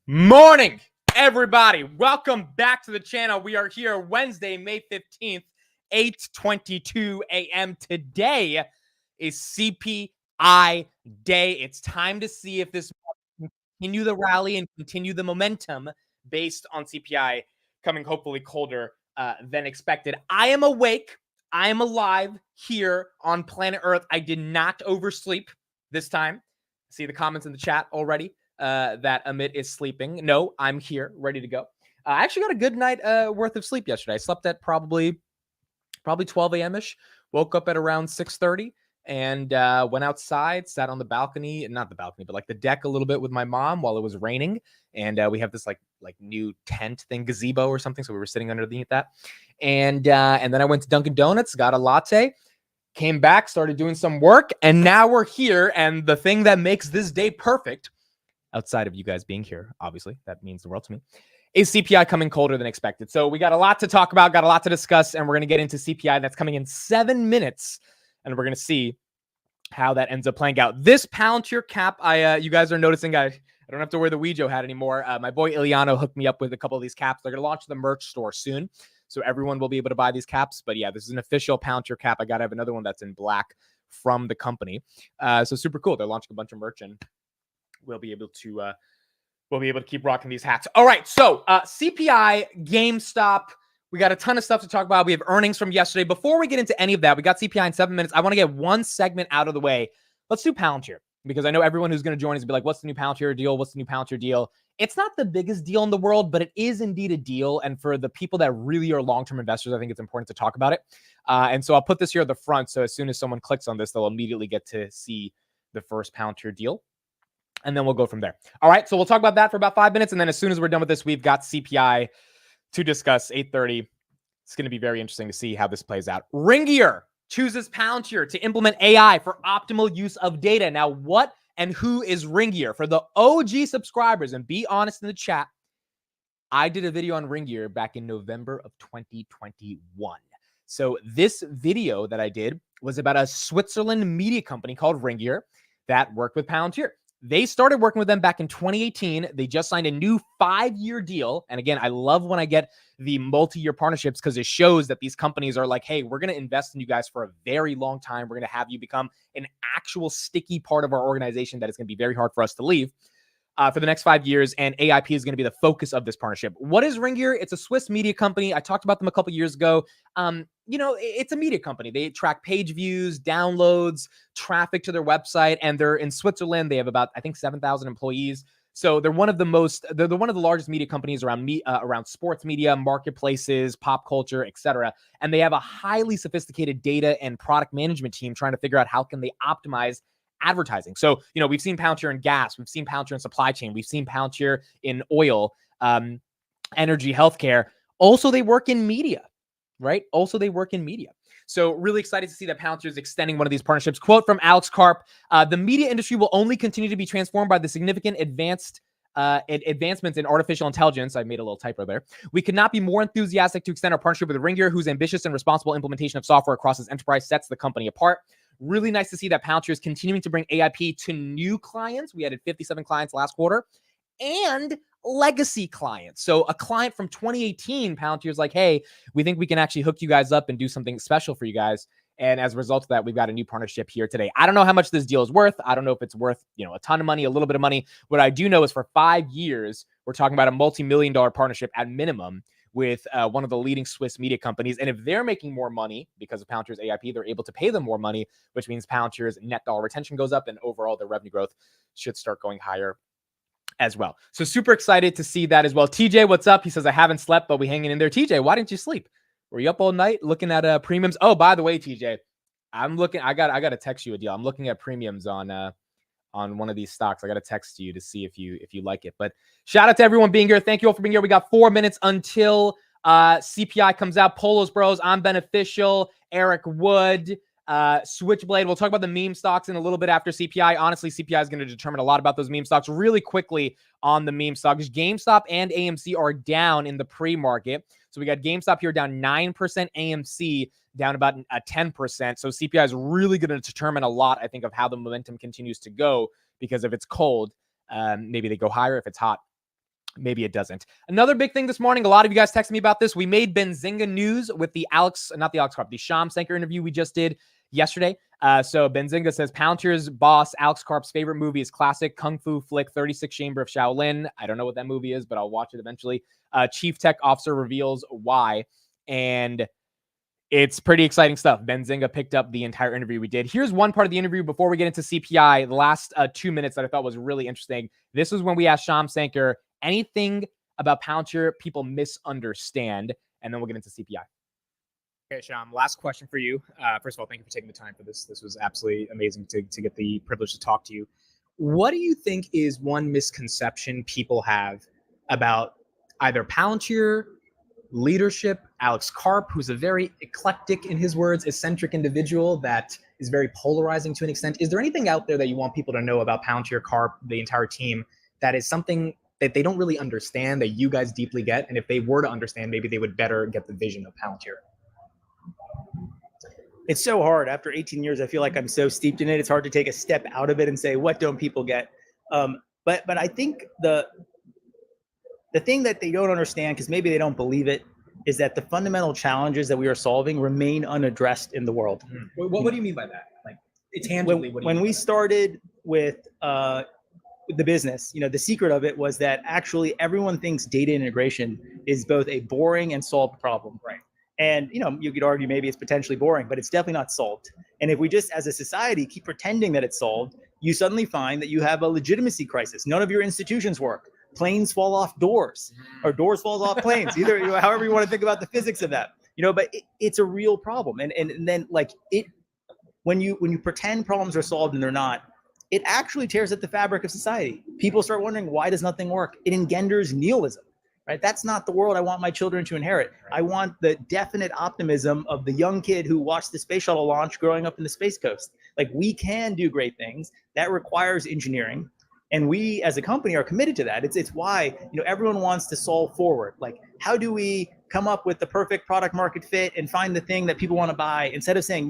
Morning, everybody. Welcome back to the channel. We are here Wednesday, May 15th, 8:22 a.m. Today is CPI day. It's time to see if this can continue the rally and continue the momentum based on CPI coming hopefully colder than expected. I am awake. I am alive here on planet Earth. I did not oversleep this time. See the comments in the chat already. That Amit is sleeping. No, I'm here, ready to go. I actually got a good night worth of sleep yesterday. I slept at probably 12 a.m.-ish. Woke up at around 6:30 and went outside, sat on the balcony, not the balcony, but like the deck a little bit with my mom while it was raining. And we have this like new tent thing, gazebo or something. So we were sitting underneath that. And then I went to Dunkin' Donuts, got a latte, came back, started doing some work, and now we're here. And the thing that makes this day perfect, outside of you guys being here, obviously, that means the world to me, is CPI coming colder than expected. So we got a lot to talk about, got a lot to discuss, and we're going to get into CPI that's coming in 7 minutes, and we're going to see how that ends up playing out. This Palantir cap, you guys are noticing, I don't have to wear the Ouija hat anymore. My boy Iliano hooked me up with a couple of these caps. They're going to launch the merch store soon, so everyone will be able to buy these caps. But yeah, this is an official Palantir cap. I got to have another one that's in black from the company. So super cool. They're launching a bunch of merch, and we'll be able to keep rocking these hats. All right, so CPI, GameStop. We got a ton of stuff to talk about. We have earnings from yesterday. Before we get into any of that, we got CPI in 7 minutes. I want to get one segment out of the way. Let's do Palantir, because I know everyone who's going to join is going to be like, what's the new Palantir deal? What's the new Palantir deal? It's not the biggest deal in the world, but it is indeed a deal. And for the people that really are long-term investors, I think it's important to talk about it. And so I'll put this here at the front. So as soon as someone clicks on this, they'll immediately get to see the first Palantir deal. And then we'll go from there. All right, so we'll talk about that for about 5 minutes. And then as soon as we're done with this, we've got CPI to discuss, 8:30. It's going to be very interesting to see how this plays out. Ringier chooses Palantir to implement AI for optimal use of data. Now, what and who is Ringier? For the OG subscribers, and be honest in the chat, I did a video on Ringier back in November of 2021. So this video that I did was about a Switzerland media company called Ringier that worked with Palantir. They started working with them back in 2018. They just signed a new 5-year deal. And again, I love when I get the multi-year partnerships, because it shows that these companies are like, hey, we're going to invest in you guys for a very long time. We're going to have you become an actual sticky part of our organization that is going to be very hard for us to leave for the next 5 years. And AIP is going to be the focus of this partnership. What is Ringier? It's a Swiss media company. I talked about them a couple years ago. It's a media company. They track page views, downloads, traffic to their website, and they're in Switzerland. They have about, I think, 7,000 employees. So they're one of the largest media companies around sports media, marketplaces, pop culture, etc. And they have a highly sophisticated data and product management team trying to figure out how can they optimize advertising. So, we've seen Palantir in gas, we've seen Palantir in supply chain, we've seen Palantir in oil, energy, healthcare. Also, they work in media, right? So really excited to see that Palantir is extending one of these partnerships. Quote from Alex Karp: the media industry will only continue to be transformed by the significant advancements in artificial intelligence. I made a little typo there. We could not be more enthusiastic to extend our partnership with Ringier, whose ambitious and responsible implementation of software across his enterprise sets the company apart. Really nice to see that Palantir is continuing to bring AIP to new clients. We added 57 clients last quarter, and legacy clients. So a client from 2018, Palantir's like, hey, we think we can actually hook you guys up and do something special for you guys. And as a result of that, we've got a new partnership here today. I don't know how much this deal is worth. I don't know if it's worth, a ton of money, a little bit of money. What I do know is for 5 years, we're talking about a multi-million-dollar partnership at minimum with one of the leading Swiss media companies. And if they're making more money because of Palantir's AIP, they're able to pay them more money, which means Palantir's net dollar retention goes up, and overall their revenue growth should start going higher as well. So super excited to see that as well. TJ, what's up? He says, I haven't slept, but we hanging in there. TJ, why didn't you sleep? Were you up all night looking at premiums? Oh, by the way, TJ, I got to text you a deal. I'm looking at premiums on one of these stocks. I got to text you to see if you like it. But shout out to everyone being here. Thank you all for being here. We got 4 minutes until CPI comes out. Polos Bros, I'm Beneficial, Eric Wood, Switchblade. We'll talk about the meme stocks in a little bit after CPI. Honestly, CPI is going to determine a lot about those meme stocks. Really quickly on the meme stocks, GameStop and AMC are down in the pre-market. So we got GameStop here down 9%, AMC down about 10%. So CPI is really going to determine a lot, I think, of how the momentum continues to go, because if it's cold, maybe they go higher. If it's hot, maybe it doesn't. Another big thing this morning, a lot of you guys texted me about this. We made Benzinga news with the Sham Sanker interview we just did yesterday. So Benzinga says Palantir's boss Alex Karp's favorite movie is classic kung fu flick 36 Chamber of Shaolin. I don't know what that movie is, but I'll watch it eventually. Chief Tech Officer reveals why. And it's pretty exciting stuff. Benzinga picked up the entire interview we did. Here's one part of the interview before we get into CPI, the last 2 minutes that I thought was really interesting. This is when we asked Sham Sanker anything about Palantir people misunderstand, and then we'll get into CPI. Okay, Sham, last question for you. First of all, thank you for taking the time for this. This was absolutely amazing to get the privilege to talk to you. What do you think is one misconception people have about either Palantir, leadership, Alex Karp, who's a very eclectic, in his words, eccentric individual that is very polarizing to an extent? Is there anything out there that you want people to know about Palantir, Karp, the entire team, that is something that they don't really understand that you guys deeply get? And if they were to understand, maybe they would better get the vision of Palantir. It's so hard. After 18 years, I feel like I'm so steeped in it. It's hard to take a step out of it and say, what don't people get? But I think the thing that they don't understand, because maybe they don't believe it, is that the fundamental challenges that we are solving remain unaddressed in the world. What do you mean by that? Like, tangibly, when we started with the business, the secret of it was that actually everyone thinks data integration is both a boring and solved problem. Right. And, you could argue maybe it's potentially boring, but it's definitely not solved. And if we just, as a society, keep pretending that it's solved, you suddenly find that you have a legitimacy crisis. None of your institutions work. Planes fall off doors, or doors fall off planes. Either, however you want to think about the physics of that. But it's a real problem. And then when you pretend problems are solved and they're not, it actually tears at the fabric of society. People start wondering, why does nothing work? It engenders nihilism. Right? That's not the world I want my children to inherit. I want the definite optimism of the young kid who watched the space shuttle launch growing up in the Space Coast. Like, we can do great things. That requires engineering. And we as a company are committed to that. It's why, everyone wants to solve forward. Like, how do we come up with the perfect product market fit and find the thing that people want to buy, instead of saying,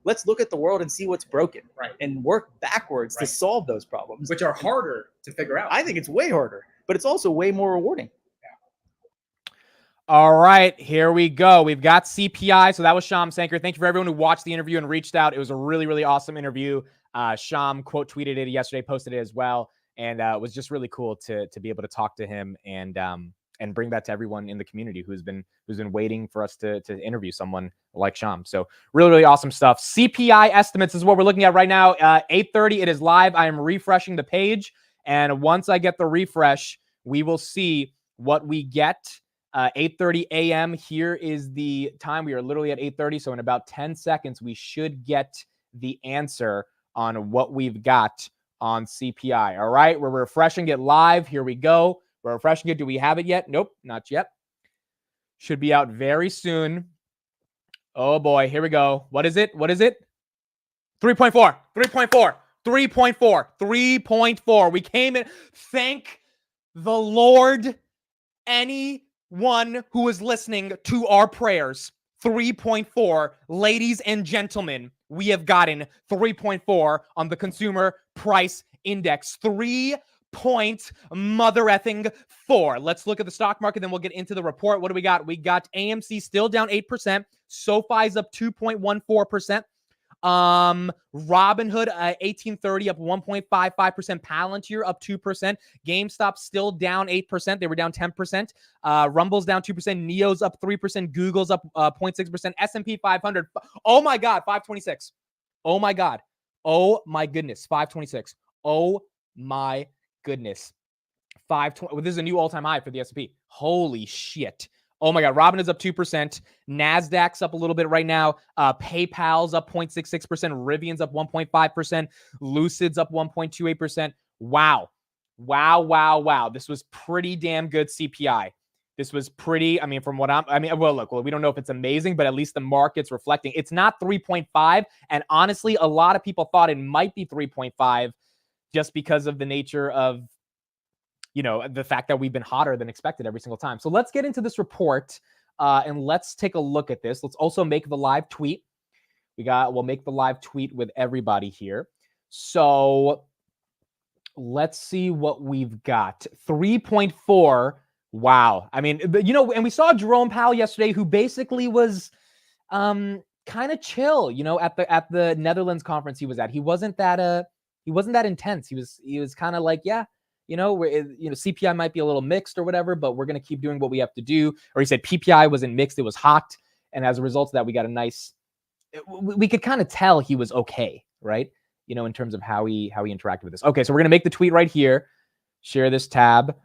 let's look at the world and see what's broken, right, and work backwards to solve those problems. Which are harder to figure out. I think it's way harder, but it's also way more rewarding. All right, here we go. We've got CPI. So that was Sham Sanker. Thank you for everyone who watched the interview and reached out. It was a really, really awesome interview. Sham quote tweeted it yesterday, posted it as well. And it was just really cool to be able to talk to him and bring that to everyone in the community who's been waiting for us to interview someone like Sham. So really, really awesome stuff. CPI estimates is what we're looking at right now. 8:30, it is live. I am refreshing the page. And once I get the refresh, we will see what we get. 8:30 a.m. Here is the time. We are literally at 8:30. So in about 10 seconds, we should get the answer on what we've got on CPI. All right, we're refreshing it live. Here we go. We're refreshing it. Do we have it yet? Nope, not yet. Should be out very soon. Oh boy, here we go. What is it? 3.4, 3.4, 3.4, 3.4. We came in. Thank the Lord. Anyone who is listening to our prayers, 3.4. Ladies and gentlemen, we have gotten 3.4 on the consumer price index. 3.4. Let's look at the stock market, then we'll get into the report. What do we got? We got AMC still down 8%. SoFi's up 2.14%. Robinhood 1830 up 1.55%. Palantir up 2%. GameStop still down 8%. They were down 10%. Rumble's down 2%. Neo's up 3%. Google's up 0.6%. S&P 500. Oh my God, 526. Oh my God. Oh my goodness, 526. Oh my goodness. 520. Well, this is a new all-time high for the S&P. Holy shit. Oh my God. Robinhood's up 2%. NASDAQ's up a little bit right now. PayPal's up 0.66%. Rivian's up 1.5%. Lucid's up 1.28%. Wow. This was pretty damn good CPI. This was pretty, from what look, we don't know if it's amazing, but at least the market's reflecting. It's not 3.5. And honestly, a lot of people thought it might be 3.5 just because of the nature of, the fact that we've been hotter than expected every single time. So let's get into this report and let's take a look at this. Let's also make the live tweet. We'll make the live tweet with everybody here. So Let's see what we've got. 3.4. Wow. I mean, and we saw Jerome Powell yesterday, who basically was kind of chill, at the Netherlands conference he was at. He wasn't that intense. He was kind of like, yeah, CPI might be a little mixed or whatever, but we're going to keep doing what we have to do. Or he said PPI wasn't mixed, it was hot. And as a result of that, we got we could kind of tell he was okay, right? In terms of how he interacted with this. Okay, so we're going to make the tweet right here. Share this tab.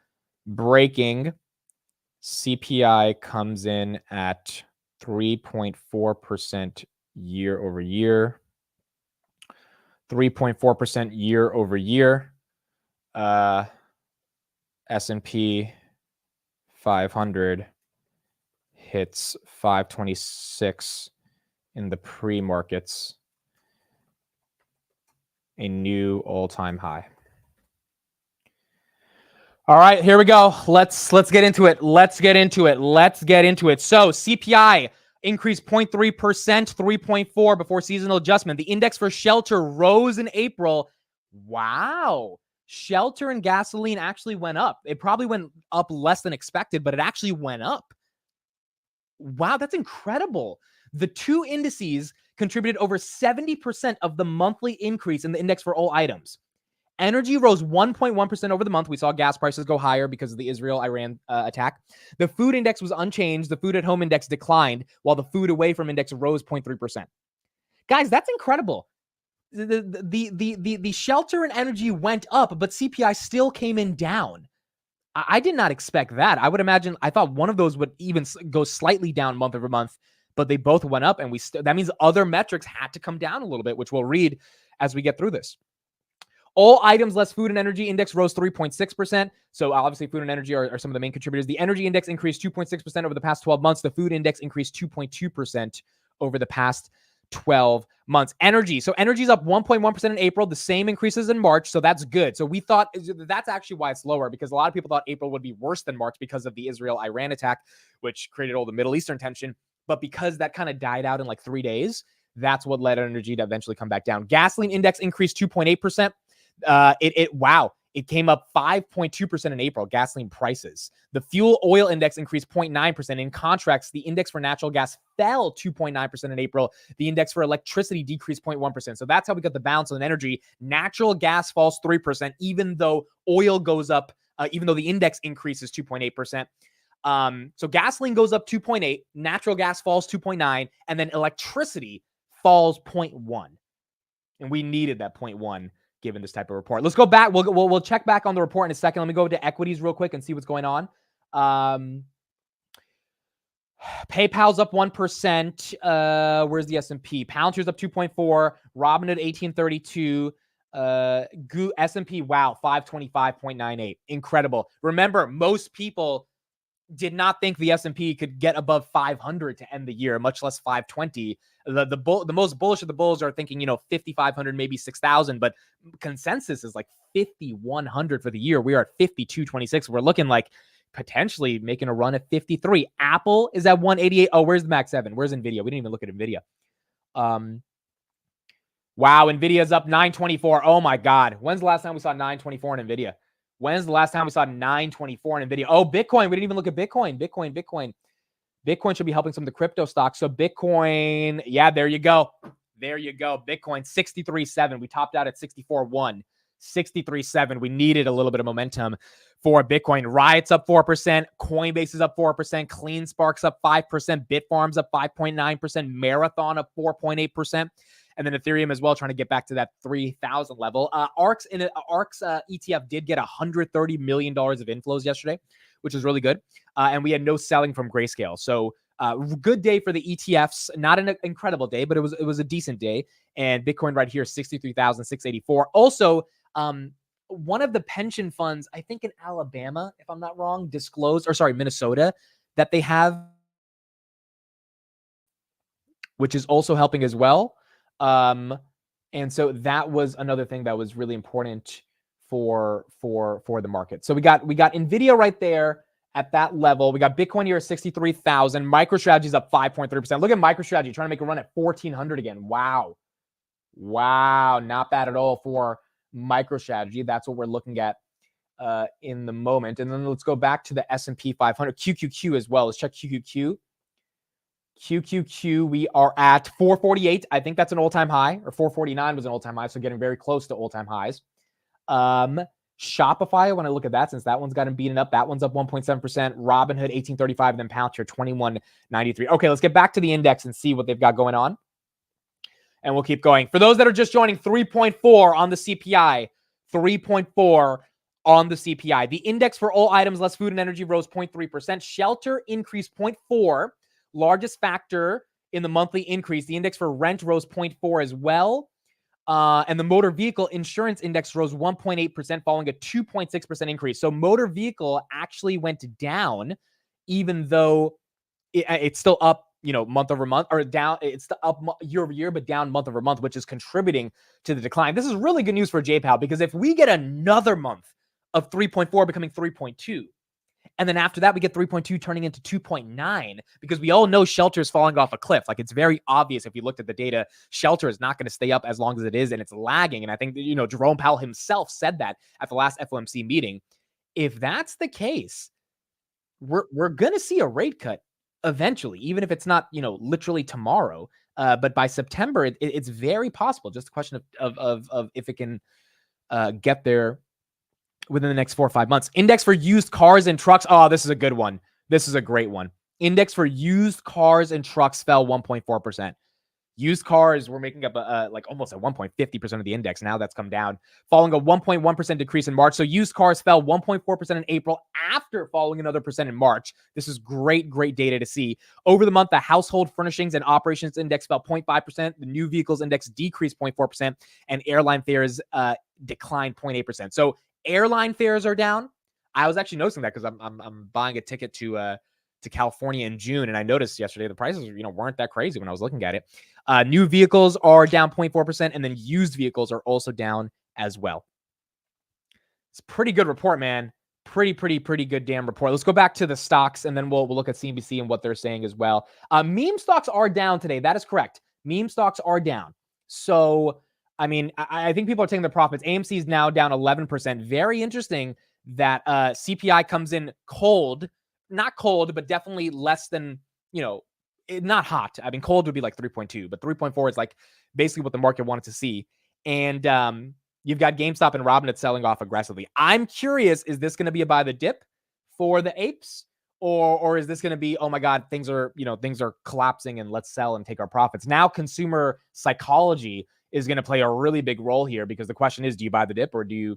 Breaking. CPI comes in at 3.4% year over year. 3.4% year over year. S&P 500 hits 526 in the pre-markets, a new all-time high. All right, here we go. Let's get into it. So CPI increased 0.3%, 3.4 before seasonal adjustment. The index for shelter rose in April. Wow. Shelter and gasoline actually went up. It probably went up less than expected, but it actually went up. Wow, that's incredible. The two indices contributed over 70% of the monthly increase in the index for all items. Energy rose 1.1% over the month. We saw gas prices go higher because of the Israel-Iran attack. The food index was unchanged. The food at home index declined, while the food away from index rose 0.3%. Guys, that's incredible. The shelter and energy went up, but CPI still came in down. I did not expect that. I thought one of those would even go slightly down month over month, but they both went up, and that means other metrics had to come down a little bit, which we'll read as we get through this. All items less food and energy index rose 3.6%. So obviously food and energy are some of the main contributors. The energy index increased 2.6% over the past 12 months. The food index increased 2.2% over the past 12 months. Energy. So energy's up 1.1% in April, the same increases in March. So that's good. So we thought that's actually why it's lower, because a lot of people thought April would be worse than March because of the Israel-Iran attack, which created all the Middle Eastern tension. But because that kind of died out in like 3 days, that's what led energy to eventually come back down. Gasoline index increased 2.8%. It came up 5.2% in April, gasoline prices. The fuel oil index increased 0.9%. In contrast, the index for natural gas fell 2.9% in April. The index for electricity decreased 0.1%. So that's how we got the balance on energy. Natural gas falls 3%, even though oil goes up, even though the index increases 2.8%. So gasoline goes up 2.8, natural gas falls 2.9, and then electricity falls 0.1. And we needed that 0.1 given this type of report. Let's go back. We'll check back on the report in a second. Let me go to equities real quick and see what's going on. PayPal's up 1%. Where's the S&P? Palantir's up 2.4. Robinhood 1832. S&P, wow, 525.98. Incredible. Remember, most people did not think the S&P could get above 500 to end the year, much less 520. The most bullish of the bulls are thinking, 5,500, maybe 6,000, but consensus is like 5,100 for the year. We are at 5,226. We're looking like potentially making a run at 53. Apple is at 188. Oh, where's the Max 7? Where's NVIDIA? We didn't even look at NVIDIA. Wow, NVIDIA's up 924. Oh my God. When's the last time we saw 924 in NVIDIA? When's the last time we saw 924 in NVIDIA? Oh, Bitcoin. We didn't even look at Bitcoin. Bitcoin should be helping some of the crypto stocks. So Bitcoin, yeah, there you go. Bitcoin 63.7. We topped out at 64.1. 63.7. We needed a little bit of momentum for Bitcoin. Riot's up 4%. Coinbase is up 4%. CleanSpark's up 5%. Bitfarm's up 5.9%. Marathon up 4.8%. And then Ethereum as well, trying to get back to that 3,000 level. ARK's ETF did get $130 million of inflows yesterday, which is really good. And we had no selling from Grayscale. So good day for the ETFs. Not an incredible day, but it was a decent day. And Bitcoin right here, 63,684. Also, one of the pension funds, I think in Alabama, if I'm not wrong, Minnesota, that they have, which is also helping as well. And so that was another thing that was really important for the market. So we got NVIDIA right there at that level. We got Bitcoin here at 63,000. MicroStrategy's up 5.3%. Look at MicroStrategy trying to make a run at 1,400 again. Wow. Not bad at all for MicroStrategy. That's what we're looking at in the moment. And then let's go back to the S&P 500, QQQ as well. Let's check QQQ. QQQ, we are at 448. I think that's an all-time high, or 449 was an all-time high, so getting very close to all-time highs. Shopify, when I look at that, since that one's gotten beaten up, that one's up 1.7%. Robinhood, 1835, and then Palantir, 2193. Okay, let's get back to the index and see what they've got going on. And we'll keep going. For those that are just joining, 3.4 on the CPI. 3.4 on the CPI. The index for all items less food and energy rose 0.3%. Shelter increased 0.4%. Largest factor in the monthly increase. The index for rent rose 0.4 as well. And the motor vehicle insurance index rose 1.8%, following a 2.6% increase. So motor vehicle actually went down, even though it's still up, month over month, or down. It's up year over year, but down month over month, which is contributing to the decline. This is really good news for JPOW, because if we get another month of 3.4 becoming 3.2, and then after that, we get 3.2 turning into 2.9, because we all know shelter is falling off a cliff. Like, it's very obvious if you looked at the data, shelter is not going to stay up as long as it is, and it's lagging. And I think, Jerome Powell himself said that at the last FOMC meeting. If that's the case, we're going to see a rate cut eventually, even if it's not, literally tomorrow. But by September, it's very possible. Just a question of if it can get there within the next 4 or 5 months. Index for used cars and trucks. Oh, this is a good one. This is a great one. Index for used cars and trucks fell 1.4%. Used cars were making up almost a 1.50% of the index. Now that's come down, following a 1.1% decrease in March. So used cars fell 1.4% in April after falling another percent in March. This is great data to see. Over the month, the household furnishings and operations index fell 0.5%. The new vehicles index decreased 0.4%, and airline fares declined 0.8%. So airline fares are down. I was actually noticing that because I'm buying a ticket to California in June, and I noticed yesterday the prices weren't that crazy when I was looking at it. New vehicles are down 0.4%, and then used vehicles are also down as well. It's a pretty good report, man. Pretty good damn report. Let's go back to the stocks, and then we'll look at CNBC and what they're saying as well. Meme stocks are down today. That is correct. Meme stocks are down. So, I mean, I think people are taking their profits. AMC is now down 11%. Very interesting that CPI comes in cold. Not cold, but definitely less than, not hot. I mean, cold would be like 3.2, but 3.4 is like basically what the market wanted to see. And you've got GameStop and Robinhood selling off aggressively. I'm curious, is this going to be a buy the dip for the apes? Or is this going to be, oh my God, things are collapsing and let's sell and take our profits? Now consumer psychology is going to play a really big role here, because the question is, do you buy the dip, or do you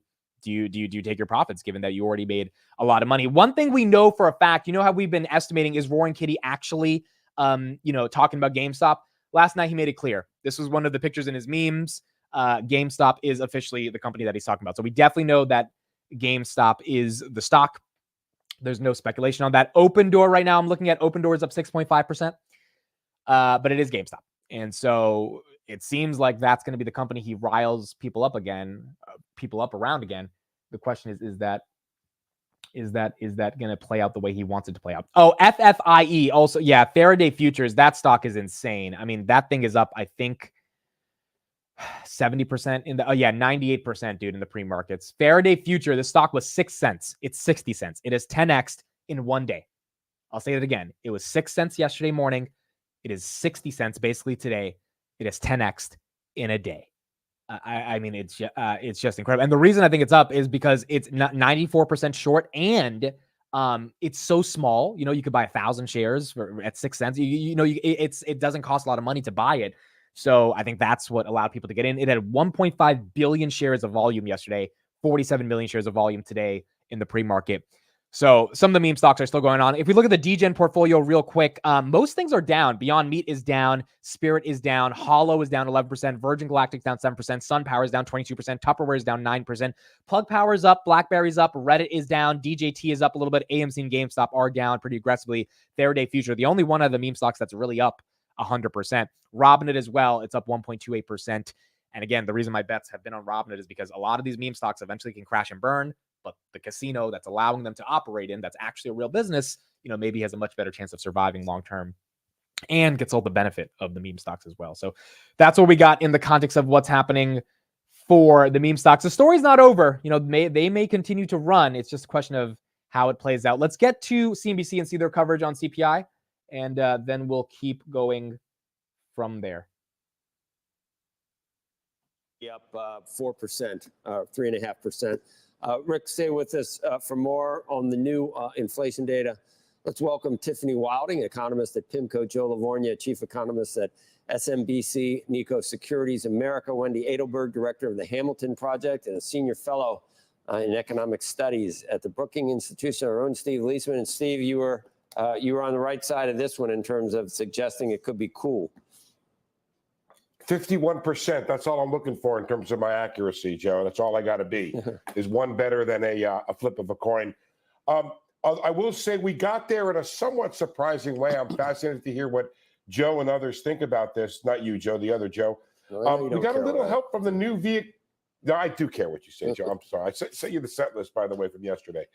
take your profits, given that you already made a lot of money? One thing we know for a fact, how we've been estimating, is Roaring Kitty actually, talking about GameStop? Last night, he made it clear. This was one of the pictures in his memes. GameStop is officially the company that he's talking about. So we definitely know that GameStop is the stock. There's no speculation on that. Open Door right now, I'm looking at Open Door is up 6.5%. But it is GameStop. And so it seems like that's going to be the company he riles people up around again. The question is that going to play out the way he wants it to play out? Oh, FFIE also. Yeah. Faraday Futures. That stock is insane. I mean, that thing is up, I think 70% 98%, dude, in the pre-markets. Faraday Future, the stock was 6 cents. It's 60 cents. It is 10x in one day. I'll say it again. It was 6 cents yesterday morning. It is 60 cents basically today. It is 10x in a day. I mean, it's just incredible. And the reason I think it's up is because it's not 94% short, and it's so small. You could buy 1,000 shares at 6 cents. It doesn't cost a lot of money to buy it. So I think that's what allowed people to get in. It had 1.5 billion shares of volume yesterday, 47 million shares of volume today in the pre-market. So some of the meme stocks are still going on. If we look at the DGen portfolio real quick, most things are down. Beyond Meat is down. Spirit is down. Hollow is down 11%. Virgin Galactic down 7%. Sun Power is down 22%. Tupperware is down 9%. Plug Power is up. BlackBerry's up. Reddit is down. DJT is up a little bit. AMC and GameStop are down pretty aggressively. Faraday Future, the only one of the meme stocks that's really up 100%. Robinhood as well. It's up 1.28%. And again, the reason my bets have been on Robinhood is because a lot of these meme stocks eventually can crash and burn. But the casino that's allowing them to operate in, that's actually a real business, maybe has a much better chance of surviving long-term and gets all the benefit of the meme stocks as well. So that's what we got in the context of what's happening for the meme stocks. The story's not over. They may continue to run. It's just a question of how it plays out. Let's get to CNBC and see their coverage on CPI, and then we'll keep going from there. Up 4%, 3.5%. Rick, stay with us for more on the new inflation data. Let's welcome Tiffany Wilding, economist at PIMCO, Joe Livornia, chief economist at SMBC Nikko Securities America, Wendy Edelberg, director of the Hamilton Project, and a senior fellow in economic studies at the Brookings Institution. Our own Steve Leisman. And Steve, you were on the right side of this one in terms of suggesting it could be cool. 51%. That's all I'm looking for in terms of my accuracy, Joe. That's all I got to be. Is one better than a flip of a coin? I will say we got there in a somewhat surprising way. I'm fascinated to hear what Joe and others think about this. Not you, Joe, the other Joe. We got a little help from the new vehicle. No, I do care what you say, Joe. I'm sorry. I sent you the set list, by the way, from yesterday.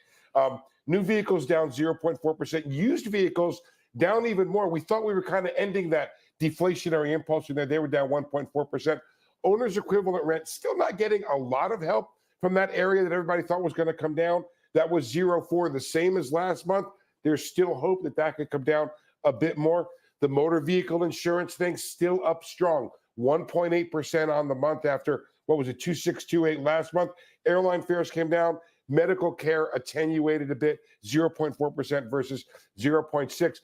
New vehicles down 0.4%. Used vehicles down even more. We thought we were kind of ending that deflationary impulse in there. They were down 1.4%. Owners equivalent rent still not getting a lot of help from that area that everybody thought was going to come down. That was 0.4, the same as last month. There's still hope that that could come down a bit more. The motor vehicle insurance thing still up strong, 1.8% on the month after, what was it, 2.628 last month. Airline fares came down. Medical care attenuated a bit, 0.4% versus 0.6.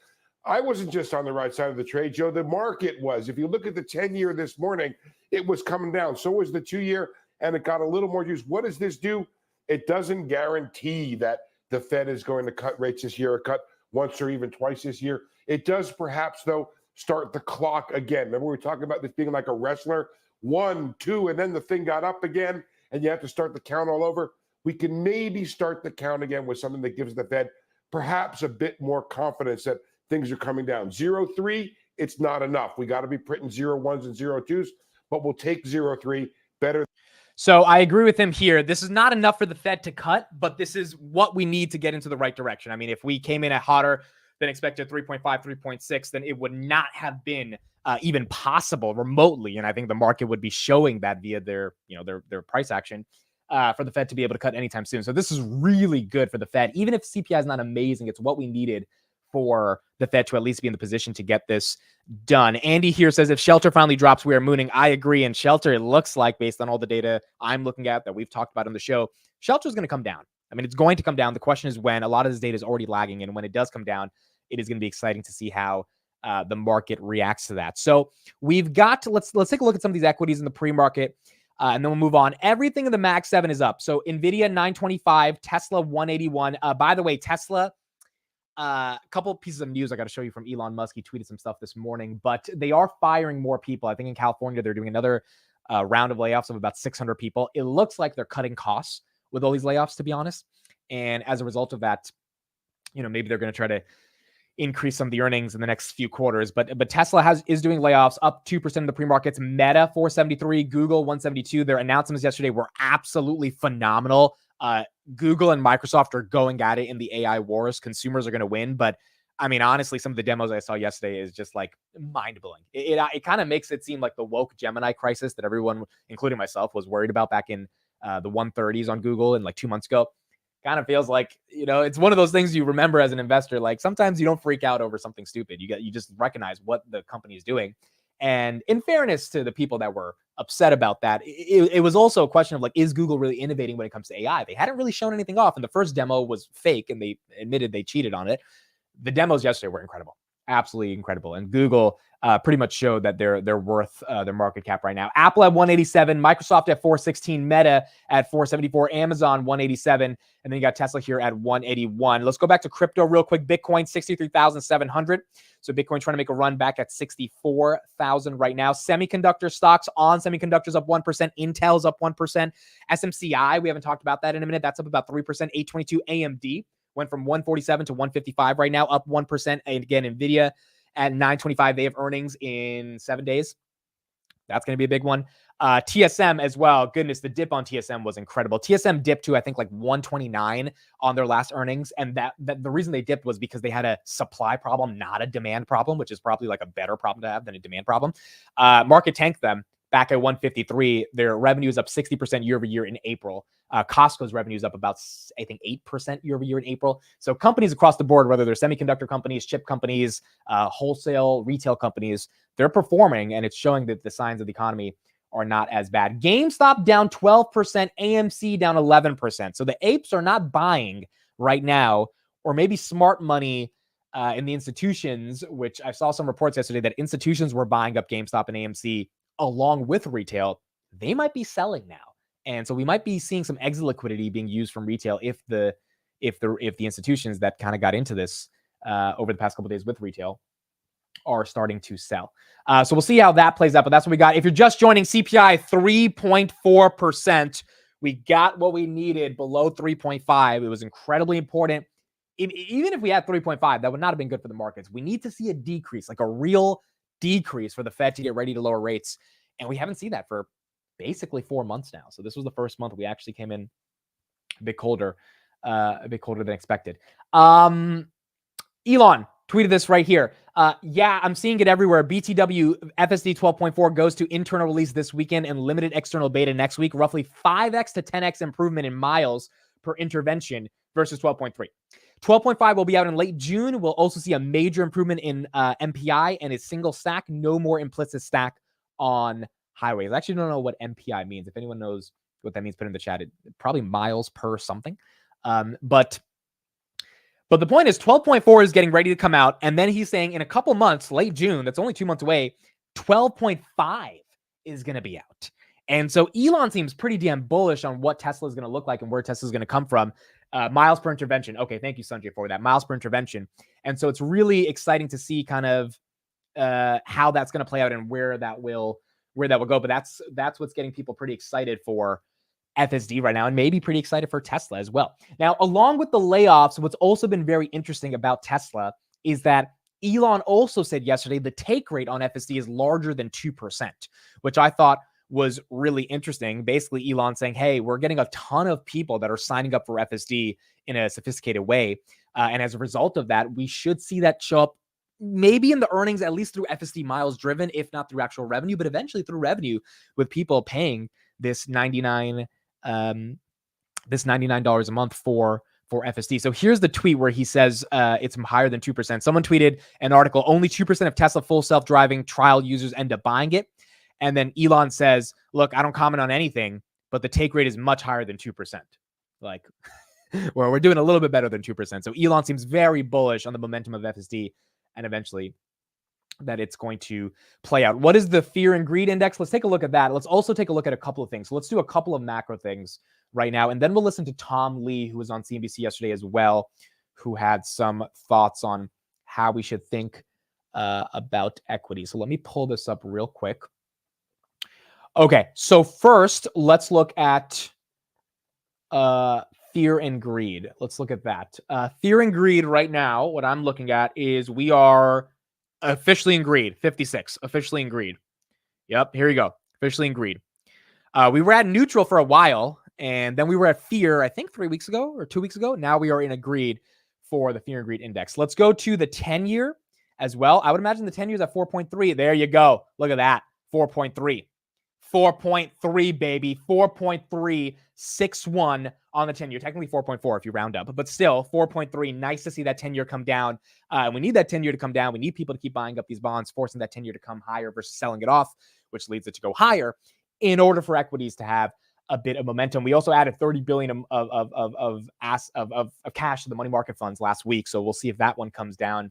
I wasn't just on the right side of the trade, Joe. The market was. If you look at the 10-year this morning, it was coming down. So was the 2-year, and it got a little more juice. What does this do? It doesn't guarantee that the Fed is going to cut rates this year or cut once or even twice this year. It does perhaps, though, start the clock again. Remember, we were talking about this being like a wrestler, 1, 2, and then the thing got up again, and you have to start the count all over. We can maybe start the count again with something that gives the Fed perhaps a bit more confidence that things are coming down. 0.3, it's not enough. We got to be printing 0.1s and 0.2s, but we'll take 0.3 better. So I agree with him here. This is not enough for the Fed to cut, but this is what we need to get into the right direction. I mean, if we came in at hotter than expected, 3.5, 3.6, then it would not have been even possible remotely. And I think the market would be showing that via their price action for the Fed to be able to cut anytime soon. So this is really good for the Fed. Even if CPI is not amazing, it's what we needed for the Fed to at least be in the position to get this done. Andy here says, if shelter finally drops, we are mooning. I agree. And shelter, it looks like, based on all the data I'm looking at that we've talked about on the show, shelter is going to come down. I mean, it's going to come down. The question is when. A lot of this data is already lagging. And when it does come down, it is going to be exciting to see how the market reacts to that. So we've got to, let's take a look at some of these equities in the pre-market. And then we'll move on. Everything in the Mag 7 is up. So NVIDIA 925, Tesla 181. By the way, Tesla, a couple of pieces of news I got to show you from Elon Musk. He tweeted some stuff this morning, but they are firing more people. I think in California, they're doing another round of layoffs of about 600 people. It looks like they're cutting costs with all these layoffs, to be honest. And as a result of that, maybe they're going to try to increase some of the earnings in the next few quarters. But Tesla is doing layoffs, up 2% in the pre-markets. Meta 473, Google 172. Their announcements yesterday were absolutely phenomenal. Google and Microsoft are going at it in the AI wars. Consumers are going to win. But I mean, honestly, some of the demos I saw yesterday is just like mind-blowing. It kind of makes it seem like the woke Gemini crisis that everyone, including myself, was worried about back in the 130s on Google and like 2 months ago. Kind of feels like, it's one of those things you remember as an investor. Like sometimes you don't freak out over something stupid. You just recognize what the company is doing. And in fairness to the people that were upset about that, it was also a question of like, is Google really innovating when it comes to AI? They hadn't really shown anything off. And the first demo was fake and they admitted they cheated on it. The demos yesterday were incredible. Absolutely incredible. And Google pretty much showed that they're worth their market cap right now. Apple at 187, Microsoft at 416, Meta at 474, Amazon 187, and then you got Tesla here at 181. Let's go back to crypto real quick. Bitcoin 63,700. So Bitcoin trying to make a run back at 64,000 right now. Semiconductor stocks on semiconductors up 1%. Intel's up 1%. SMCI, we haven't talked about that in a minute. That's up about 3%. 822 AMD went from 147 to 155 right now, up 1%. And again, NVIDIA at 925. They have earnings in 7 days. That's going to be a big one. TSM as well. Goodness, the dip on TSM was incredible. TSM dipped to, I think, like 129 on their last earnings. And that the reason they dipped was because they had a supply problem, not a demand problem, which is probably like a better problem to have than a demand problem. Market tanked them. back at 153. Their revenue is up 60% year over year in April. Costco's revenue is up about, I think, 8% year over year in April. So companies across the board, whether they're semiconductor companies, chip companies, wholesale, retail companies, they're performing, and it's showing that the signs of the economy are not as bad. GameStop down 12%, AMC down 11%. So the apes are not buying right now, or maybe smart money in the institutions, which I saw some reports yesterday that institutions were buying up GameStop and AMC along with retail. They might be selling now. And so we might be seeing some exit liquidity being used from retail if the institutions that kind of got into this over the past couple of days with retail are starting to sell. So we'll see how that plays out, but that's what we got. If you're just joining, CPI 3.4%. We got what we needed below 3.5. It was incredibly important. Even if we had 3.5, that would not have been good for the markets. We need to see a decrease, like a real decrease for the Fed to get ready to lower rates. And we haven't seen that for basically 4 months now. So this was the first month we actually came in a bit colder than expected. Elon tweeted this right here. Yeah, I'm seeing it everywhere. BTW FSD 12.4 goes to internal release this weekend and limited external beta next week. Roughly 5x to 10x improvement in miles per intervention versus 12.3. 12.5 will be out in late June. We'll also see a major improvement in MPI and a single stack. No more implicit stack on highways. I actually don't know what MPI means. If anyone knows what that means, put it in the chat. Probably miles per something. But the point is 12.4 is getting ready to come out. And then he's saying in a couple months, late June, that's only 2 months away, 12.5 is going to be out. And so Elon seems pretty damn bullish on what Tesla is going to look like and where Tesla is going to come from. Miles per intervention. Okay, thank you, Sanjay, for that. Miles per intervention. And so it's really exciting to see kind of how that's going to play out and where that will go. But that's what's getting people pretty excited for FSD right now, and maybe pretty excited for Tesla as well. Now, along with the layoffs, what's also been very interesting about Tesla is that Elon also said yesterday the take rate on FSD is larger than 2%, which I thought was really interesting. Basically, Elon saying, hey, we're getting a ton of people that are signing up for FSD in a sophisticated way. And as a result of that, we should see that show up maybe in the earnings, at least through FSD miles driven, if not through actual revenue, but eventually through revenue with people paying this $99 a month for FSD. So here's the tweet where he says it's higher than 2%. Someone tweeted an article, only 2% of Tesla full self-driving trial users end up buying it. And then Elon says, look, I don't comment on anything, but the take rate is much higher than 2%. Like, well, we're doing a little bit better than 2%. So Elon seems very bullish on the momentum of FSD and eventually that it's going to play out. What is the fear and greed index? Let's take a look at that. Let's also take a look at a couple of things. So let's do a couple of macro things right now. And then we'll listen to Tom Lee, who was on CNBC yesterday as well, who had some thoughts on how we should think about equity. So let me pull this up real quick. Okay, so first, let's look at fear and greed. Let's look at that. Fear and greed right now, what I'm looking at is we are officially in greed, 56, officially in greed. Yep, here you go, officially in greed. We were at neutral for a while, and then we were at fear, I think 3 weeks ago or 2 weeks ago. Now we are in a greed for the fear and greed index. Let's go to the 10-year as well. I would imagine the 10 years at 4.3. There you go. Look at that, 4.3. 4.3, baby. 4.361 on the 10-year. Technically 4.4 if you round up, but still 4.3. Nice to see that 10-year come down. We need that 10-year to come down. We need people to keep buying up these bonds, forcing that 10-year to come higher versus selling it off, which leads it to go higher in order for equities to have a bit of momentum. We also added $30 billion of cash to the money market funds last week. So we'll see if that one comes down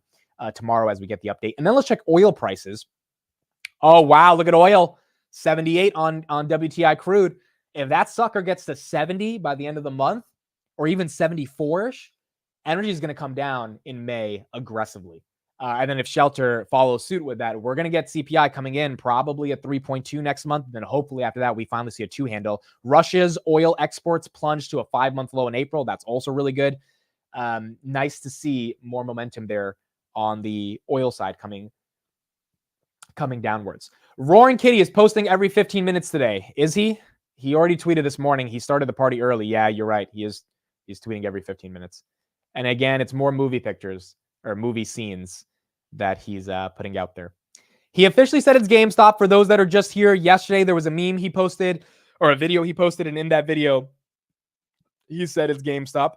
tomorrow as we get the update. And then let's check oil prices. Oh, wow. Look at oil. 78 on WTI crude. If that sucker gets to 70 by the end of the month, or even 74-ish, energy is going to come down in May aggressively. And then if Shelter follows suit with that, we're going to get CPI coming in probably at 3.2 next month. And then hopefully after that, we finally see a 2-handle. Russia's oil exports plunged to a 5-month low in April. That's also really good. Nice to see more momentum there on the oil side coming downwards. Roaring Kitty is posting every 15 minutes today. Is he? He already tweeted this morning. He started the party early. Yeah, you're right. He's tweeting every 15 minutes. And again, it's more movie pictures or movie scenes that he's putting out there. He officially said it's GameStop. For those that are just here, yesterday there was a meme he posted or a video he posted, and in that video, he said it's GameStop.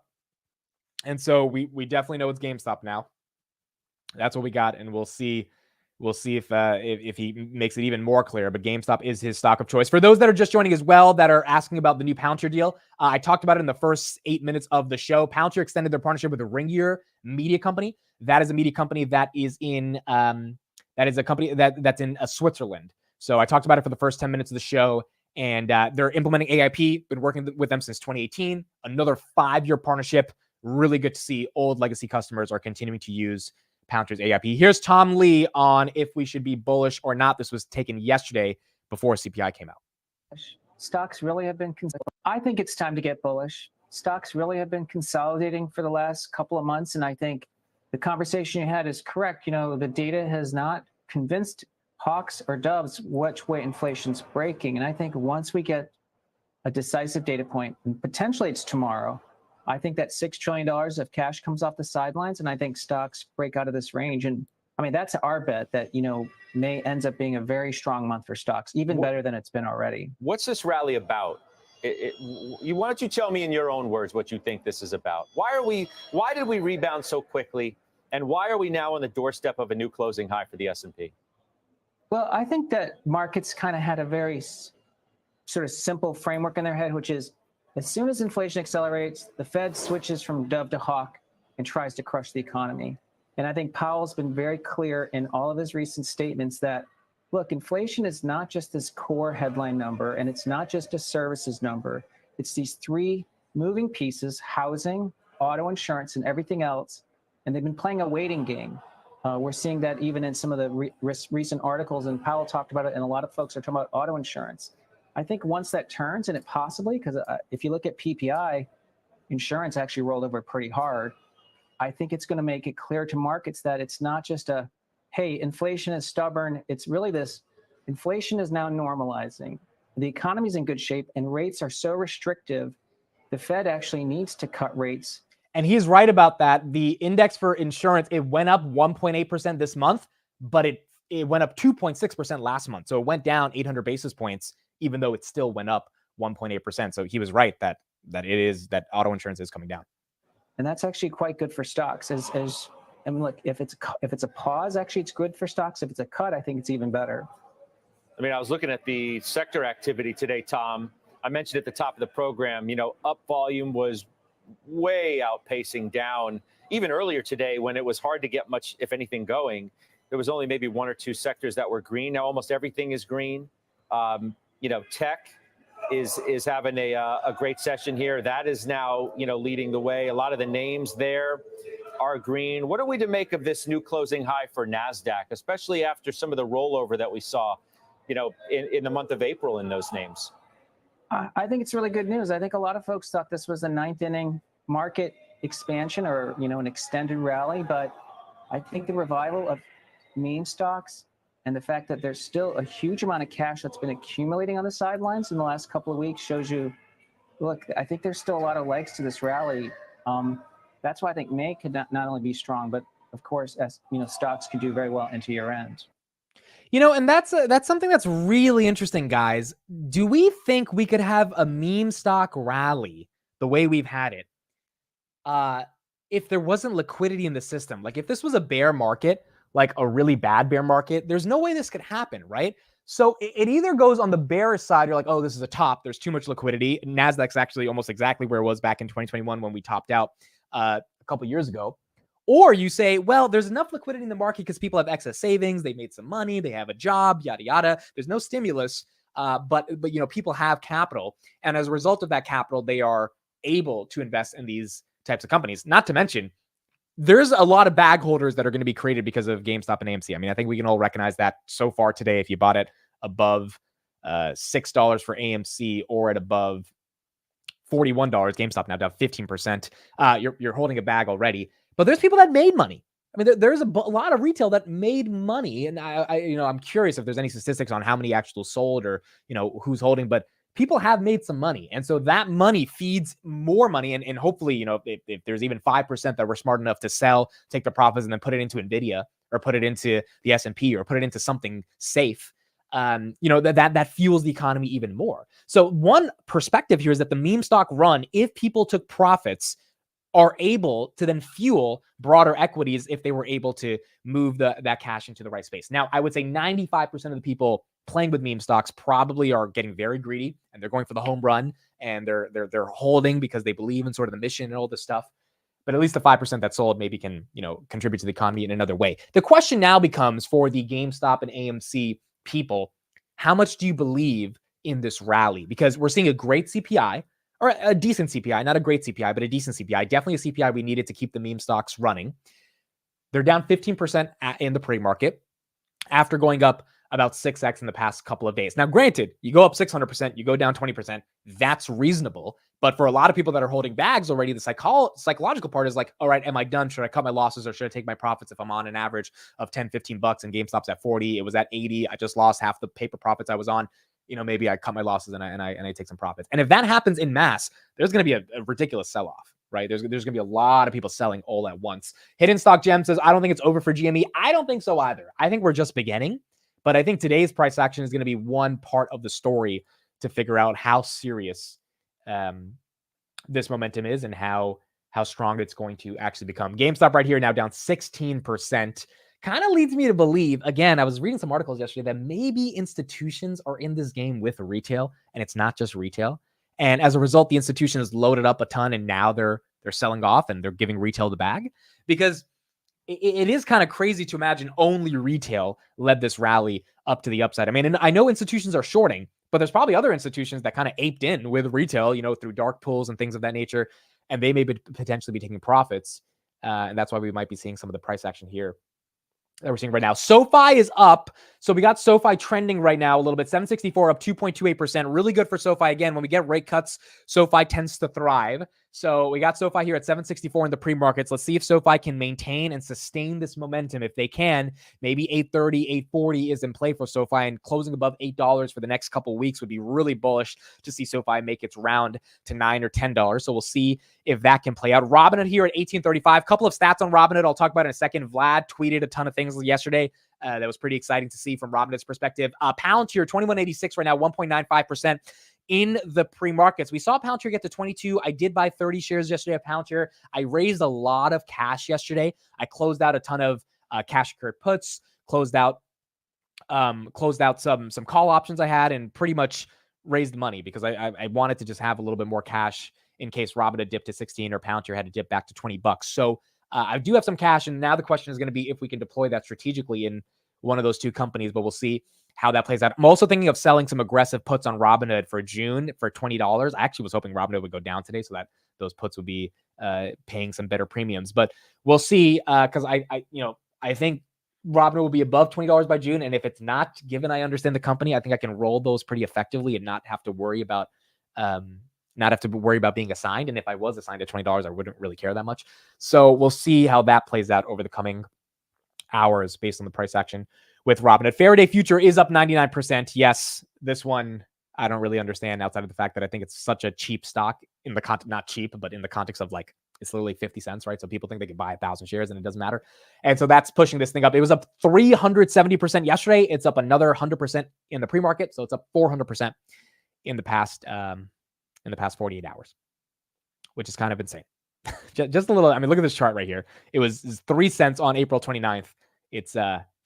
And so we definitely know it's GameStop now. That's what we got, and we'll see. We'll see if he makes it even more clear. But GameStop is his stock of choice. For those that are just joining as well, that are asking about the new Palantir deal, I talked about it in the first 8 minutes of the show. Palantir extended their partnership with the Ringier Media Company. That is a media company that is in that's in Switzerland. So I talked about it for the first 10 minutes of the show, and they're implementing AIP. Been working with them since 2018. Another 5-year partnership. Really good to see old legacy customers are continuing to use Palantir's AIP. Here's Tom Lee on if we should be bullish or not. This was taken yesterday before CPI came out. Stocks really have been, I think it's time to get bullish. Stocks really have been consolidating for the last couple of months. And I think the conversation you had is correct. You know, the data has not convinced hawks or doves which way inflation's breaking. And I think once we get a decisive data point, and potentially it's tomorrow, I think that $6 trillion of cash comes off the sidelines, and I think stocks break out of this range. And I mean, that's our bet that, you know, May ends up being a very strong month for stocks, even better than it's been already. What's this rally about? Why don't you tell me in your own words what you think this is about? Why did we rebound so quickly? And why are we now on the doorstep of a new closing high for the S&P? Well, I think that markets kind of had a very sort of simple framework in their head, which is, as soon as inflation accelerates, the Fed switches from dove to hawk and tries to crush the economy. And I think Powell's been very clear in all of his recent statements that, look, inflation is not just this core headline number, and it's not just a services number. It's these 3 moving pieces: housing, auto insurance, and everything else. And they've been playing a waiting game. We're seeing that even in some of the recent articles, and Powell talked about it, and a lot of folks are talking about auto insurance. I think once that turns, and it possibly, because if you look at PPI, insurance actually rolled over pretty hard. I think it's going to make it clear to markets that it's not just a, hey, inflation is stubborn. It's really this, inflation is now normalizing. The economy's in good shape, and rates are so restrictive, the Fed actually needs to cut rates. And he's right about that. The index for insurance, it went up 1.8% this month, but it went up 2.6% last month. So it went down 800 basis points, even though it still went up 1.8%. So he was right that auto insurance is coming down. And that's actually quite good for stocks. I mean, look, if it's a pause, actually it's good for stocks. If it's a cut, I think it's even better. I mean, I was looking at the sector activity today, Tom. I mentioned at the top of the program, you know, up volume was way outpacing down. Even earlier today, when it was hard to get much, if anything, going, there was only maybe 1 or 2 sectors that were green. Now almost everything is green. You know, tech is having a great session here. That is now, you know, leading the way. A lot of the names there are green. What are we to make of this new closing high for NASDAQ, especially after some of the rollover that we saw, you know, in the month of April in those names? I think it's really good news. I think a lot of folks thought this was a 9th inning market expansion or, you know, an extended rally, but I think the revival of meme stocks and the fact that there's still a huge amount of cash that's been accumulating on the sidelines in the last couple of weeks shows you, look, I think there's still a lot of legs to this rally. That's why I think May could not only be strong, but of course, as you know, stocks can do very well into year end. You know, and that's something that's really interesting, guys. Do we think we could have a meme stock rally the way we've had it if there wasn't liquidity in the system? Like if this was a bear market, like a really bad bear market, there's no way this could happen, right? So it either goes on the bearish side, you're like, oh, this is a top, there's too much liquidity. NASDAQ's actually almost exactly where it was back in 2021 when we topped out a couple years ago. Or you say, well, there's enough liquidity in the market because people have excess savings, they made some money, they have a job, yada, yada. There's no stimulus, but you know, people have capital. And as a result of that capital, they are able to invest in these types of companies. Not to mention, there's a lot of bag holders that are going to be created because of GameStop and AMC. I mean, I think we can all recognize that so far today. If you bought it above $6 for AMC or at above $41, GameStop now down 15%, you're holding a bag already. But there's people that made money. I mean, there's a lot of retail that made money, and I'm curious if there's any statistics on how many actually sold or who's holding, but people have made some money, and so that money feeds more money, and hopefully, if there's even 5% that were smart enough to sell, take the profits, and then put it into Nvidia or put it into the S&P or put it into something safe, that fuels the economy even more. So one perspective here is that the meme stock run, if people took profits, are able to then fuel broader equities if they were able to move that cash into the right space. Now, I would say 95% of the people playing with meme stocks probably are getting very greedy and they're going for the home run and they're holding because they believe in sort of the mission and all this stuff. But at least the 5% that sold maybe can, contribute to the economy in another way. The question now becomes for the GameStop and AMC people, how much do you believe in this rally? Because we're seeing a great CPI, or a decent CPI, not a great CPI, but a decent CPI. Definitely a CPI we needed to keep the meme stocks running. They're down 15% in the pre-market after going up about 6x in the past couple of days. Now, granted, you go up 600%, you go down 20%. That's reasonable. But for a lot of people that are holding bags already, the psychological part is like, all right, am I done? Should I cut my losses or should I take my profits if I'm on an average of 10, 15 bucks and GameStop's at 40? It was at 80. I just lost half the paper profits I was on. Maybe I cut my losses and I take some profits. And if that happens in mass, there's going to be a ridiculous sell-off, right? There's going to be a lot of people selling all at once. Hidden Stock Gem says, I don't think it's over for GME. I don't think so either. I think we're just beginning. But I think today's price action is going to be one part of the story to figure out how serious this momentum is and how strong it's going to actually become. GameStop right here now down 16%. Kind of leads me to believe, again, I was reading some articles yesterday that maybe institutions are in this game with retail and it's not just retail. And as a result, the institution has loaded up a ton and now they're selling off and they're giving retail the bag, because it is kind of crazy to imagine only retail led this rally up to the upside. I mean, and I know institutions are shorting, but there's probably other institutions that kind of aped in with retail, through dark pools and things of that nature, and they may potentially be taking profits. And that's why we might be seeing some of the price action here that we're seeing right now. SoFi is up. So we got SoFi trending right now a little bit. 764 up 2.28%. Really good for SoFi. Again, when we get rate cuts, SoFi tends to thrive. So we got SoFi here at 764 in the pre-markets. Let's see if SoFi can maintain and sustain this momentum. If they can, maybe 830, 840 is in play for SoFi, and closing above $8 for the next couple of weeks would be really bullish to see SoFi make its round to $9 or $10. So we'll see if that can play out. Robinhood here at 1835. Couple of stats on Robinhood I'll talk about in a second. Vlad tweeted a ton of things yesterday. That was pretty exciting to see from Robinhood's perspective. Palantir 2186 right now, 1.95%. In the pre-markets. We saw Palantir get to 22. I did buy 30 shares yesterday of Palantir. I raised a lot of cash yesterday. I closed out a ton of cash secured puts, closed out some call options I had, and pretty much raised money because I wanted to just have a little bit more cash in case Robinhood dipped to 16 or Palantir had to dip back to $20. So I do have some cash, and now the question is going to be if we can deploy that strategically in one of those two companies, but we'll see how that plays out. I'm also thinking of selling some aggressive puts on Robinhood for June for $20. I actually was hoping Robinhood would go down today so that those puts would be paying some better premiums, but we'll see. Cause I think Robinhood will be above $20 by June. And if it's not, given I understand the company, I think I can roll those pretty effectively and not have to worry about being assigned. And if I was assigned at $20, I wouldn't really care that much. So we'll see how that plays out over the coming hours based on the price action with Robinhood. Faraday Future is up 99%. Yes, this one I don't really understand outside of the fact that I think it's such a cheap stock in the not cheap, but in the context of like it's literally 50 cents, right? So people think they can buy 1,000 shares and it doesn't matter. And so that's pushing this thing up. It was up 370% yesterday. It's up another 100% in the pre-market. So it's up 400% in the past 48 hours, which is kind of insane. Just a little, I mean, look at this chart right here. It was 3 cents on April 29th. It's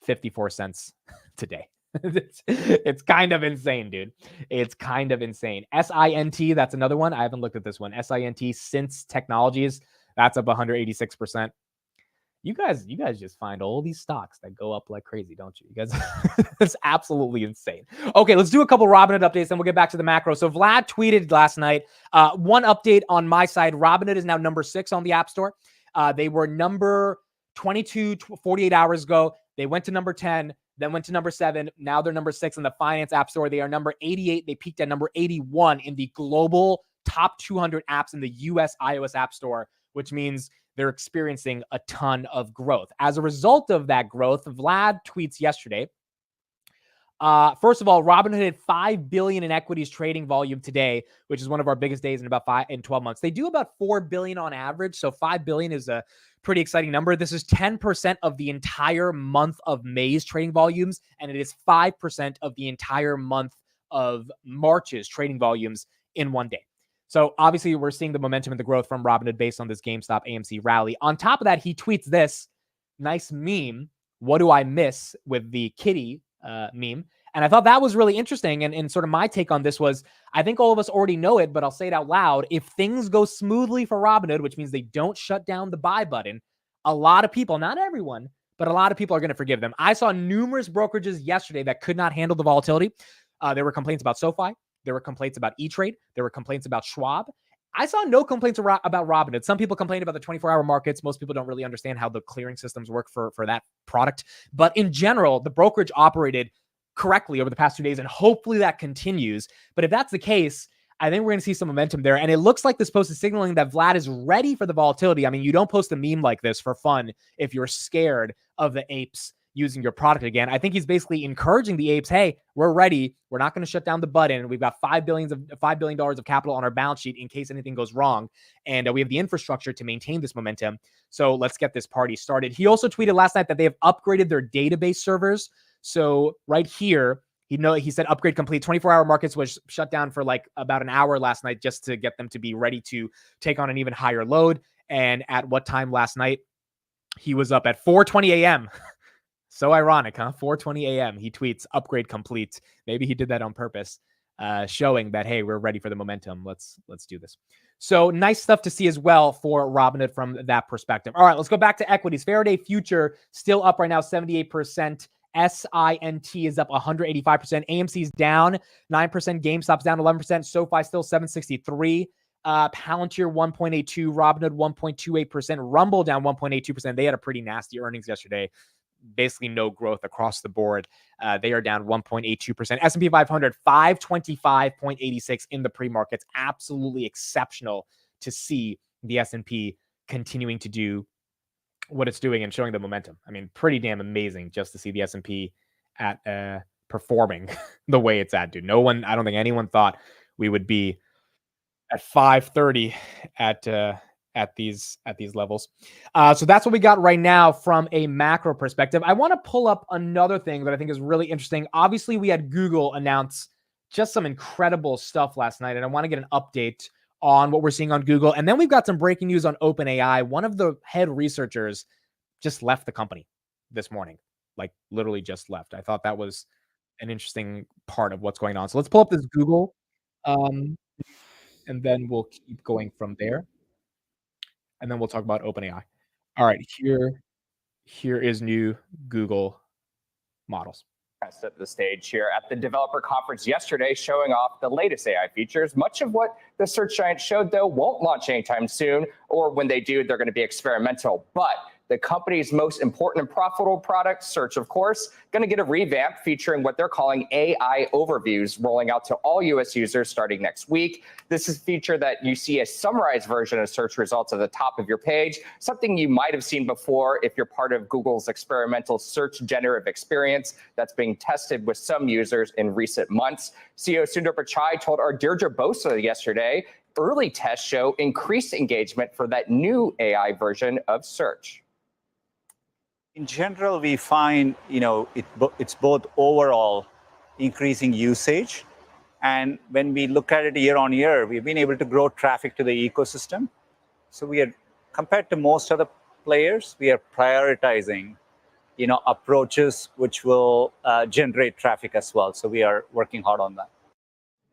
54 cents today. It's kind of insane, dude. It's kind of insane. SINT, that's another one. I haven't looked at this one. SINT, Since Technologies, that's up 186%. You guys just find all these stocks that go up like crazy, don't you? You guys, it's absolutely insane. Okay, let's do a couple Robinhood updates, then we'll get back to the macro. So Vlad tweeted last night, one update on my side. Robinhood is now number 6 on the App Store. They were number 22 48 hours ago. They went to number 10, then went to number 7. Now they're number 6 in the finance app store. They are number 88. They peaked at number 81 in the global top 200 apps in the US iOS app store, which means they're experiencing a ton of growth. As a result of that growth, Vlad tweets yesterday, First of all, Robinhood had $5 billion in equities trading volume today, which is one of our biggest days in about 12 months. They do about $4 billion on average, so $5 billion is a pretty exciting number. This is 10% of the entire month of May's trading volumes, and it is 5% of the entire month of March's trading volumes in one day. So obviously, we're seeing the momentum and the growth from Robinhood based on this GameStop AMC rally. On top of that, he tweets this nice meme. What do I miss with the kitty meme? And I thought that was really interesting. And sort of my take on this was, I think all of us already know it, but I'll say it out loud. If things go smoothly for Robinhood, which means they don't shut down the buy button, a lot of people, not everyone, but a lot of people are going to forgive them. I saw numerous brokerages yesterday that could not handle the volatility. There were complaints about SoFi. There were complaints about E-Trade. There were complaints about Schwab. I saw no complaints about Robinhood. Some people complained about the 24-hour markets. Most people don't really understand how the clearing systems work for that product. But in general, the brokerage operated correctly over the past 2 days, and hopefully that continues. But if that's the case, I think we're going to see some momentum there. And it looks like this post is signaling that Vlad is ready for the volatility. I mean, you don't post a meme like this for fun if you're scared of the apes using your product again. I think he's basically encouraging the apes, hey, we're ready. We're not going to shut down the button. We've got $5 billion of capital on our balance sheet in case anything goes wrong. And we have the infrastructure to maintain this momentum. So let's get this party started. He also tweeted last night that they have upgraded their database servers. So right here, he said upgrade complete. 24-hour markets was shut down for like about an hour last night just to get them to be ready to take on an even higher load. And at what time last night? He was up at 4:20 a.m. So ironic, huh? 4:20 a.m. He tweets upgrade complete. Maybe he did that on purpose, showing that, hey, we're ready for the momentum. Let's do this. So nice stuff to see as well for Robinhood from that perspective. All right, let's go back to equities. Faraday Future still up right now, 78%. SINT is up 185%. AMC's down 9%. GameStop's down 11%. SoFi still 763. Palantir 1.82. Robinhood 1.28%. Rumble down 1.82%. They had a pretty nasty earnings yesterday. Basically no growth across the board. They are down 1.82%. S&P 500, 525.86 in the pre-markets. Absolutely exceptional to see the S&P continuing to do what it's doing and showing the momentum. I mean, pretty damn amazing just to see the S&P at performing the way it's at, dude. I don't think anyone thought we would be at 530 at these levels. So that's what we got right now from a macro perspective. I want to pull up another thing that I think is really interesting. Obviously, we had Google announce just some incredible stuff last night, and I want to get an update on what we're seeing on Google. And then we've got some breaking news on OpenAI. One of the head researchers just left the company this morning, like literally just left. I thought that was an interesting part of what's going on. So let's pull up this Google, and then we'll keep going from there. And then we'll talk about OpenAI. All right, here is new Google models. Set the stage here at the developer conference yesterday, showing off the latest AI features. Much of what the search giant showed, though, won't launch anytime soon, or when they do, they're going to be experimental. But the company's most important and profitable product, Search, of course, going to get a revamp featuring what they're calling AI overviews, rolling out to all US users starting next week. This is a feature that you see a summarized version of search results at the top of your page, something you might have seen before if you're part of Google's experimental search generative experience that's being tested with some users in recent months. CEO Sundar Pichai told our Deirdre Bosa yesterday, early tests show increased engagement for that new AI version of Search. In general, we find, it's both overall increasing usage. And when we look at it year on year, we've been able to grow traffic to the ecosystem. So we are, compared to most other players, we are prioritizing, approaches which will generate traffic as well. So we are working hard on that.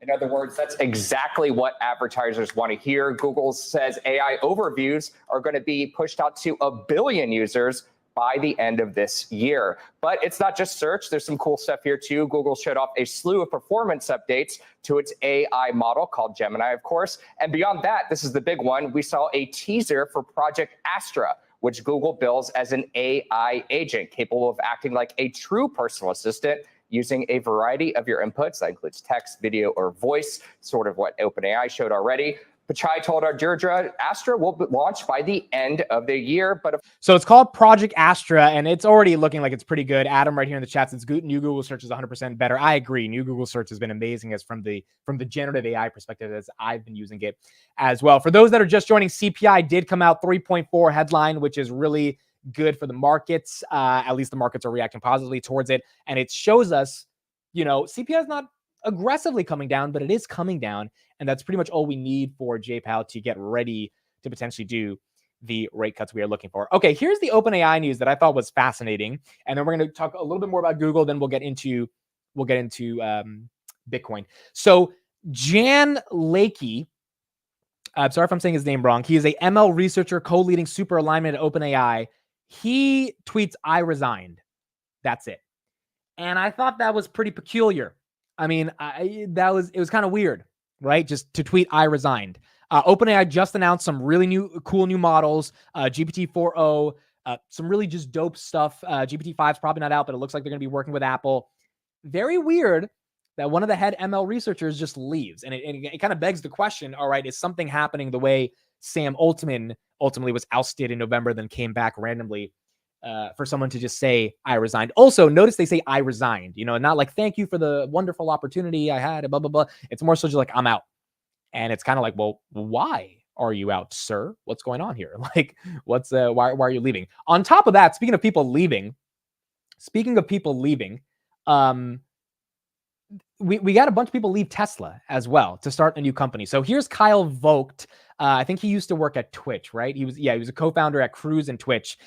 In other words, that's exactly what advertisers want to hear. Google says AI overviews are going to be pushed out to 1 billion users by the end of this year. But it's not just search. There's some cool stuff here too. Google showed off a slew of performance updates to its AI model called Gemini, of course. And beyond that, this is the big one. We saw a teaser for Project Astra, which Google bills as an AI agent capable of acting like a true personal assistant using a variety of your inputs. That includes text, video, or voice, sort of what OpenAI showed already. Pichai told our Deirdre Astra will be launched by the end of the year. But So it's called Project Astra, and it's already looking like it's pretty good. Adam right here in the chat says new Google search is 100% better. I agree. New Google search has been amazing as from the generative AI perspective as I've been using it as well. For those that are just joining, CPI did come out 3.4 headline, which is really good for the markets. At least the markets are reacting positively towards it, and it shows us, CPI is not aggressively coming down, but it is coming down. And that's pretty much all we need for Jay Powell to get ready to potentially do the rate cuts we are looking for. Okay, here's the OpenAI news that I thought was fascinating. And then we're going to talk a little bit more about Google. Then we'll get into Bitcoin. So Jan Lakey, I'm sorry if I'm saying his name wrong. He is a ML researcher co-leading super alignment at OpenAI. He tweets, "I resigned." That's it. And I thought that was pretty peculiar. I mean, it was kind of weird, right? Just to tweet, "I resigned." OpenAI just announced some really cool new models, GPT-4o, some really just dope stuff. GPT-5 is probably not out, but it looks like they're going to be working with Apple. Very weird that one of the head ML researchers just leaves. And it kind of begs the question, all right, is something happening the way Sam Altman ultimately was ousted in November, then came back randomly? For someone to just say, "I resigned." Also, notice they say, "I resigned," not like, "Thank you for the wonderful opportunity I had," blah, blah, blah. It's more so just like, "I'm out." And it's kind of like, well, why are you out, sir? What's going on here? Like, why are you leaving? On top of that, speaking of people leaving, we got a bunch of people leave Tesla as well to start a new company. So here's Kyle Vogt. I think he used to work at Twitch, right? He was a co-founder at Cruise and Twitch.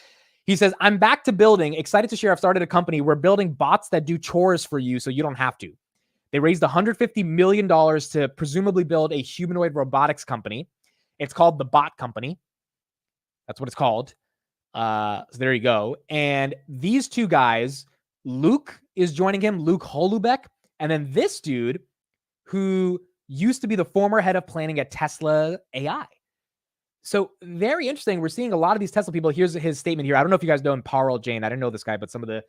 He says, "I'm back to building. Excited to share I've started a company. We're building bots that do chores for you so you don't have to." They raised $150 million to presumably build a humanoid robotics company. It's called the Bot Company. That's what it's called. So there you go. And these two guys, Luke is joining him, Luke Holubeck. And then this dude who used to be the former head of planning at Tesla AI. So very interesting. We're seeing a lot of these Tesla people. Here's his statement here. I don't know if you guys know him, Parul Jain. I didn't know this guy, but some of the,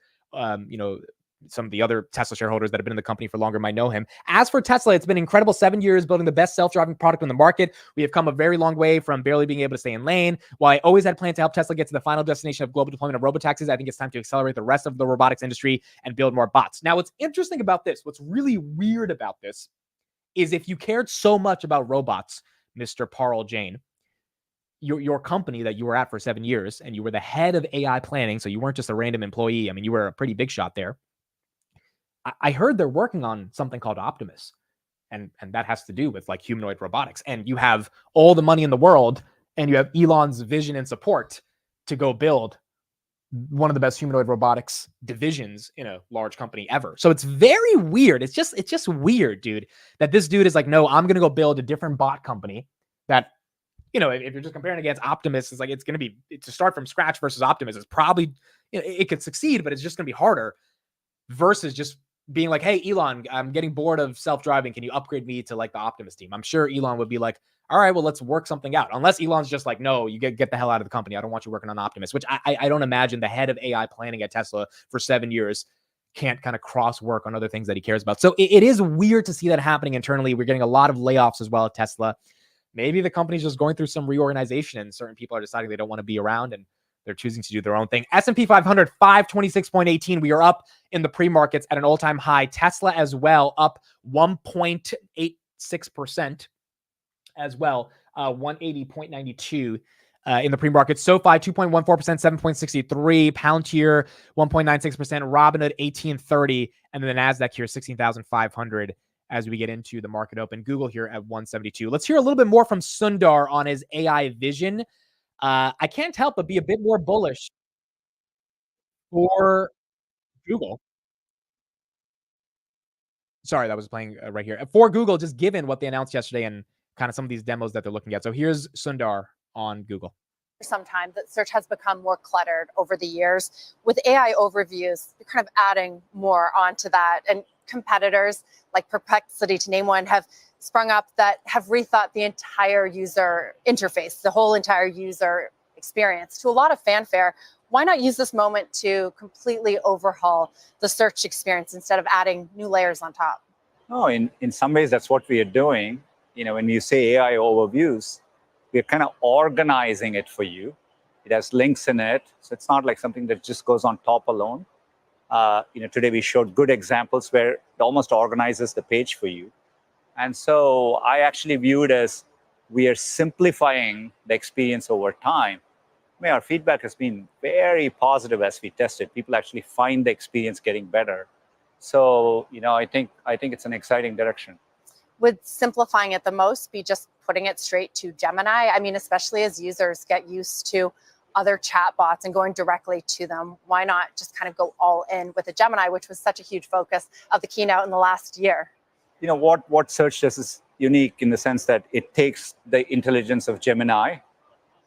some of the other Tesla shareholders that have been in the company for longer might know him. "As for Tesla, it's been incredible 7 years building the best self-driving product in the market. We have come a very long way from barely being able to stay in lane. While I always had planned to help Tesla get to the final destination of global deployment of robotaxis, I think it's time to accelerate the rest of the robotics industry and build more bots." Now, what's interesting about this, what's really weird about this, is if you cared so much about robots, Mr. Parul Jain, your company that you were at for 7 years, and you were the head of AI planning, so you weren't just a random employee. I mean, you were a pretty big shot there. I heard they're working on something called Optimus, and that has to do with like humanoid robotics. And you have all the money in the world, and you have Elon's vision and support to go build one of the best humanoid robotics divisions in a large company ever. So it's very weird. It's just weird, dude, that this dude is like, "No, I'm going to go build a different bot company that, if you're just comparing against Optimus, it's like, it's going to be, to start from scratch versus Optimus is probably, it could succeed, but it's just going to be harder versus just being like, "Hey, Elon, I'm getting bored of self-driving. Can you upgrade me to like the Optimus team?" I'm sure Elon would be like, "All right, well, let's work something out." Unless Elon's just like, "No, you get the hell out of the company. I don't want you working on Optimus," which I don't imagine the head of AI planning at Tesla for 7 years can't kind of cross work on other things that he cares about. So it is weird to see that happening internally. We're getting a lot of layoffs as well at Tesla. Maybe the company's just going through some reorganization and certain people are deciding they don't want to be around and they're choosing to do their own thing. S&P 500, 526.18. We are up in the pre-markets at an all-time high. Tesla as well, up 1.86% as well, 180.92 in the pre-market. SoFi, 2.14%, 7.63. Palantir, 1.96%. Robinhood, 1830. And then the NASDAQ here, 16,500 as we get into the market open. Google here at 172. Let's hear a little bit more from Sundar on his AI vision. I can't help but be a bit more bullish for Google. Sorry, that was playing right here. For Google, just given what they announced yesterday and kind of some of these demos that they're looking at. So here's Sundar on Google. Sometimes that search has become more cluttered over the years. With AI overviews, you're kind of adding more onto that. And competitors like Perplexity, to name one, have sprung up that have rethought the entire user interface, the whole entire user experience. To a lot of fanfare, why not use this moment to completely overhaul the search experience instead of adding new layers on top? No, in some ways, that's what we are doing. when you say AI overviews, we're kind of organizing it for you. It has links in it, so it's not like something that just goes on top alone. Today we showed good examples where it almost organizes the page for you. And so I actually view it as we are simplifying the experience over time. Our feedback has been very positive as we tested. People actually find the experience getting better. So, I think it's an exciting direction. Would simplifying it the most be just putting it straight to Gemini? I mean, especially as users get used to other chatbots and going directly to them, why not just kind of go all in with a Gemini, which was such a huge focus of the keynote in the last year? What Search does is unique in the sense that it takes the intelligence of Gemini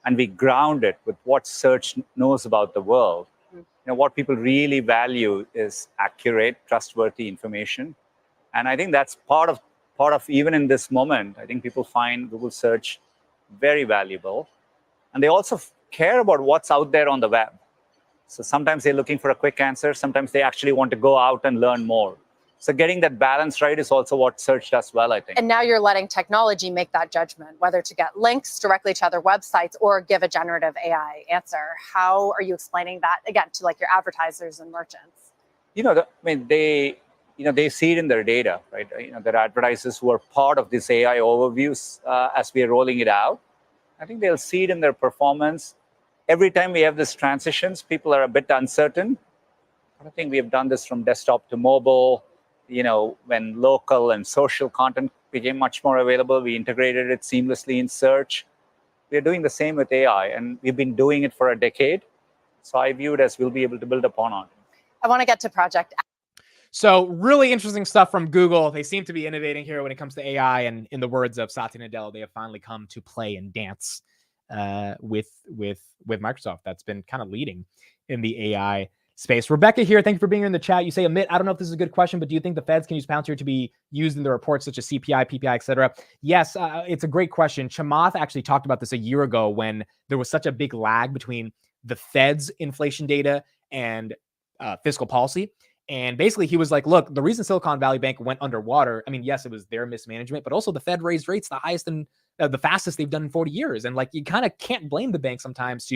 and we ground it with what Search knows about the world. What people really value is accurate, trustworthy information. And I think that's part of even in this moment, I think people find Google Search very valuable. And they also care about what's out there on the web. So sometimes they're looking for a quick answer. Sometimes they actually want to go out and learn more. So getting that balance right is also what Search does well, I think. And now you're letting technology make that judgment, whether to get links directly to other websites or give a generative AI answer. How are you explaining that, again, to like your advertisers and merchants? They see it in their data, right? There are advertisers who are part of this AI overviews as we are rolling it out. I think they'll see it in their performance. Every time we have these transitions, people are a bit uncertain. I think we have done this from desktop to mobile. When local and social content became much more available, we integrated it seamlessly in Search. We're doing the same with AI, and we've been doing it for a decade. So I view it as we'll be able to build upon it. I want to get to Project. So really interesting stuff from Google. They seem to be innovating here when it comes to AI. And in the words of Satya Nadella, they have finally come to play and dance with Microsoft. That's been kind of leading in the AI space. Rebecca here, thank you for being here in the chat. You say, Amit, I don't know if this is a good question, but do you think the feds can use Palantir to be used in the reports such as CPI, PPI, et cetera? Yes, it's a great question. Chamath actually talked about this a year ago when there was such a big lag between the Fed's inflation data and fiscal policy. And basically he was like, look, the reason Silicon Valley Bank went underwater, I mean, yes, it was their mismanagement, but also the Fed raised rates the highest and the fastest they've done in 40 years. And like, you kind of can't blame the bank sometimes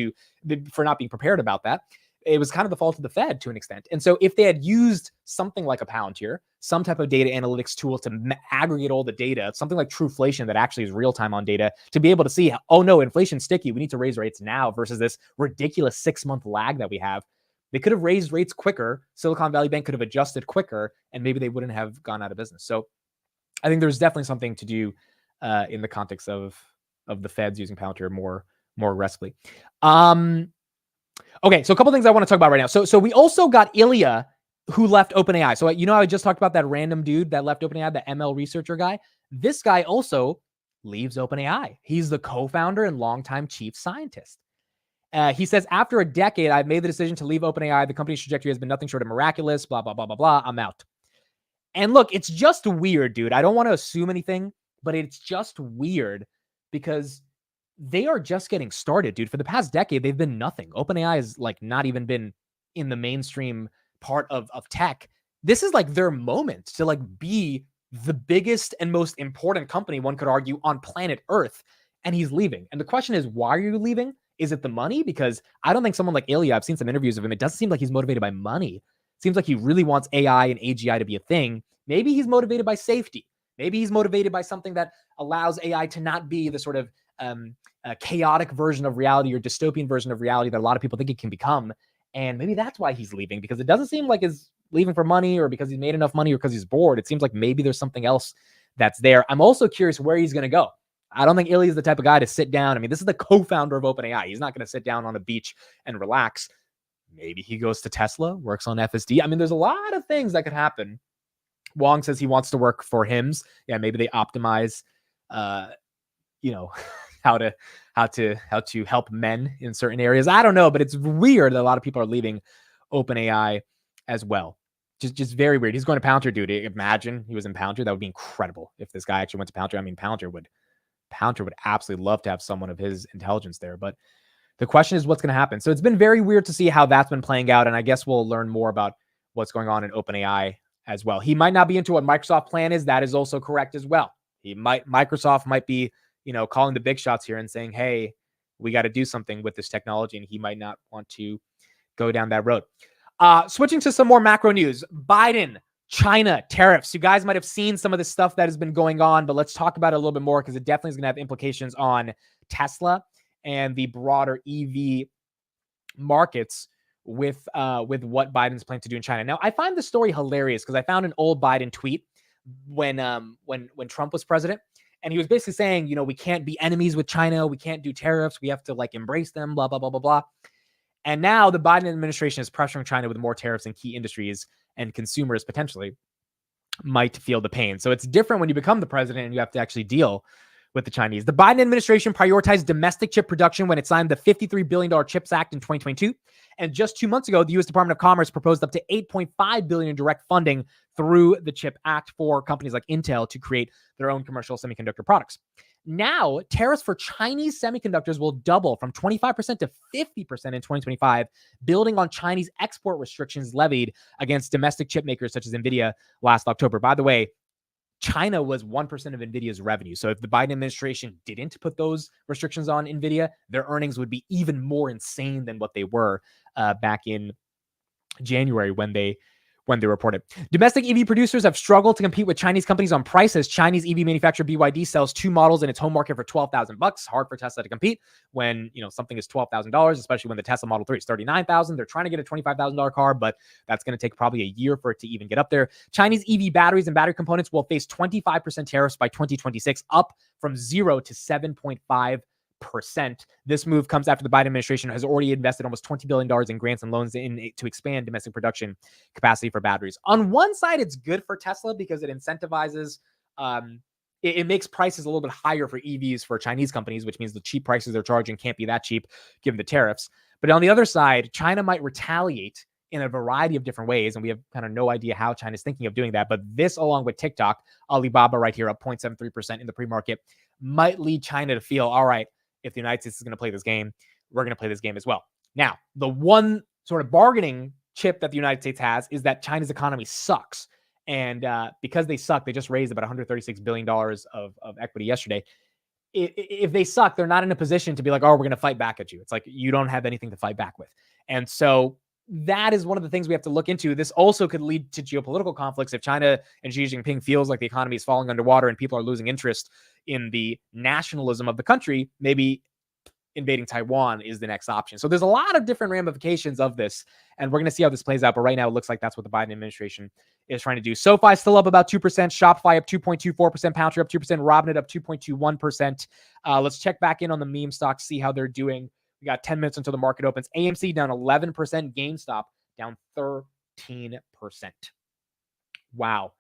for not being prepared about that. It was kind of the fault of the Fed to an extent. And so if they had used something like a Palantir, some type of data analytics tool to aggregate all the data, something like Trueflation that actually is real time on data, to be able to see, oh no, inflation's sticky, we need to raise rates now versus this ridiculous 6-month lag that we have. They could have raised rates quicker. Silicon Valley Bank could have adjusted quicker, and maybe they wouldn't have gone out of business. So I think there's definitely something to do in the context of the Feds using Palantir more aggressively. Okay, so a couple things I want to talk about right now. So we also got Ilya, who left OpenAI. So I just talked about that random dude that left OpenAI, the ML researcher guy. This guy also leaves OpenAI. He's the co-founder and longtime chief scientist. He says, after a decade, I've made the decision to leave OpenAI. The company's trajectory has been nothing short of miraculous, blah, blah, blah, blah, blah. I'm out. And look, it's just weird, dude. I don't want to assume anything, but it's just weird because they are just getting started, dude. For the past decade, they've been nothing. OpenAI has like not even been in the mainstream part of tech. This is like their moment to like be the biggest and most important company, one could argue, on planet Earth. And he's leaving. And the question is, why are you leaving? Is it the money? Because I don't think someone like Ilya, I've seen some interviews of him, it doesn't seem like he's motivated by money. It seems like he really wants AI and AGI to be a thing. Maybe he's motivated by safety. Maybe he's motivated by something that allows AI to not be the sort of chaotic version of reality or dystopian version of reality that a lot of people think it can become. And maybe that's why he's leaving, because it doesn't seem like he's leaving for money or because he's made enough money or because he's bored. It seems like maybe there's something else that's there. I'm also curious where he's going to go. I don't think Ilya is the type of guy to sit down. I mean, this is the co-founder of OpenAI. He's not going to sit down on a beach and relax. Maybe he goes to Tesla, works on FSD. I mean, there's a lot of things that could happen. Wong says he wants to work for HIMSS. Yeah, maybe they optimize, how to help men in certain areas. I don't know, but it's weird that a lot of people are leaving OpenAI as well. Just very weird. He's going to Palantir, dude. Imagine he was in Palantir. That would be incredible if this guy actually went to Palantir. I mean, Palantir would absolutely love to have someone of his intelligence there. But the question is what's going to happen. So it's been very weird to see how that's been playing out. And I guess we'll learn more about what's going on in OpenAI as well. He might not be into what Microsoft plan is. That is also correct as well. Microsoft might be, calling the big shots here and saying, hey, we got to do something with this technology. And he might not want to go down that road. Switching to some more macro news, Biden, China, tariffs. You guys might have seen some of the stuff that has been going on, but let's talk about it a little bit more because it definitely is going to have implications on Tesla and the broader EV markets with what Biden's planning to do in China. Now, I find the story hilarious because I found an old Biden tweet when Trump was president, and he was basically saying, we can't be enemies with China, we can't do tariffs, we have to embrace them, blah blah blah blah blah. And now the Biden administration is pressuring China with more tariffs in key industries, and consumers potentially might feel the pain. So it's different when you become the president and you have to actually deal with the Chinese. The Biden administration prioritized domestic chip production when it signed the $53 billion CHIPS Act in 2022. And just 2 months ago, the U.S. Department of Commerce proposed up to $8.5 billion in direct funding through the CHIP Act for companies like Intel to create their own commercial semiconductor products. Now, tariffs for Chinese semiconductors will double from 25% to 50% in 2025, building on Chinese export restrictions levied against domestic chip makers such as NVIDIA last October. By the way, China was 1% of NVIDIA's revenue. So if the Biden administration didn't put those restrictions on NVIDIA, their earnings would be even more insane than what they were back in January when they reported. Domestic EV producers have struggled to compete with Chinese companies on prices. Chinese EV manufacturer BYD sells 2 models in its home market for $12,000. Hard for Tesla to compete when something is $12,000, especially when the Tesla Model 3 is $39,000. They're trying to get a $25,000 car, but that's going to take probably a year for it to even get up there. Chinese EV batteries and battery components will face 25% tariffs by 2026, up from 0 to 7.5%. This move comes after the Biden administration has already invested almost $20 billion in grants and loans to expand domestic production capacity for batteries. On one side, it's good for Tesla because it incentivizes, it makes prices a little bit higher for EVs for Chinese companies, which means the cheap prices they're charging can't be that cheap given the tariffs. But on the other side, China might retaliate in a variety of different ways, and we have kind of no idea how China's thinking of doing that. But this, along with TikTok, Alibaba right here up 0.73% in the pre-market, might lead China to feel, all right, if the United States is going to play this game, we're going to play this game as well. Now, the one sort of bargaining chip that the United States has is that China's economy sucks. And because they suck, they just raised about $136 billion of equity yesterday. If they suck, they're not in a position to be like, oh, we're going to fight back at you. It's like you don't have anything to fight back with. And so that is one of the things we have to look into. This also could lead to geopolitical conflicts if China and Xi Jinping feels like the economy is falling underwater and people are losing interest in the nationalism of the country. Maybe invading Taiwan is the next option. So there's a lot of different ramifications of this, and we're going to see how this plays out. But right now, it looks like that's what the Biden administration is trying to do. SoFi still up about 2%, Shopify up 2.24%, Palantir up 2%, Robinhood up 2.21%. Let's check back in on the meme stocks, see how they're doing. We got 10 minutes until the market opens. AMC down 11%, Gamestop down 13%. Wow.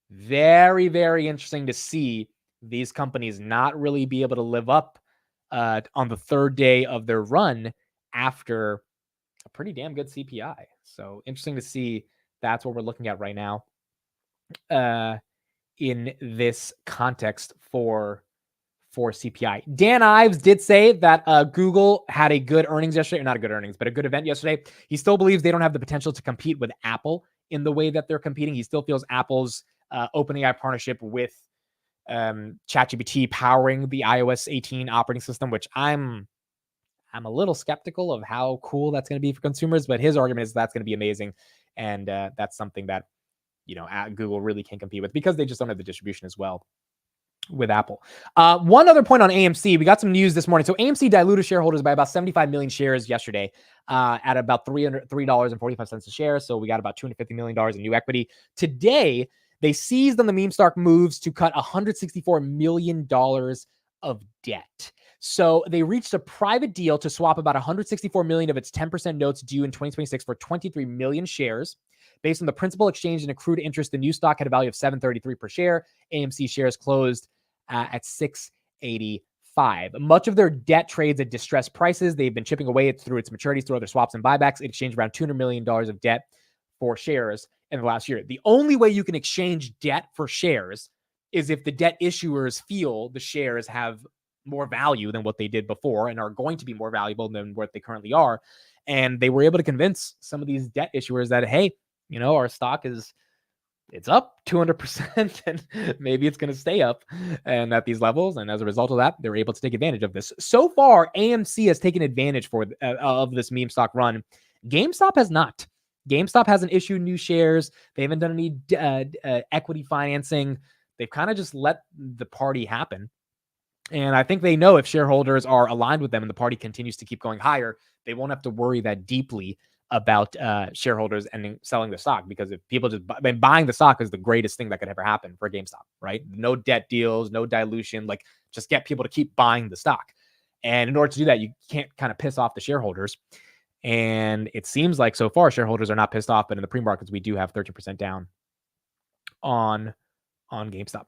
Very, very interesting to see these companies not really be able to live up on the third day of their run after a pretty damn good CPI. So interesting to see that's what we're looking at right now in this context for CPI. Dan Ives did say that Google had a good earnings yesterday, or not a good earnings, but a good event yesterday. He still believes they don't have the potential to compete with Apple in the way that they're competing. He still feels Apple's OpenAI partnership with ChatGPT powering the iOS 18 operating system, which I'm a little skeptical of how cool that's going to be for consumers, but his argument is that's going to be amazing. And that's something that, Google really can't compete with because they just don't have the distribution as well with Apple. One other point on AMC, we got some news this morning. So AMC diluted shareholders by about 75 million shares yesterday at about $3.45 a share. So we got about $250 million in new equity. Today, they seized on the meme stock moves to cut $164 million of debt. So they reached a private deal to swap about $164 million of its 10% notes due in 2026 for 23 million shares. Based on the principal exchange and accrued interest, the new stock had a value of $7.33 per share. AMC shares closed at $6.85. Much of their debt trades at distressed prices. They've been chipping away through its maturities through other swaps and buybacks. It exchanged around $200 million of debt for shares in the last year. The only way you can exchange debt for shares is if the debt issuers feel the shares have more value than what they did before and are going to be more valuable than what they currently are. And they were able to convince some of these debt issuers that, hey, our stock is it's up 200% and maybe it's going to stay up and at these levels. And as a result of that, they're able to take advantage of this. So far, AMC has taken advantage of this meme stock run. GameStop has not. GameStop hasn't issued new shares. They haven't done any equity financing. They've kind of just let the party happen. And I think they know if shareholders are aligned with them and the party continues to keep going higher, they won't have to worry that deeply about shareholders and selling the stock, because if people just buying the stock is the greatest thing that could ever happen for GameStop, right? No debt deals, no dilution, like just get people to keep buying the stock. And in order to do that, you can't kind of piss off the shareholders. And it seems like so far shareholders are not pissed off, but in the pre-markets, we do have 13% down on GameStop.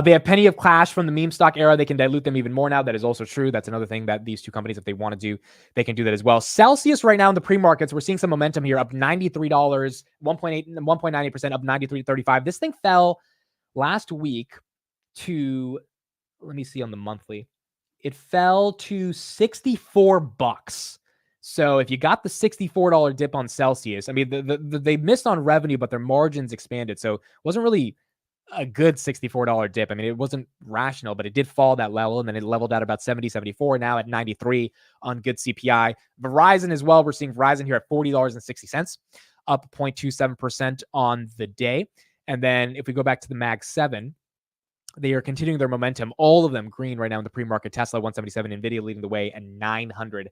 They have plenty of cash from the meme stock era. They can dilute them even more now. That is also true. That's another thing that these two companies, if they want to do, they can do that as well. Celsius right now in the pre-markets, we're seeing some momentum here, up $93, 1.90%, up 93.35. This thing fell last week to, let me see on the monthly, it fell to $64. So if you got the $64 dip on Celsius, I mean, they missed on revenue, but their margins expanded. So it wasn't really a good $64 dip. I mean, it wasn't rational, but it did fall that level, and then it leveled out about 70, 74, now at 93 on good CPI. Verizon as well. We're seeing Verizon here at $40.60, up 0.27% on the day. And then if we go back to the Mag 7, they are continuing their momentum. All of them green right now in the pre-market. Tesla 177, Nvidia leading the way, and $926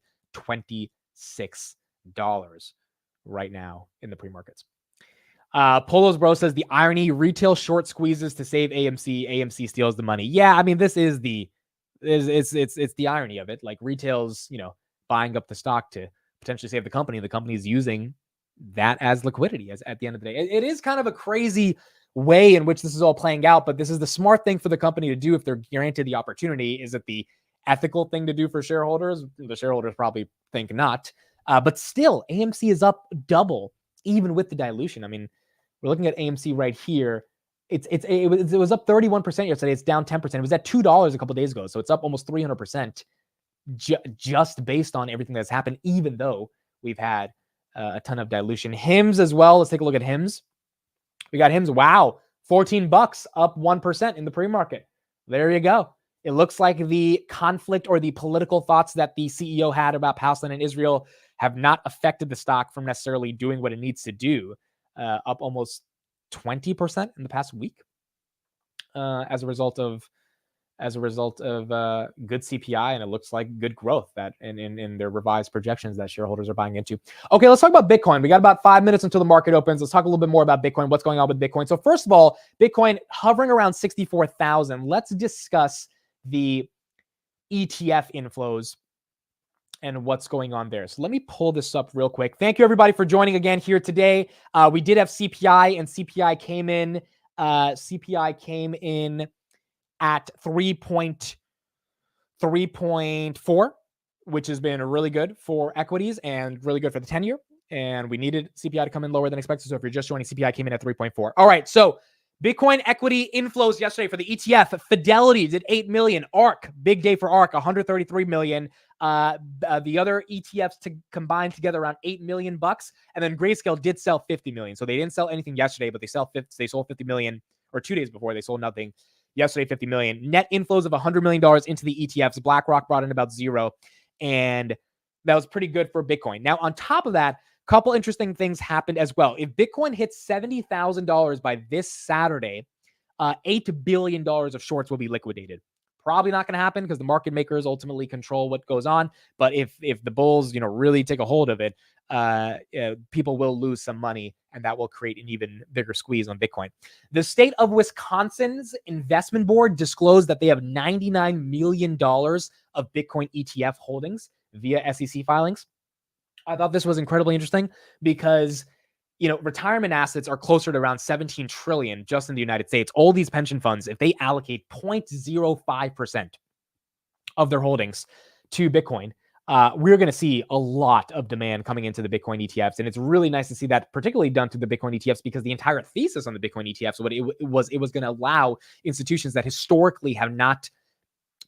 right now in the pre-markets. Polos Bro says the irony, retail short squeezes to save AMC. AMC steals the money. Yeah, I mean, this is it's the irony of it. Like retail's, buying up the stock to potentially save the company. The company is using that as liquidity as at the end of the day. It is kind of a crazy way in which this is all playing out, but this is the smart thing for the company to do if they're granted the opportunity. Is it the ethical thing to do for shareholders? The shareholders probably think not. But still, AMC is up double even with the dilution. I mean, we're looking at AMC right here. It was up 31% yesterday. It's down 10%. It was at $2 a couple days ago. So it's up almost 300% just based on everything that's happened, even though we've had a ton of dilution. HIMS as well. Let's take a look at HIMS. We got HIMS. Wow. $14, up 1% in the pre-market. There you go. It looks like the conflict or the political thoughts that the CEO had about Palestine and Israel have not affected the stock from necessarily doing what it needs to do. Up almost 20% in the past week as a result of good CPI, and it looks like good growth that in their revised projections that shareholders are buying into. Okay, let's talk about Bitcoin. We got about 5 minutes until the market opens. Let's talk a little bit more about Bitcoin. What's going on with Bitcoin? So first of all, Bitcoin hovering around 64,000. Let's discuss the ETF inflows and what's going on there. So let me pull this up real quick. Thank you everybody for joining again here today. We did have CPI, and CPI came in at 3.4, which has been really good for equities and really good for the 10-year. And we needed CPI to come in lower than expected. So if you're just joining, CPI came in at 3.4. All right, so Bitcoin equity inflows yesterday for the ETF. Fidelity did 8 million. ARK, big day for ARK, 133 million. The other ETFs to combine together around $8 million. And then Grayscale did sell 50 million. So they didn't sell anything yesterday, but they sold 50 million, or 2 days before they sold nothing. Yesterday, 50 million. Net inflows of $100 million into the ETFs. BlackRock brought in about 0. And that was pretty good for Bitcoin. Now, on top of that, a couple interesting things happened as well. If Bitcoin hits $70,000 by this Saturday, $8 billion of shorts will be liquidated. Probably not going to happen because the market makers ultimately control what goes on. But if the bulls, really take a hold of it, people will lose some money, and that will create an even bigger squeeze on Bitcoin. The state of Wisconsin's investment board disclosed that they have $99 million of Bitcoin ETF holdings via SEC filings. I thought this was incredibly interesting because, retirement assets are closer to around 17 trillion just in the United States. All these pension funds, if they allocate 0.05% of their holdings to Bitcoin, we're going to see a lot of demand coming into the Bitcoin ETFs. And it's really nice to see that particularly done to the Bitcoin ETFs, because the entire thesis on the Bitcoin ETFs, it was going to allow institutions that historically have not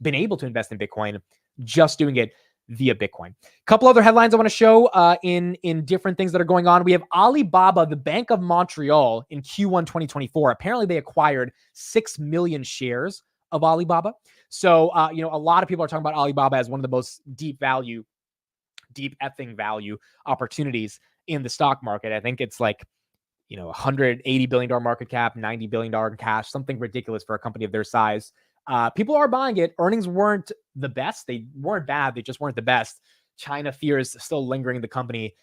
been able to invest in Bitcoin just doing it via Bitcoin. A couple other headlines I want to show in different things that are going on. We have Alibaba, the Bank of Montreal, in Q1 2024. Apparently, they acquired 6 million shares of Alibaba. So, a lot of people are talking about Alibaba as one of the most deep effing value opportunities in the stock market. I think it's like, $180 billion market cap, $90 billion in cash, something ridiculous for a company of their size. People are buying it. Earnings weren't the best. They weren't bad. They just weren't the best. China fears still lingering in the company.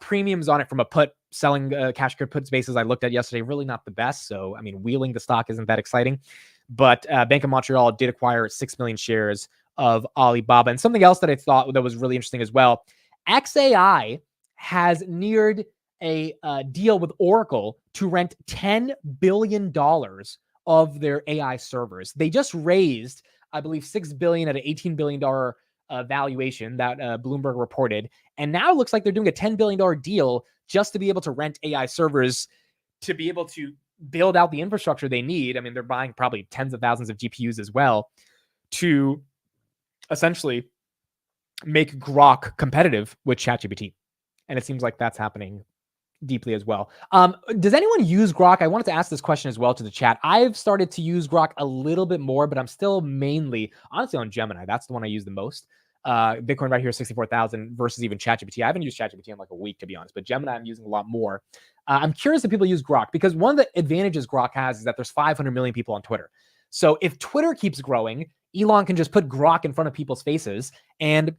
Premiums on it from a selling cash put spaces I looked at yesterday, really not the best. So, wheeling the stock isn't that exciting. But Bank of Montreal did acquire 6 million shares of Alibaba. And something else that I thought that was really interesting as well, XAI has neared a deal with Oracle to rent $10 billion of their AI servers. They just raised, I believe, $6 billion at an $18 billion valuation that Bloomberg reported. And now it looks like they're doing a $10 billion deal just to be able to rent AI servers to be able to build out the infrastructure they need. They're buying probably tens of thousands of GPUs as well to essentially make Grok competitive with ChatGPT. And it seems like that's happening deeply as well. Does anyone use Grok? I wanted to ask this question as well to the chat. I've started to use Grok a little bit more, but I'm still mainly, honestly, on Gemini. That's the one I use the most. Bitcoin right here, 64,000 versus even ChatGPT. I haven't used ChatGPT in like a week, to be honest, but Gemini I'm using a lot more. I'm curious if people use Grok, because one of the advantages Grok has is that there's 500 million people on Twitter. So if Twitter keeps growing, Elon can just put Grok in front of people's faces and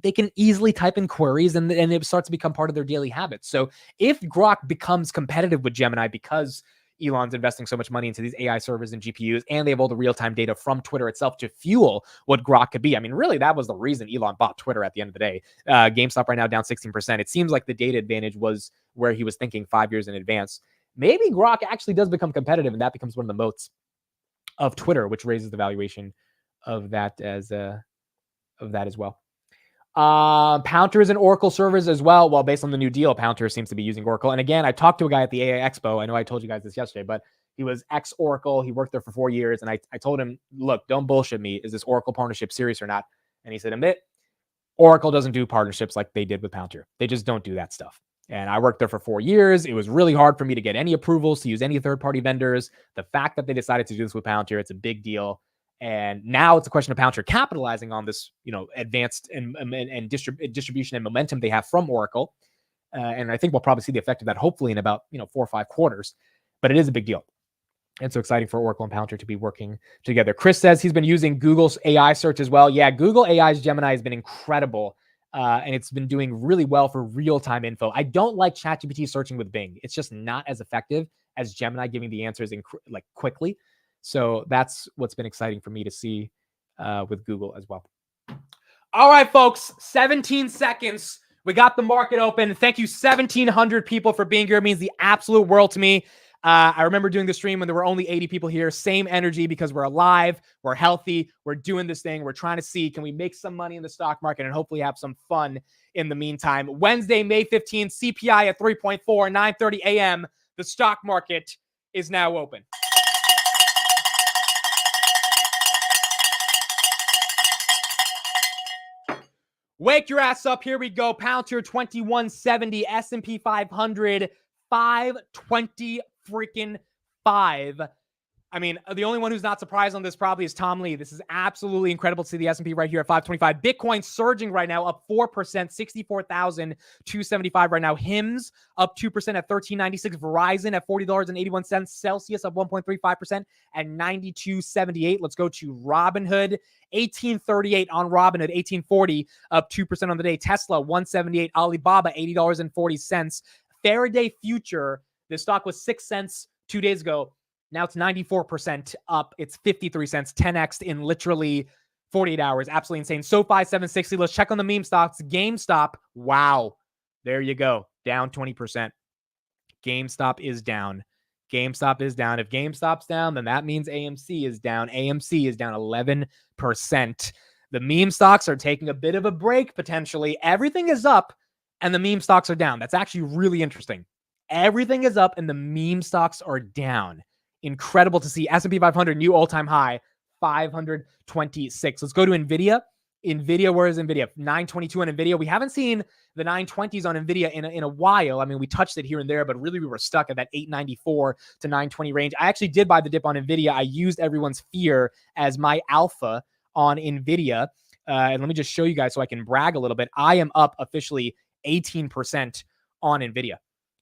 they can easily type in queries and it starts to become part of their daily habits. So if Grok becomes competitive with Gemini because Elon's investing so much money into these AI servers and GPUs, and they have all the real-time data from Twitter itself to fuel what Grok could be. Really, that was the reason Elon bought Twitter at the end of the day. GameStop right now down 16%. It seems like the data advantage was where he was thinking 5 years in advance. Maybe Grok actually does become competitive, and that becomes one of the moats of Twitter, which raises the valuation of that as well. Palantir and Oracle servers as well. Well, based on the new deal, Palantir seems to be using Oracle. And again, I talked to a guy at the AI Expo. I know I told you guys this yesterday, but he was ex-Oracle. He worked there for 4 years. And I told him, look, don't bullshit me. Is this Oracle partnership serious or not? And he said, admit, Oracle doesn't do partnerships like they did with Palantir. They just don't do that stuff. And I worked there for 4 years. It was really hard for me to get any approvals to use any third-party vendors. The fact that they decided to do this with Palantir, it's a big deal. And now it's a question of Palantir capitalizing on this, advanced and distribution and momentum they have from Oracle. And I think we'll probably see the effect of that hopefully in about, 4 or 5 quarters. But it is a big deal. And so exciting for Oracle and Palantir to be working together. Kris says he's been using Google's AI search as well. Yeah, Google AI's Gemini has been incredible. And it's been doing really well for real-time info. I don't like ChatGPT searching with Bing. It's just not as effective as Gemini giving the answers quickly. So that's what's been exciting for me to see with Google as well. All right, folks, 17 seconds. We got the market open. Thank you, 1,700 people for being here. It means the absolute world to me. I remember doing the stream when there were only 80 people here. Same energy because we're alive, we're healthy, we're doing this thing. We're trying to see, can we make some money in the stock market and hopefully have some fun in the meantime. Wednesday, May 15th, CPI at 3.4, 9:30 a.m. The stock market is now open. Wake your ass up. Here we go. Palantir 2170, S&P 500 520 freaking 5. The only one who's not surprised on this probably is Tom Lee. This is absolutely incredible to see the S&P right here at 525. Bitcoin surging right now, up 4%, 64,275 right now. HIMS up 2% at 1396. Verizon at $40.81. Celsius up 1.35% at 92.78. Let's go to Robinhood. 1838 on Robinhood. 1840 up 2% on the day. Tesla 178. Alibaba $80.40. Faraday Future. This stock was 6 cents 2 days ago. Now it's 94% up. It's 53 cents, 10x in literally 48 hours. Absolutely insane. SoFi 760. Let's check on the meme stocks. GameStop. Wow. There you go. Down 20%. GameStop is down. GameStop is down. If GameStop's down, then that means AMC is down. AMC is down 11%. The meme stocks are taking a bit of a break potentially. Everything is up and the meme stocks are down. That's actually really interesting. Everything is up and the meme stocks are down. Incredible to see. S&P 500 new all-time high, 526. Let's go to NVIDIA. NVIDIA, where is NVIDIA? 922 on NVIDIA. We haven't seen the 920s on NVIDIA in a while. I mean, we touched it here and there, but really we were stuck at that 894 to 920 range. I actually did buy the dip on NVIDIA. I used everyone's fear as my alpha on NVIDIA. And let me just show you guys so I can brag a little bit. I am up officially 18% on NVIDIA.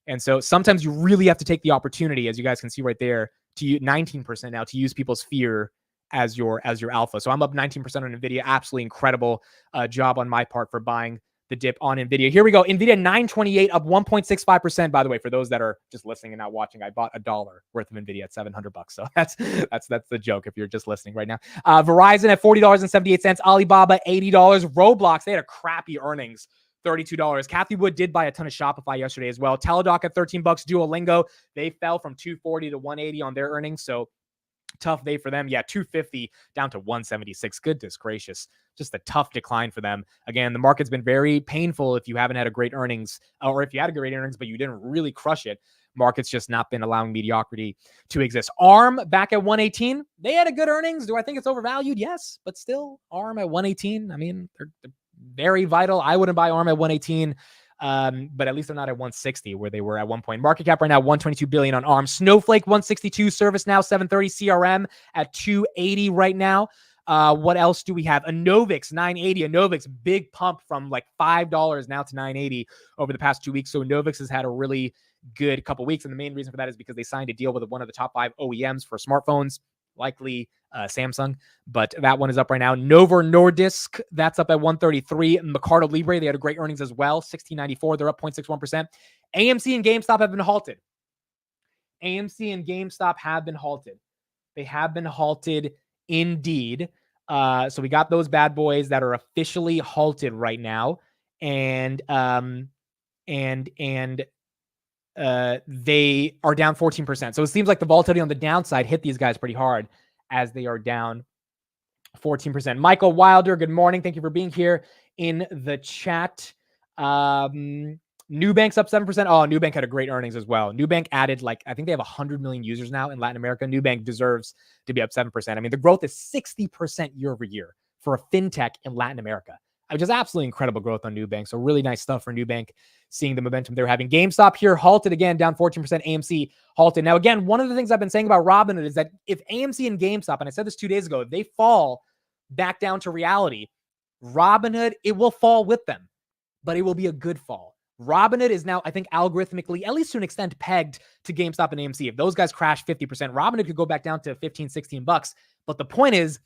And so sometimes you really have to take the opportunity, as you guys can see right there, to use 19% now, to use people's fear as your alpha. So I'm up 19% on NVIDIA. Absolutely incredible job on my part for buying the dip on NVIDIA. Here we go. NVIDIA 928 up 1.65%. By the way, for those that are just listening and not watching, I bought $1 worth of NVIDIA at $700. So that's the joke if you're just listening right now. Verizon at $40.78. Alibaba $80. Roblox, they had a crappy earnings. $32. Kathy Wood did buy a ton of Shopify yesterday as well. Teladoc at $13. Duolingo, they fell from 240 to 180 on their earnings. So tough day for them. Yeah, 250 down to 176. Goodness gracious. Just a tough decline for them. Again, the market's been very painful if you haven't had a great earnings, or if you had a great earnings, but you didn't really crush it. Market's just not been allowing mediocrity to exist. ARM back at 118. They had a good earnings. Do I think it's overvalued? Yes, but still ARM at 118. I mean, they're very vital. I wouldn't buy ARM at 118. But at least they're not at 160 where they were at one point. Market cap right now, 122 billion on ARM. Snowflake 162, ServiceNow 730, CRM at 280 right now. What else do we have? Enovix 980. Enovix, big pump from like $5 now to 980 over the past 2 weeks. So Enovix has had a really good couple weeks. And the main reason for that is because they signed a deal with one of the top 5 OEMs for smartphones, likely Samsung, but that one is up right now. Novo Nordisk, that's up at 133. Mercado Libre, they had a great earnings as well, 1694. They're up 0.61%. AMC and GameStop have been halted. AMC and GameStop have been halted. They have been halted indeed. So we got those bad boys that are officially halted right now, and they are down 14%. So it seems like the volatility on the downside hit these guys pretty hard as they are down 14%. Michael Wilder, good morning. Thank you for being here in the chat. Nubank's up 7%. Oh, Nubank had a great earnings as well. Nubank added, I think they have 100 million users now in Latin America. Nubank deserves to be up 7%. I mean, the growth is 60% year over year for a fintech in Latin America. Just absolutely incredible growth on Nubank. So really nice stuff for Nubank, seeing the momentum they're having. GameStop here halted again, down 14%. AMC halted. Now, again, one of the things I've been saying about Robinhood is that if AMC and GameStop, and I said this 2 days ago, if they fall back down to reality, Robinhood, it will fall with them, but it will be a good fall. Robinhood is now, I think, algorithmically, at least to an extent, pegged to GameStop and AMC. If those guys crash 50%, Robinhood could go back down to 15, 16 bucks. But the point is,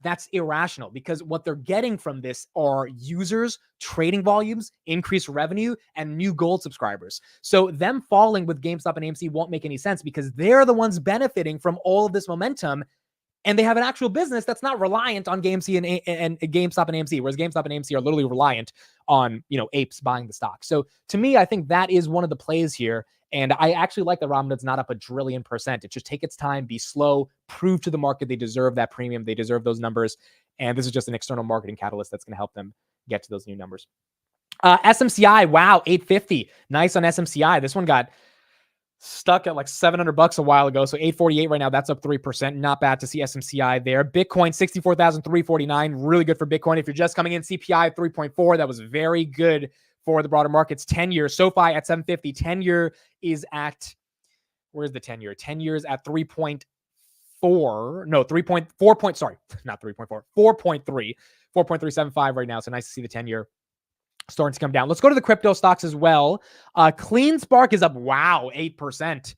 that's irrational, because what they're getting from this are users, trading volumes, increased revenue, and new gold subscribers. So them falling with GameStop and AMC won't make any sense, because they're the ones benefiting from all of this momentum, and they have an actual business that's not reliant on GameStop and AMC, whereas GameStop and AMC are literally reliant on, apes buying the stock. So to me, I think that is one of the plays here. And I actually like that Robinhood's not up 1 trillion %. It just take its time, be slow, prove to the market they deserve that premium. They deserve those numbers. And this is just an external marketing catalyst that's going to help them get to those new numbers. SMCI, wow, 850. Nice on SMCI. This one got stuck at $700 a while ago. So 848 right now. That's up 3%. Not bad to see SMCI there. Bitcoin, 64,349. Really good for Bitcoin. If you're just coming in, CPI 3.4. That was very good for the broader markets. 10-year, SoFi at 750. 10-year is at, where's the 10-year? 10 years at 3.4. No, 3.4. Sorry, not 3.4. 4.3. 4.375 right now. So nice to see the 10-year starting to come down. Let's go to the crypto stocks as well. CleanSpark is up, 8%.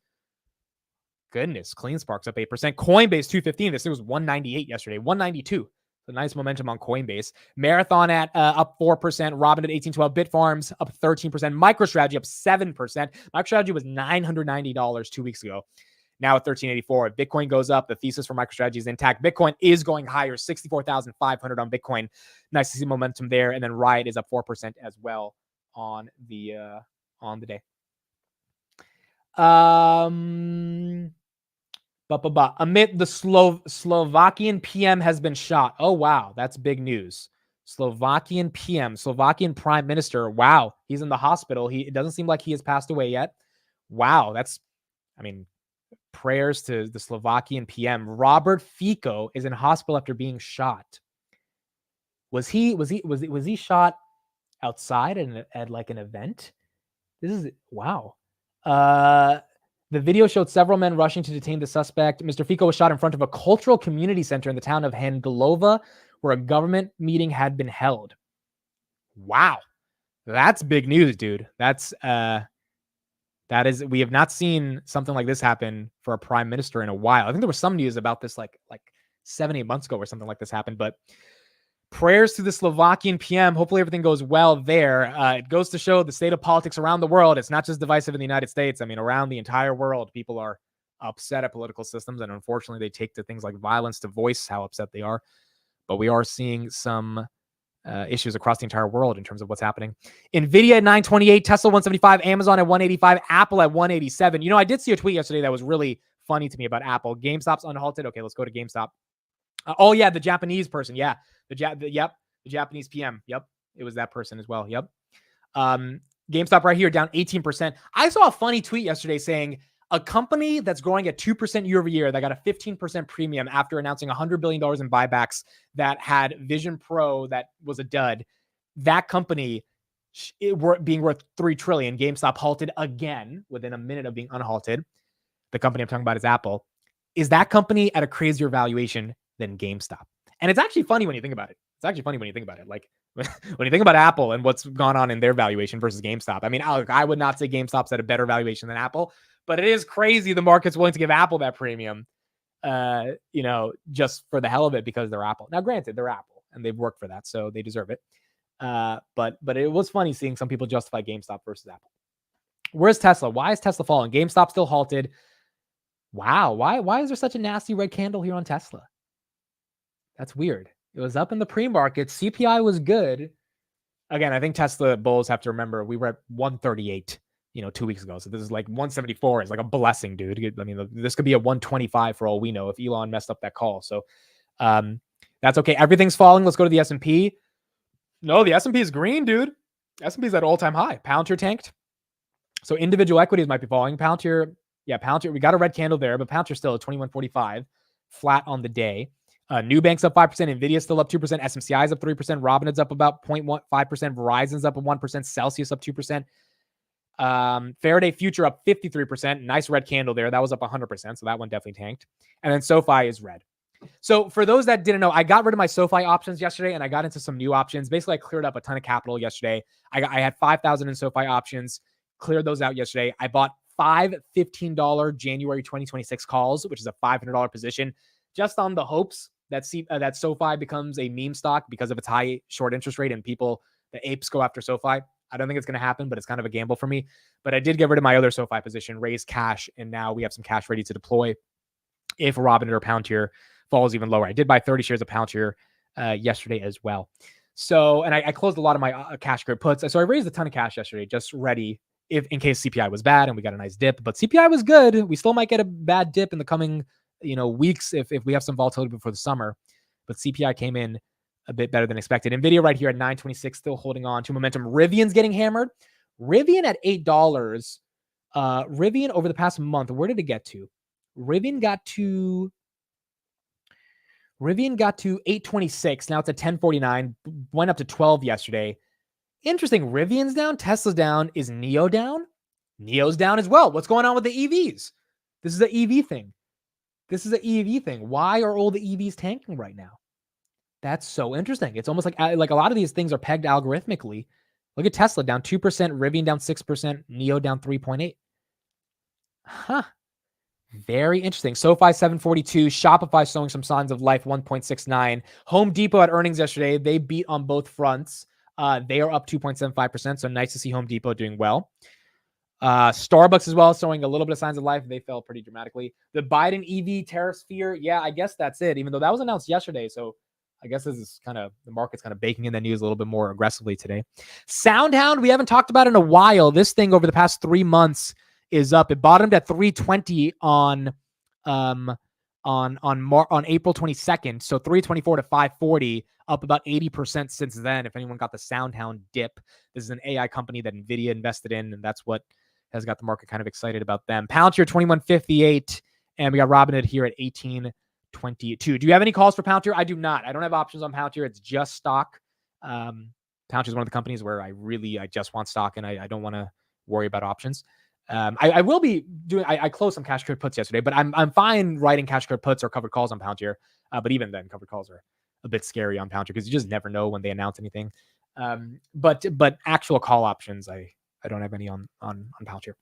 Goodness, CleanSpark's up 8%. Coinbase 215. This thing was 198 yesterday, 192. So nice momentum on Coinbase. Marathon at up 4%. Robinhood 1812. Bitfarms up 13%. MicroStrategy up 7%. MicroStrategy was $990 2 weeks ago. Now at 1384. If Bitcoin goes up, the thesis for MicroStrategy is intact. Bitcoin is going higher, 64,500 on Bitcoin. Nice to see momentum there. And then Riot is up 4% as well on the day. Amid the Slovakian PM has been shot. Oh, wow. That's big news. Slovakian PM, Slovakian Prime Minister. Wow. He's in the hospital. It doesn't seem like he has passed away yet. Wow. Prayers to the Slovakian PM. Robert Fico is in hospital after being shot. Was he shot outside at like an event? This is wow. The video showed several men rushing to detain the suspect. Mr. Fico was shot in front of a cultural community center in the town of Hangalova, where a government meeting had been held. Wow. That's big news, dude. We have not seen something like this happen for a prime minister in a while. I think there was some news about this like 7-8 months ago where something like this happened, but prayers to the Slovakian PM. Hopefully everything goes well there. It goes to show the state of politics around the world. It's not just divisive in the United States. I mean, around the entire world, people are upset at political systems, and unfortunately they take to things like violence to voice how upset they are. But we are seeing some issues across the entire world in terms of what's happening. Nvidia at 928, Tesla 175, Amazon at 185, Apple at 187. You know, I did see a tweet yesterday that was really funny to me about Apple. GameStop's unhalted. Okay, let's go to GameStop. Oh yeah, the Japanese person. Yeah, the Japanese PM. Yep, it was that person as well. Yep. GameStop right here down 18%. I saw a funny tweet yesterday saying a company that's growing at 2% year over year that got a 15% premium after announcing $100 billion in buybacks that had Vision Pro that was a dud. That company being worth $3 trillion. GameStop halted again within a minute of being unhalted. The company I'm talking about is Apple. Is that company at a crazier valuation than GameStop? And it's actually funny when you think about it. Like when you think about Apple and what's gone on in their valuation versus GameStop. I mean, I would not say GameStop's at a better valuation than Apple, but it is crazy the market's willing to give Apple that premium, just for the hell of it because they're Apple. Now, granted, they're Apple and they've worked for that, so they deserve it. But it was funny seeing some people justify GameStop versus Apple. Where's Tesla? Why is Tesla falling? GameStop still halted. Wow. Why is there such a nasty red candle here on Tesla? That's weird. It was up in the pre-market. CPI was good. Again, I think Tesla bulls have to remember we were at 138, 2 weeks ago. So this is like 174 is like a blessing, dude. I mean, this could be a 125 for all we know if Elon messed up that call. So that's okay. Everything's falling. Let's go to the S&P. No, the S&P is green, dude. S&P is at all-time high. Palantir tanked. So individual equities might be falling. Palantir, we got a red candle there, but Palantir still at 2145, flat on the day. Nubank's up 5%, Nvidia still up 2%, SMCI is up 3%, Robinhood's up about 0.15%, Verizon's up 1%, Celsius up 2%, Faraday Future up 53%, nice red candle there, that was up 100%, so that one definitely tanked, and then SoFi is red. So for those that didn't know, I got rid of my SoFi options yesterday, and I got into some new options. Basically, I cleared up a ton of capital yesterday. I had 5,000 in SoFi options, cleared those out yesterday. I bought 5 $15 January 2026 calls, which is a $500 position, just on the hopes that SoFi becomes a meme stock because of its high short interest rate and the apes go after SoFi. I don't think it's going to happen, but it's kind of a gamble for me. But I did get rid of my other SoFi position, raise cash, and now we have some cash ready to deploy if Robinhood or Palantir falls even lower. I did buy 30 shares of Palantir yesterday as well. So, and I closed a lot of my cash grip puts. So I raised a ton of cash yesterday, just ready in case CPI was bad and we got a nice dip. But CPI was good. We still might get a bad dip in the coming weeks if we have some volatility before the summer, but CPI came in a bit better than expected. Nvidia right here at 926, still holding on to momentum. Rivian's getting hammered. Rivian at $8. Rivian over the past month, where did it get to? Rivian got to 826. Now it's at 1049. Went up to 12 yesterday. Interesting. Rivian's down. Tesla's down. Is NIO down? NIO's down as well. What's going on with the EVs? This is an EV thing. Why are all the EVs tanking right now? That's so interesting. It's almost like a lot of these things are pegged algorithmically. Look at Tesla down 2%, Rivian down 6%, NIO down 3.8%. Huh. Very interesting. SoFi 742, Shopify showing some signs of life 1.69. Home Depot at earnings yesterday, they beat on both fronts. They are up 2.75%. So nice to see Home Depot doing well. Starbucks as well, showing a little bit of signs of life. They fell pretty dramatically. The Biden EV tariff fear, yeah, I guess that's it, even though that was announced yesterday. So I guess this is the market's kind of baking in the news a little bit more aggressively today. SoundHound, we haven't talked about in a while. This thing over the past 3 months is up. It bottomed at 320 on April 22nd. So 324 to 540, up about 80% since then. If anyone got the SoundHound dip, this is an AI company that NVIDIA invested in, and that's what has got the market kind of excited about them. Palantir 2158, and we got Robinhood here at 18 22. Do you have any calls for Palantir? I do not. I don't have options on Palantir. It's just stock. Palantir is one of the companies where I just want stock and I don't want to worry about options. I will be doing. I closed some cash code puts yesterday, but I'm fine writing cash code puts or covered calls on Palantir. But even then, covered calls are a bit scary on Palantir because you just never know when they announce anything. But actual call options, I don't have any on Palantir.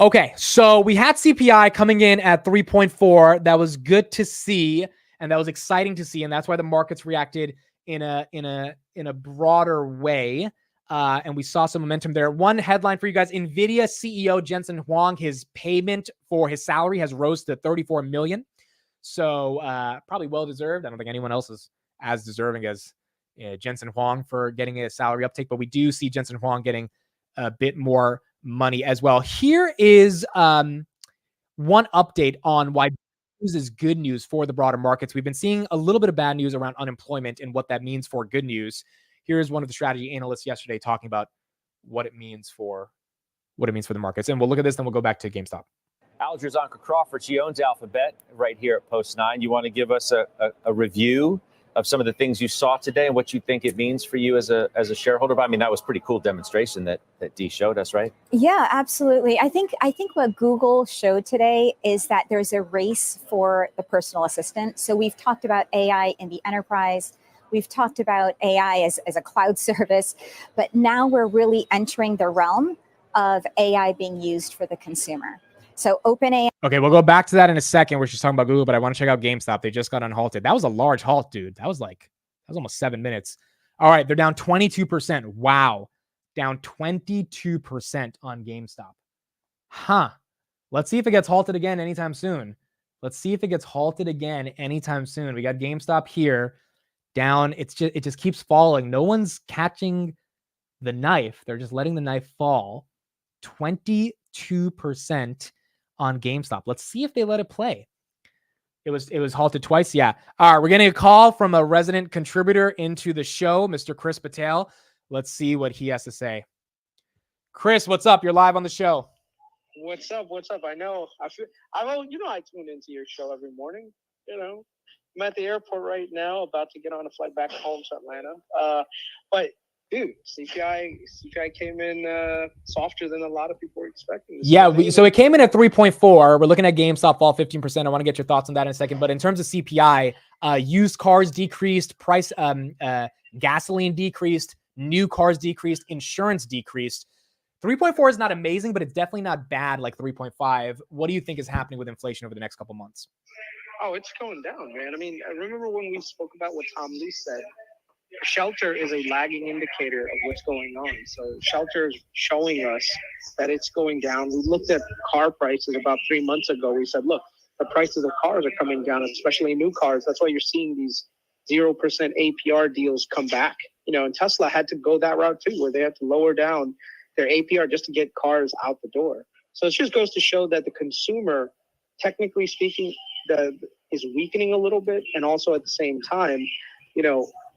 Okay, so we had CPI coming in at 3.4. That was good to see, and that was exciting to see, and that's why the markets reacted in a broader way. And we saw some momentum there. One headline for you guys: NVIDIA CEO Jensen Huang, his payment for his salary has rose to $34 million. So probably well deserved. I don't think anyone else is as deserving as Jensen Huang for getting a salary uptick, but we do see Jensen Huang getting a bit more money as well. Here is one update on why news is good news for the broader markets. We've been seeing a little bit of bad news around unemployment and what that means for good news. Here's one of the strategy analysts yesterday talking about what it means for the markets. And we'll look at this, then we'll go back to GameStop. Algerzonka Crawford, she owns Alphabet right here at Post 9. You want to give us a review of some of the things you saw today and what you think it means for you as a shareholder? I mean, that was a pretty cool demonstration that Dee showed us, right? Yeah, absolutely. I think what Google showed today is that there's a race for the personal assistant. So we've talked about AI in the enterprise. We've talked about AI as a cloud service, but now we're really entering the realm of AI being used for the consumer. So OpenAI. Okay, we'll go back to that in a second. We're just talking about Google, but I want to check out GameStop. They just got unhalted. That was a large halt, dude. That was almost 7 minutes. All right, they're down 22%. Wow. Down 22% on GameStop. Huh. Let's see if it gets halted again anytime soon. We got GameStop here down. It just keeps falling. No one's catching the knife. They're just letting the knife fall. 22% on GameStop. Let's see if they let it play. It was halted twice. Yeah. All right. We're getting a call from a resident contributor into the show, Mr. Kris Patel. Let's see what he has to say. Kris, what's up? You're live on the show. What's up? I know. I tune into your show every morning. I'm at the airport right now, about to get on a flight back home to Atlanta. But dude, CPI came in softer than a lot of people were expecting. So it came in at 3.4. We're looking at GameStop fall 15%. I want to get your thoughts on that in a second. But in terms of CPI, used cars decreased, gasoline decreased, new cars decreased, insurance decreased. 3.4 is not amazing, but it's definitely not bad like 3.5. What do you think is happening with inflation over the next couple months? Oh, it's going down, man. I mean, I remember when we spoke about what Tom Lee said. Shelter is a lagging indicator of what's going on. So shelter is showing us that it's going down. We looked at car prices about 3 months ago. We said, look, the prices of cars are coming down, especially new cars. That's why you're seeing these 0% APR deals come back. And Tesla had to go that route too, where they had to lower down their APR just to get cars out the door. So it just goes to show that the consumer, technically speaking, is weakening a little bit. And also at the same time,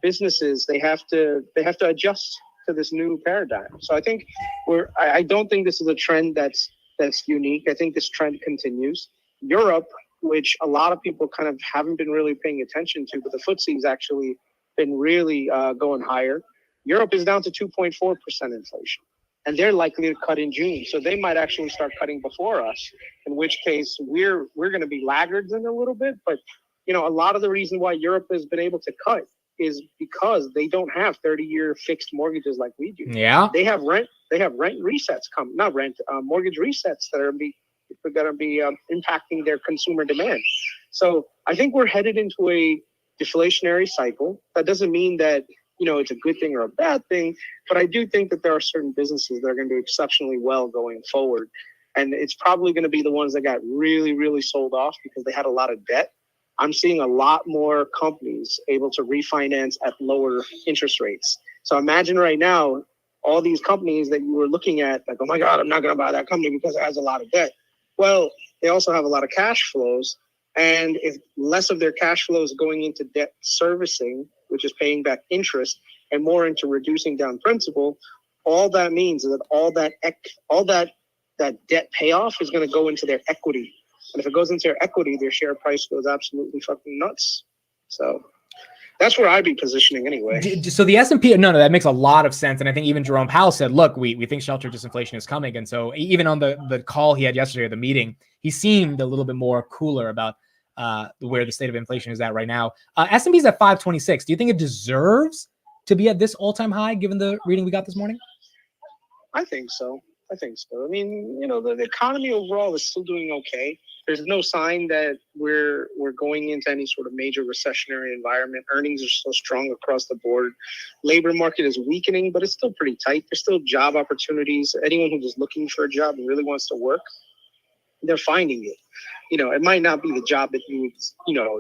businesses, they have to adjust to this new paradigm. So I think I don't think this is a trend that's unique. I think this trend continues. Europe, which a lot of people kind of haven't been really paying attention to, but the FTSE's actually been really going higher. Europe is down to 2.4% inflation, and they're likely to cut in June. So they might actually start cutting before us, in which case we're going to be laggards in a little bit. But a lot of the reason why Europe has been able to cut is because they don't have 30-year fixed mortgages like we do. Yeah. They have rent resets mortgage resets that are going to be impacting their consumer demand. So I think we're headed into a deflationary cycle. That doesn't mean that, it's a good thing or a bad thing, but I do think that there are certain businesses that are going to do exceptionally well going forward. And it's probably going to be the ones that got really, really sold off because they had a lot of debt. I'm seeing a lot more companies able to refinance at lower interest rates. So imagine right now, all these companies that you were looking at, like, oh my God, I'm not going to buy that company because it has a lot of debt. Well, they also have a lot of cash flows. And if less of their cash flow is going into debt servicing, which is paying back interest, and more into reducing down principal, all that means is that all that debt payoff is going to go into their equity. And if it goes into their equity, their share price goes absolutely fucking nuts. So that's where I'd be positioning anyway. So the S&P, no, that makes a lot of sense. And I think even Jerome Powell said, look, we think shelter disinflation is coming. And so even on the call he had yesterday, or the meeting, he seemed a little bit more cooler about where the state of inflation is at right now. S&P's at 526. Do you think it deserves to be at this all-time high given the reading we got this morning? I think so. I mean, the economy overall is still doing okay. There's no sign that we're going into any sort of major recessionary environment. Earnings are still strong across the board. Labor market is weakening, but it's still pretty tight. There's still job opportunities. Anyone who's just looking for a job and really wants to work, they're finding it. It might not be the job that you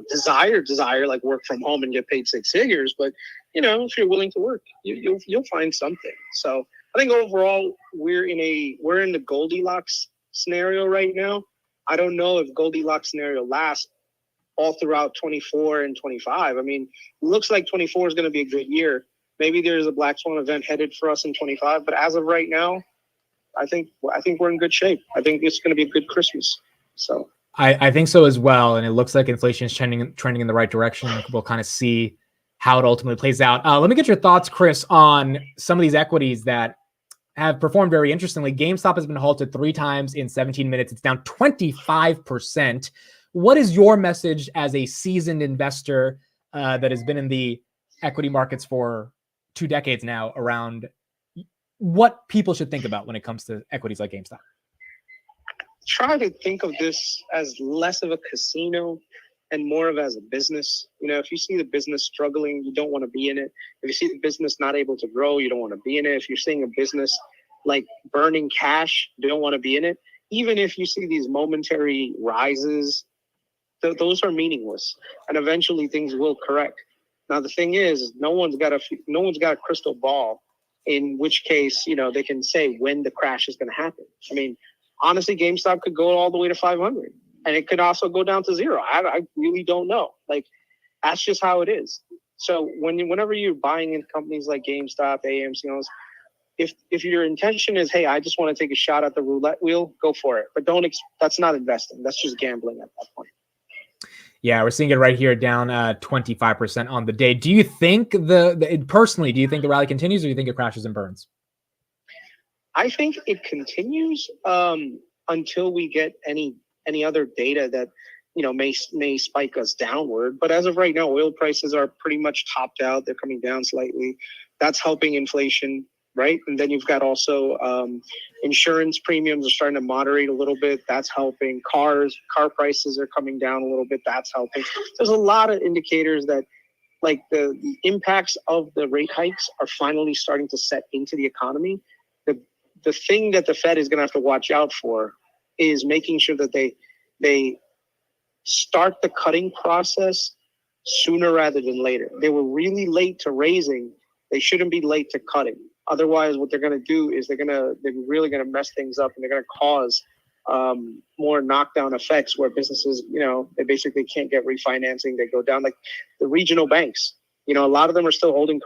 desire, like work from home and get paid six figures, but if you're willing to work, you'll find something. So I think overall we're in the Goldilocks scenario right now. I don't know if Goldilocks scenario lasts all throughout 24 and 25. I mean, it looks like 24 is going to be a good year. Maybe there's a black swan event headed for us in 25, but as of right now, I think we're in good shape. I think it's going to be a good Christmas. So I think so as well. And it looks like inflation is trending in the right direction. We'll kind of see how it ultimately plays out. Let me get your thoughts, Kris, on some of these equities that have performed very interestingly. GameStop has been halted 3 times in 17 minutes. It's down 25%. What is your message as a seasoned investor that has been in the equity markets for 2 decades now around what people should think about when it comes to equities like GameStop? Try to think of this as less of a casino and more of as a business. If you see the business struggling, you don't want to be in it. If you see the business not able to grow, you don't want to be in it. If you're seeing a business like burning cash, you don't want to be in it. Even if you see these momentary rises, those are meaningless, and eventually things will correct. Now the thing is, no one's got a crystal ball, in which case they can say when the crash is going to happen. I mean, honestly, GameStop could go all the way to 500. And it could also go down to 0. I really don't know. Like, that's just how it is. So whenever you're buying in companies like GameStop, AMC, if your intention is, hey, I just want to take a shot at the roulette wheel, go for it. But that's not investing. That's just gambling at that point. Yeah, we're seeing it right here, down 25% on the day. Do you think personally, do you think the rally continues, or do you think it crashes and burns? I think it continues until we get any other data that may spike us downward. But as of right now, oil prices are pretty much topped out. They're coming down slightly. That's helping inflation, right? And then you've got also insurance premiums are starting to moderate a little bit. That's helping. Car prices are coming down a little bit. That's helping. There's a lot of indicators that like the impacts of the rate hikes are finally starting to set into the economy. The thing that the Fed is going to have to watch out for is making sure that they start the cutting process sooner rather than later. They were really late to raising. They shouldn't be late to cutting. Otherwise, what they're going to do is they're really going to mess things up, and they're going to cause more knockdown effects where businesses, they basically can't get refinancing. They go down, like the regional banks. A lot of them are still holding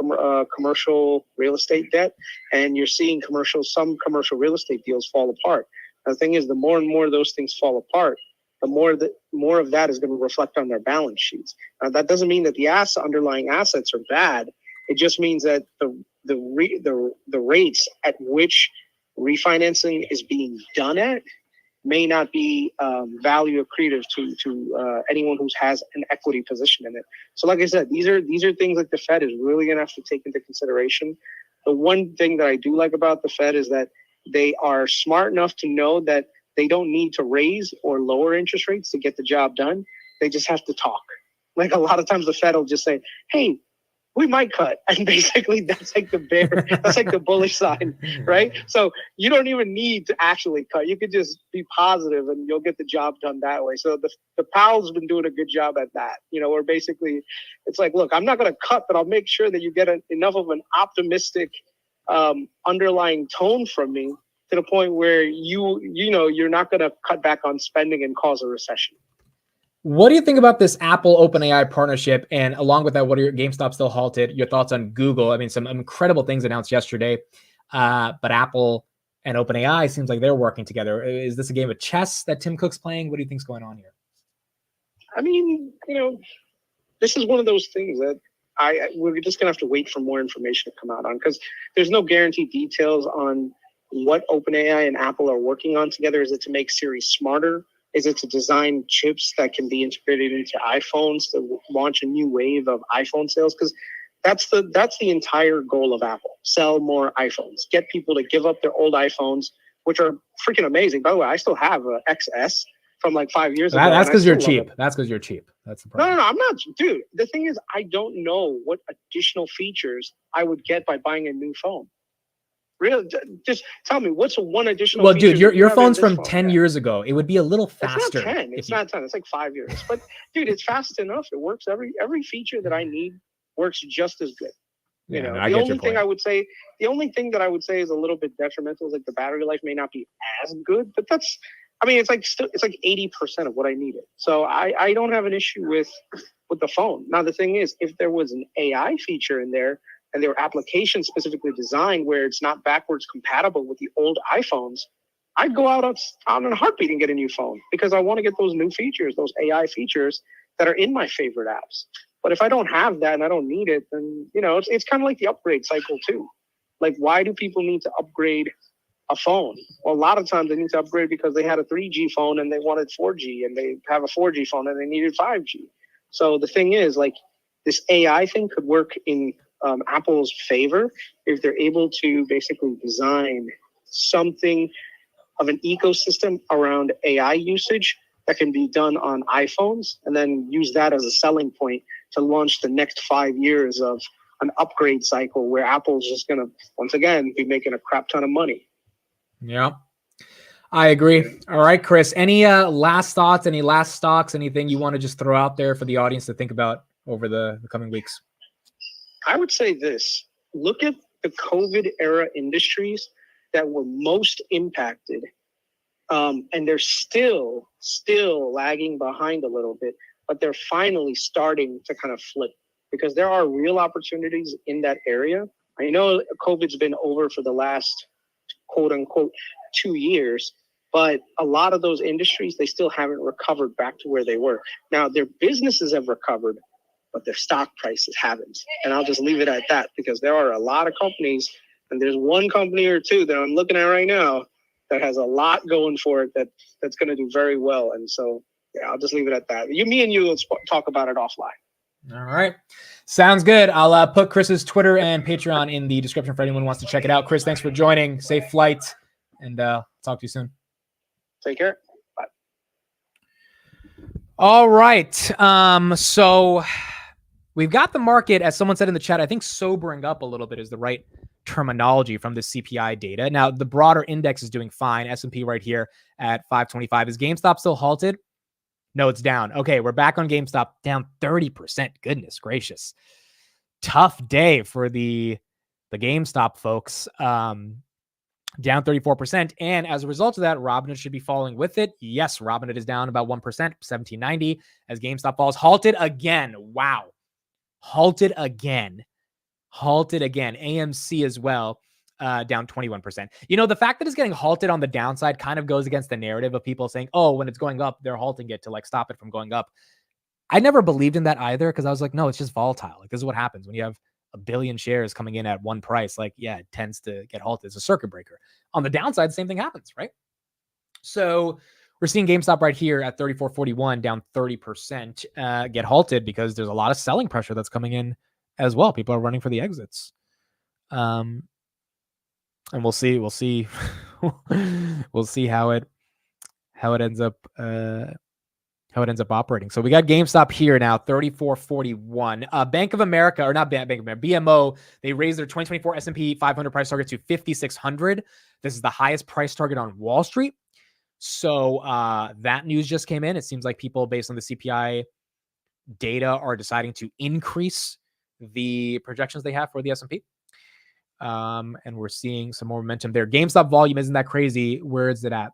commercial real estate debt, and you're seeing some commercial real estate deals fall apart. The thing is, the more and more those things fall apart, the more of that is going to reflect on their balance sheets. Now, that doesn't mean that the underlying assets are bad. It just means that the rates at which refinancing is being done at may not be value accretive to anyone who has an equity position in it. So like I said, these are things that the Fed is really going to have to take into consideration. The one thing that I do like about the Fed is that they are smart enough to know that they don't need to raise or lower interest rates to get the job done. They just have to talk. Like a lot of times the Fed will just say, hey, we might cut. And basically that's like the bullish sign, right? So you don't even need to actually cut. You could just be positive and you'll get the job done that way. So the Powell's been doing a good job at that. Where basically it's like, look, I'm not going to cut, but I'll make sure that you get enough of an optimistic underlying tone from me to the point where you're not going to cut back on spending and cause a recession. What do you think about this Apple OpenAI partnership? And along with that, what are your GameStop still halted? Your thoughts on Google? I mean, some incredible things announced yesterday, but Apple and OpenAI seems like they're working together. Is this a game of chess that Tim Cook's playing? What do you think's going on here? I mean, this is one of those things that we're just gonna have to wait for more information to come out on, because there's no guaranteed details on what OpenAI and Apple are working on together. Is it to make Siri smarter? Is it to design chips that can be integrated into iPhones to launch a new wave of iPhone sales? Because that's the entire goal of Apple: sell more iPhones, get people to give up their old iPhones, which are freaking amazing. By the way, I still have an XS from like 5 years ago. That's because you're cheap. That's because you're cheap. That's the problem. No, I'm not, dude. The thing is, I don't know what additional features I would get by buying a new phone. Really, just tell me, what's one additional? Well, dude, feature your phone's from phone? 10 years ago. It would be a little faster. It's not 10. It's not 10. It's like 5 years. But dude, it's fast enough. It works. Every feature that I need works just as good. Yeah, no, the only thing I would say, is a little bit detrimental is like the battery life may not be as good, but that's, I mean, it's like 80% of what I needed. So I don't have an issue with the phone. Now the thing is, if there was an AI feature in there, and there were applications specifically designed where it's not backwards compatible with the old iPhones, I'd go out on a heartbeat and get a new phone, because I want to get those new features, those AI features that are in my favorite apps. But if I don't have that and I don't need it, then, it's kind of like the upgrade cycle too. Like, why do people need to upgrade a phone? Well, a lot of times they need to upgrade because they had a 3G phone and they wanted 4G, and they have a 4G phone and they needed 5G. So the thing is, like, this AI thing could work in Apple's favor if they're able to basically design something of an ecosystem around AI usage that can be done on iPhones, and then use that as a selling point to launch the next 5 years of an upgrade cycle where Apple's just going to, once again, be making a crap ton of money. Yeah, I agree. All right, Kris, any last thoughts, any last stocks, anything you want to just throw out there for the audience to think about over the coming weeks? I would say this: look at the COVID era industries that were most impacted, and they're still lagging behind a little bit, but they're finally starting to kind of flip, because there are real opportunities in that area. I know COVID's been over for the last quote unquote 2 years, but a lot of those industries, they still haven't recovered back to where they were. Now, their businesses have recovered, but their stock prices haven't. And I'll just leave it at that, because there are a lot of companies, and there's one company or two that I'm looking at right now that has a lot going for it that's going to do very well. And so, yeah, I'll just leave it at that. Me and you, let's talk about it offline. All right. Sounds good. I'll put Kris's Twitter and Patreon in the description for anyone who wants to check it out. Kris, thanks for joining. Safe flight, and talk to you soon. Take care. Bye. All right. So we've got the market, as someone said in the chat, I think sobering up a little bit is the right terminology from the CPI data. Now, the broader index is doing fine. S&P right here at 525. Is GameStop still halted? No, it's down. Okay, we're back on GameStop, down 30%. Goodness gracious. Tough day for the GameStop folks. Down 34%. And as a result of that, Robinhood should be falling with it. Yes, Robinhood is down about 1%, 1790, as GameStop falls. Halted again. Wow. Halted again. AMC as well, down 21%. The fact that it's getting halted on the downside kind of goes against the narrative of people saying, oh, when it's going up, they're halting it to like stop it from going up. I never believed in that either, because I was like, no, it's just volatile. Like, this is what happens when you have a billion shares coming in at one price. Like, yeah, it tends to get halted. It's a circuit breaker. On the downside, the same thing happens, right? So we're seeing GameStop right here at 34.41, down 30%, get halted because there's a lot of selling pressure that's coming in as well. People are running for the exits. And we'll see we'll see how it ends up operating. So we got GameStop here now, 34.41. Bank of America, or not Bank of America, BMO, they raised their 2024 S&P 500 price target to 5,600. This is the highest price target on Wall Street. So that news just came in. It seems like people, based on the CPI data, are deciding to increase the projections they have for the S&P. And we're seeing some more momentum there. GameStop volume isn't that crazy. Where is it at?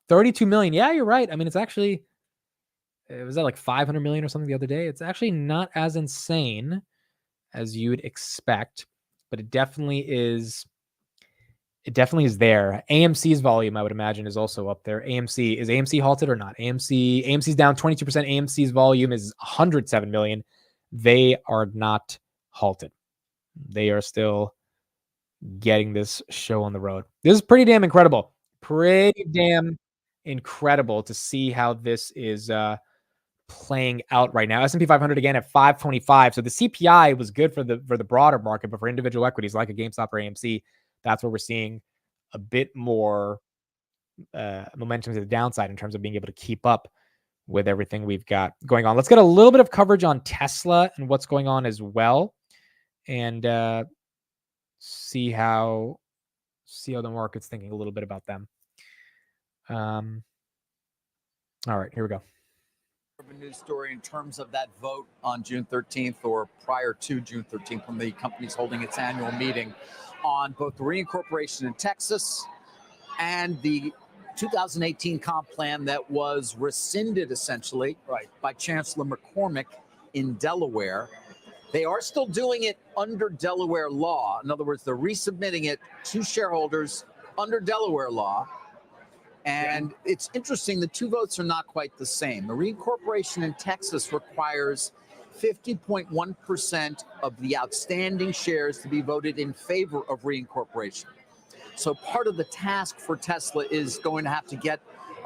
32 million. Yeah, you're right. I mean, it was at like 500 million or something the other day. It's actually not as insane as you'd expect, but it definitely is it definitely is there. AMC's volume, I would imagine, is also up there. Is AMC halted or not? AMC's down 22%. AMC's volume is 107 million. They are not halted. They are still getting this show on the road. This is pretty damn incredible. Pretty damn incredible to see how this is playing out right now. S&P 500 again at 525. So the CPI was good for the broader market, but for individual equities like a GameStop or AMC, that's where we're seeing a bit more momentum to the downside in terms of being able to keep up with everything we've got going on. Let's get a little bit of coverage on Tesla and what's going on as well, and see how the market's thinking a little bit about them. All right, here we go. A news story in terms of that vote on June 13th or prior to June 13th when the company's holding its annual meeting on both the reincorporation in Texas and the 2018 comp plan that was rescinded essentially by Chancellor McCormick in Delaware. They are still doing it under Delaware law. In other words, they're resubmitting it to shareholders under Delaware law. And it's interesting, the two votes are not quite the same. The reincorporation in Texas requires 50.1% of the outstanding shares to be voted in favor of reincorporation. So part of the task for Tesla is going to have to get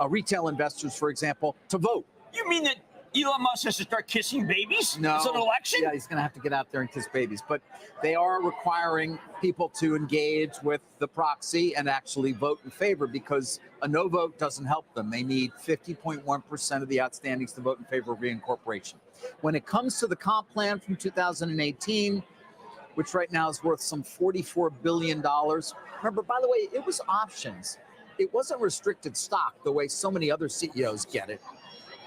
retail investors, for example, to vote. You mean that Elon Musk has to start kissing babies? No. It's an election? Yeah, he's going to have to get out there and kiss babies. But they are requiring people to engage with the proxy and actually vote in favor, because a no vote doesn't help them. They need 50.1% of the outstandings to vote in favor of reincorporation. When it comes to the comp plan from 2018, which right now is worth some $44 billion. Remember, by the way, it was options. It wasn't restricted stock the way so many other CEOs get it.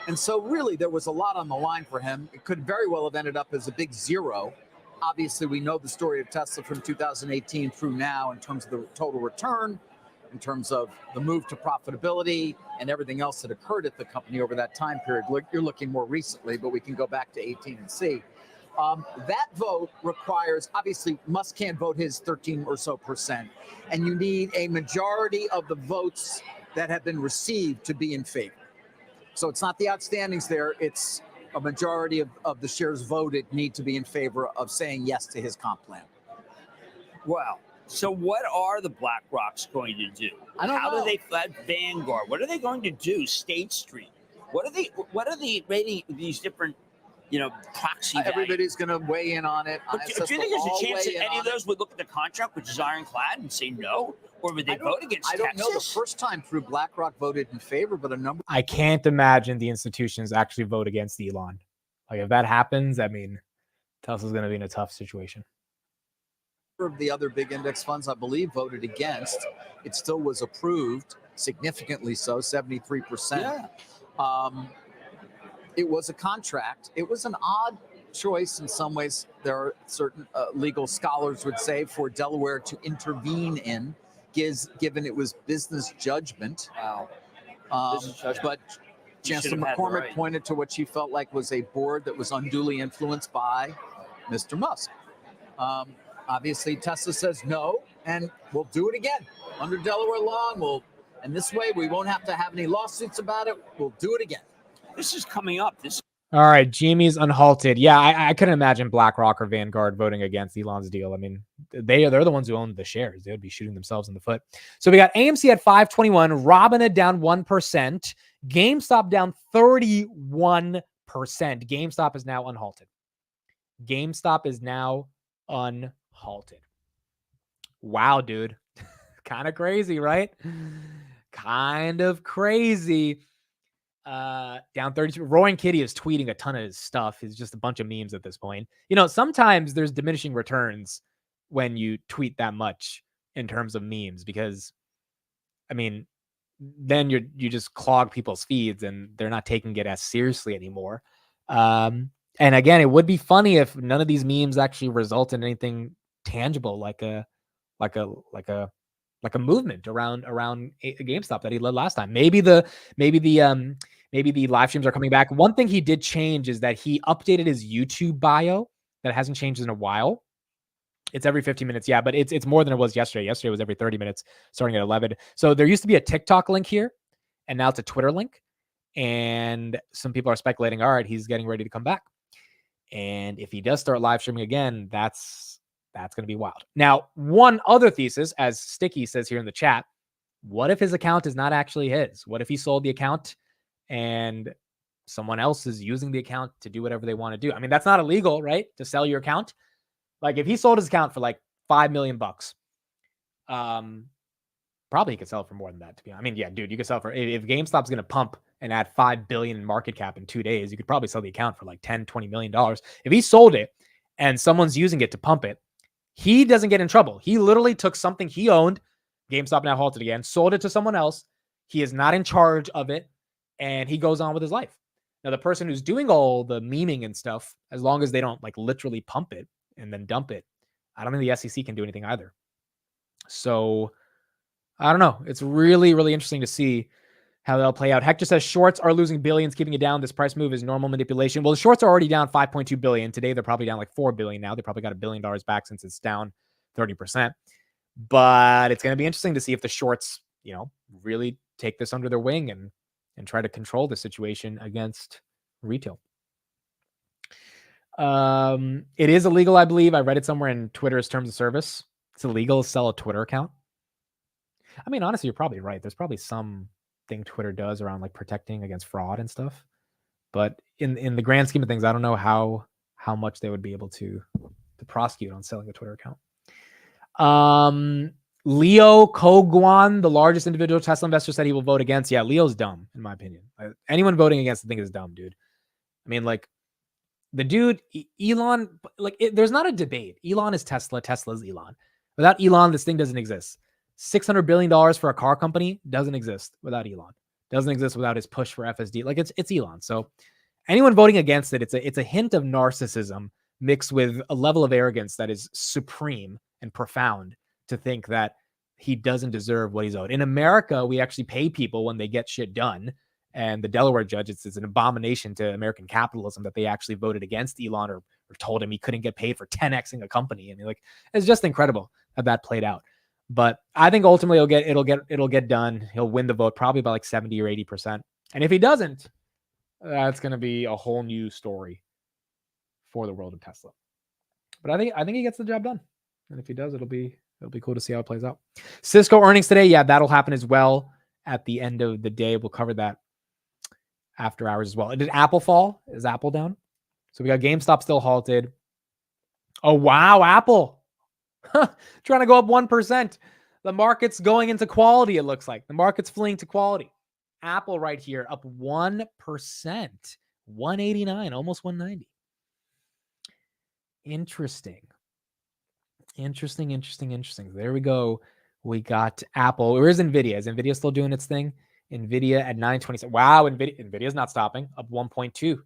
And so really there was a lot on the line for him. It could very well have ended up as a big zero. Obviously, we know the story of Tesla from 2018 through now in terms of the total return, in terms of the move to profitability and everything else that occurred at the company over that time period. You're looking more recently, but we can go back to 18 and see. That vote requires, obviously, Musk can't vote his 13 or so %, and you need a majority of the votes that have been received to be in favor. So it's not the outstandings there, it's a majority of the shares voted need to be in favor of saying yes to his comp plan. Wow. So what are the BlackRocks going to do? I don't know. How do they flood Vanguard? What are they going to do? State Street? What are they rating these different, proxy? Everybody's going to weigh in on it. But do you think there's a chance that any of those would look at the contract, which is ironclad, and say no? Or would they vote against Texas? I don't know. The first time through, BlackRock voted in favor, but a number. I can't imagine the institutions actually vote against Elon. Like, if that happens, I mean, Tesla's going to be in a tough situation. Of the other big index funds, I believe, voted against. It still was approved, significantly so, 73%. Yeah. It was a contract. It was an odd choice in some ways. There are certain legal scholars would say for Delaware to intervene in, given it was business judgment. Wow. But Chancellor McCormick pointed to what she felt like was a board that was unduly influenced by Mr. Musk. Obviously, Tesla says no, and we'll do it again under Delaware law. And this way, we won't have to have any lawsuits about it. We'll do it again. This is coming up. All right, Jimmy's unhalted. Yeah, I couldn't imagine BlackRock or Vanguard voting against Elon's deal. I mean, they're the ones who own the shares. They would be shooting themselves in the foot. So we got AMC at 521, Robinhood down 1%, GameStop down 31%. GameStop is now unhalted. GameStop is now unhalted. Wow, dude. Kind of crazy, right? Kind of crazy. Down 32. Roaring Kitty is tweeting a ton of his stuff. It's just a bunch of memes at this point. Sometimes there's diminishing returns when you tweet that much in terms of memes, because I mean, then you just clog people's feeds and they're not taking it as seriously anymore. And again, it would be funny if none of these memes actually result in anything tangible, like a movement around a GameStop that he led last time. Maybe the live streams are coming back. One thing he did change is that he updated his YouTube bio that hasn't changed in a while. It's every 15 minutes. Yeah, but it's more than it was yesterday. Yesterday was every 30 minutes, starting at 11. So there used to be a TikTok link here, and now it's a Twitter link. And some people are speculating, all right, he's getting ready to come back. And if he does start live streaming again, that's going to be wild. Now, one other thesis, as Sticky says here in the chat, what if his account is not actually his? What if he sold the account and someone else is using the account to do whatever they want to do? I mean, that's not illegal, right? To sell your account. Like if he sold his account for like $5 million, probably he could sell it for more than that, to be honest. I mean, yeah, dude, you could sell for, if GameStop's going to pump and add $5 billion in market cap in 2 days, you could probably sell the account for like $10-20 million. If he sold it and someone's using it to pump it, he doesn't get in trouble. He literally took something he owned, GameStop now halted again, sold it to someone else. He is not in charge of it, and he goes on with his life. Now, the person who's doing all the memeing and stuff, as long as they don't like literally pump it and then dump it, I don't think the SEC can do anything either. So I don't know. It's really, really interesting to see how they'll play out. Hector says shorts are losing billions, keeping it down. This price move is normal manipulation. Well, the shorts are already down $5.2 billion. Today, they're probably down like $4 billion now. They probably got $1 billion back since it's down 30%. But it's going to be interesting to see if the shorts, really take this under their wing and try to control the situation against retail. It is illegal, I believe. I read it somewhere in Twitter's terms of service. It's illegal to sell a Twitter account. I mean, honestly, you're probably right. There's probably something Twitter does around like protecting against fraud and stuff. But in the grand scheme of things, I don't know how much they would be able to prosecute on selling a Twitter account. Leo Koguan, the largest individual Tesla investor, said he will vote against. Yeah, Leo's dumb, in my opinion. Anyone voting against the thing is dumb, dude. I mean, like, the dude, Elon, like, there's not a debate. Elon is Tesla. Tesla is Elon. Without Elon, this thing doesn't exist. $600 billion for a car company doesn't exist without Elon. Doesn't exist without his push for FSD. Like, it's Elon. So anyone voting against it, it's a hint of narcissism mixed with a level of arrogance that is supreme and profound to think that he doesn't deserve what he's owed. In America, we actually pay people when they get shit done. And the Delaware judge, it's an abomination to American capitalism that they actually voted against Elon or told him he couldn't get paid for 10xing a company. I mean, like, it's just incredible how that played out. But I think ultimately it'll get done. He'll win the vote probably by like 70 or 80%. And if he doesn't, that's going to be a whole new story for the world of Tesla. But I think he gets the job done. And if he does, it'll be cool to see how it plays out. Cisco earnings today. Yeah, that'll happen as well at the end of the day. We'll cover that after hours as well. Did Apple fall? Is Apple down? So we got GameStop still halted. Oh, wow, Apple. Trying to go up 1%. The market's going into quality, it looks like. The market's fleeing to quality. Apple right here up 1%. 189, almost 190. Interesting. There we go. We got Apple. Where's NVIDIA? Is NVIDIA still doing its thing? NVIDIA at 927. Wow, NVIDIA's not stopping. Up 1.2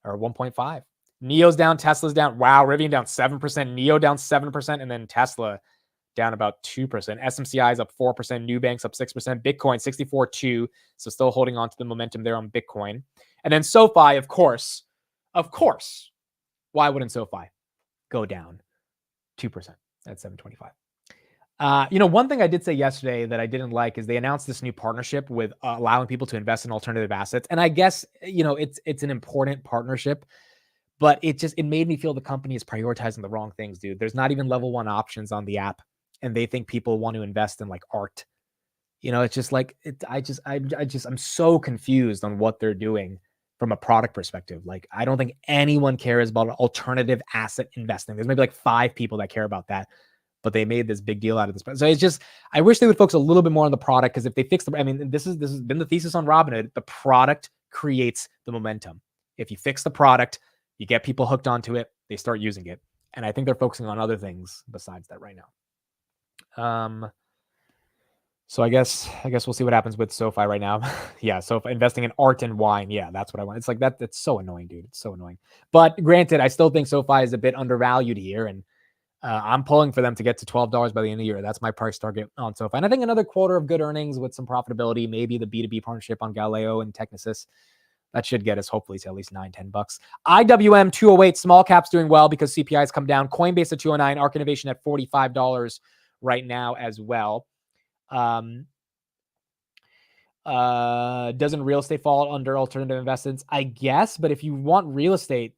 or 1.5. NIO's down, Tesla's down. Wow, Rivian down 7%, NIO down 7%, and then Tesla down about 2%. SMCI is up 4%, Nubank's up 6%, Bitcoin 64.2, so still holding on to the momentum there on Bitcoin. And then SoFi, of course, why wouldn't SoFi go down 2% at 725? One thing I did say yesterday that I didn't like is they announced this new partnership with allowing people to invest in alternative assets. And I guess, it's an important partnership, but it made me feel the company is prioritizing the wrong things, dude. There's not even level 1 options on the app, and they think people want to invest in like art. It's just like, I'm so confused on what they're doing from a product perspective. Like, I don't think anyone cares about alternative asset investing. There's maybe like 5 people that care about that, but they made this big deal out of this. So it's just, I wish they would focus a little bit more on the product, because if they fix this has been the thesis on Robinhood. The product creates the momentum. If you fix the product, you get people hooked onto it, they start using it. And I think they're focusing on other things besides that right now. So I guess we'll see what happens with SoFi right now. Yeah, SoFi investing in art and wine. Yeah, that's what I want. It's like that. It's so annoying, dude. It's so annoying. But granted, I still think SoFi is a bit undervalued here, and I'm pulling for them to get to $12 by the end of the year. That's my price target on SoFi. And I think another quarter of good earnings with some profitability, maybe the B2B partnership on Galileo and Technisys. That should get us hopefully to at least $9-10. IWM 208, small caps doing well because CPI has come down. Coinbase at 209, ARK Innovation at $45 right now as well. Doesn't real estate fall under alternative investments? I guess, but if you want real estate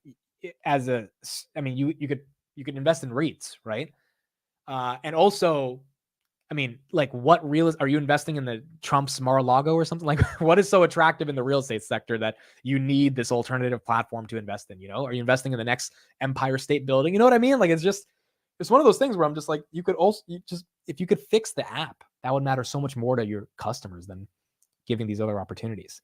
as a, I mean, you could invest in REITs, right? And also, I mean, like, what are you investing in the Trump's Mar-a-Lago or something? Like, what is so attractive in the real estate sector that you need this alternative platform to invest in? You know, are you investing in the next Empire State Building? You know what I mean? Like, it's one of those things where I'm just like, if you could fix the app, that would matter so much more to your customers than giving these other opportunities.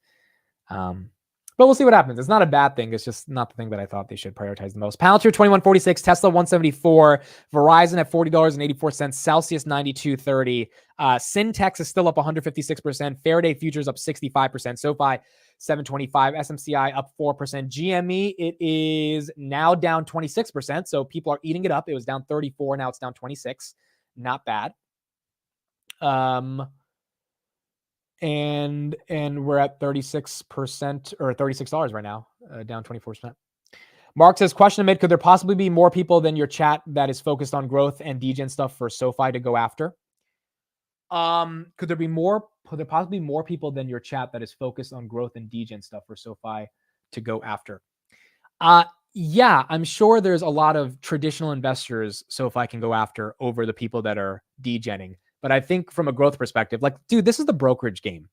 But we'll see what happens. It's not a bad thing. It's just not the thing that I thought they should prioritize the most. Palantir 2146, Tesla 174, Verizon at $40.84, Celsius 92.30. Syntex is still up 156%. Faraday Futures up 65%. SoFi 725. SMCI up 4%. GME, it is now down 26%. So people are eating it up. It was down 34. Now it's down 26. Not bad. And we're at 36% or $36 right now, down 24%. Mark says, question amid, could there possibly be more people than your chat that is focused on growth and degen stuff for SoFi to go after? Could there possibly be more people than your chat that is focused on growth and degen stuff for SoFi to go after? Yeah, I'm sure there's a lot of traditional investors SoFi can go after over the people that are degenning. But I think from a growth perspective, like, dude, this is the brokerage game.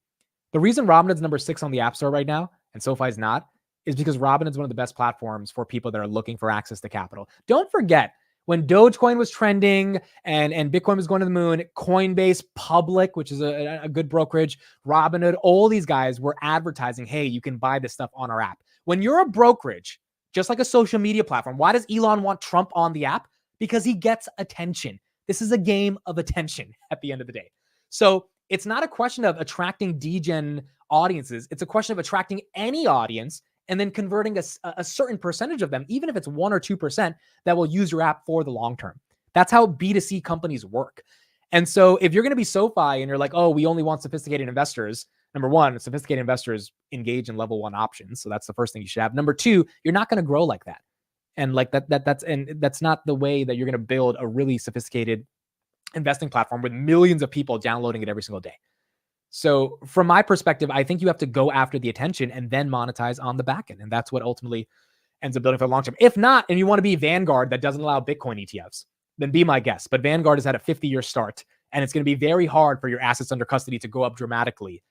The reason Robinhood's number 6 on the App Store right now and SoFi's not is because Robinhood's one of the best platforms for people that are looking for access to capital. Don't forget, when Dogecoin was trending and Bitcoin was going to the moon, Coinbase, Public, which is a good brokerage, Robinhood, all these guys were advertising, hey, you can buy this stuff on our app. When you're a brokerage, just like a social media platform, why does Elon want Trump on the app? Because he gets attention. This is a game of attention at the end of the day. So it's not a question of attracting degen audiences. It's a question of attracting any audience and then converting a certain percentage of them, even if it's 1 or 2%, that will use your app for the long term. That's how B2C companies work. And so if you're going to be SoFi and you're like, oh, we only want sophisticated investors, number one, sophisticated investors engage in level 1 options. So that's the first thing you should have. Number 2, you're not going to grow like that. And like that's not the way that you're going to build a really sophisticated investing platform with millions of people downloading it every single day. So from my perspective, I think you have to go after the attention and then monetize on the back end. And that's what ultimately ends up building for the long term. If not, and you want to be Vanguard that doesn't allow Bitcoin ETFs, then be my guest. But Vanguard has had a 50-year start, and it's going to be very hard for your assets under custody to go up dramatically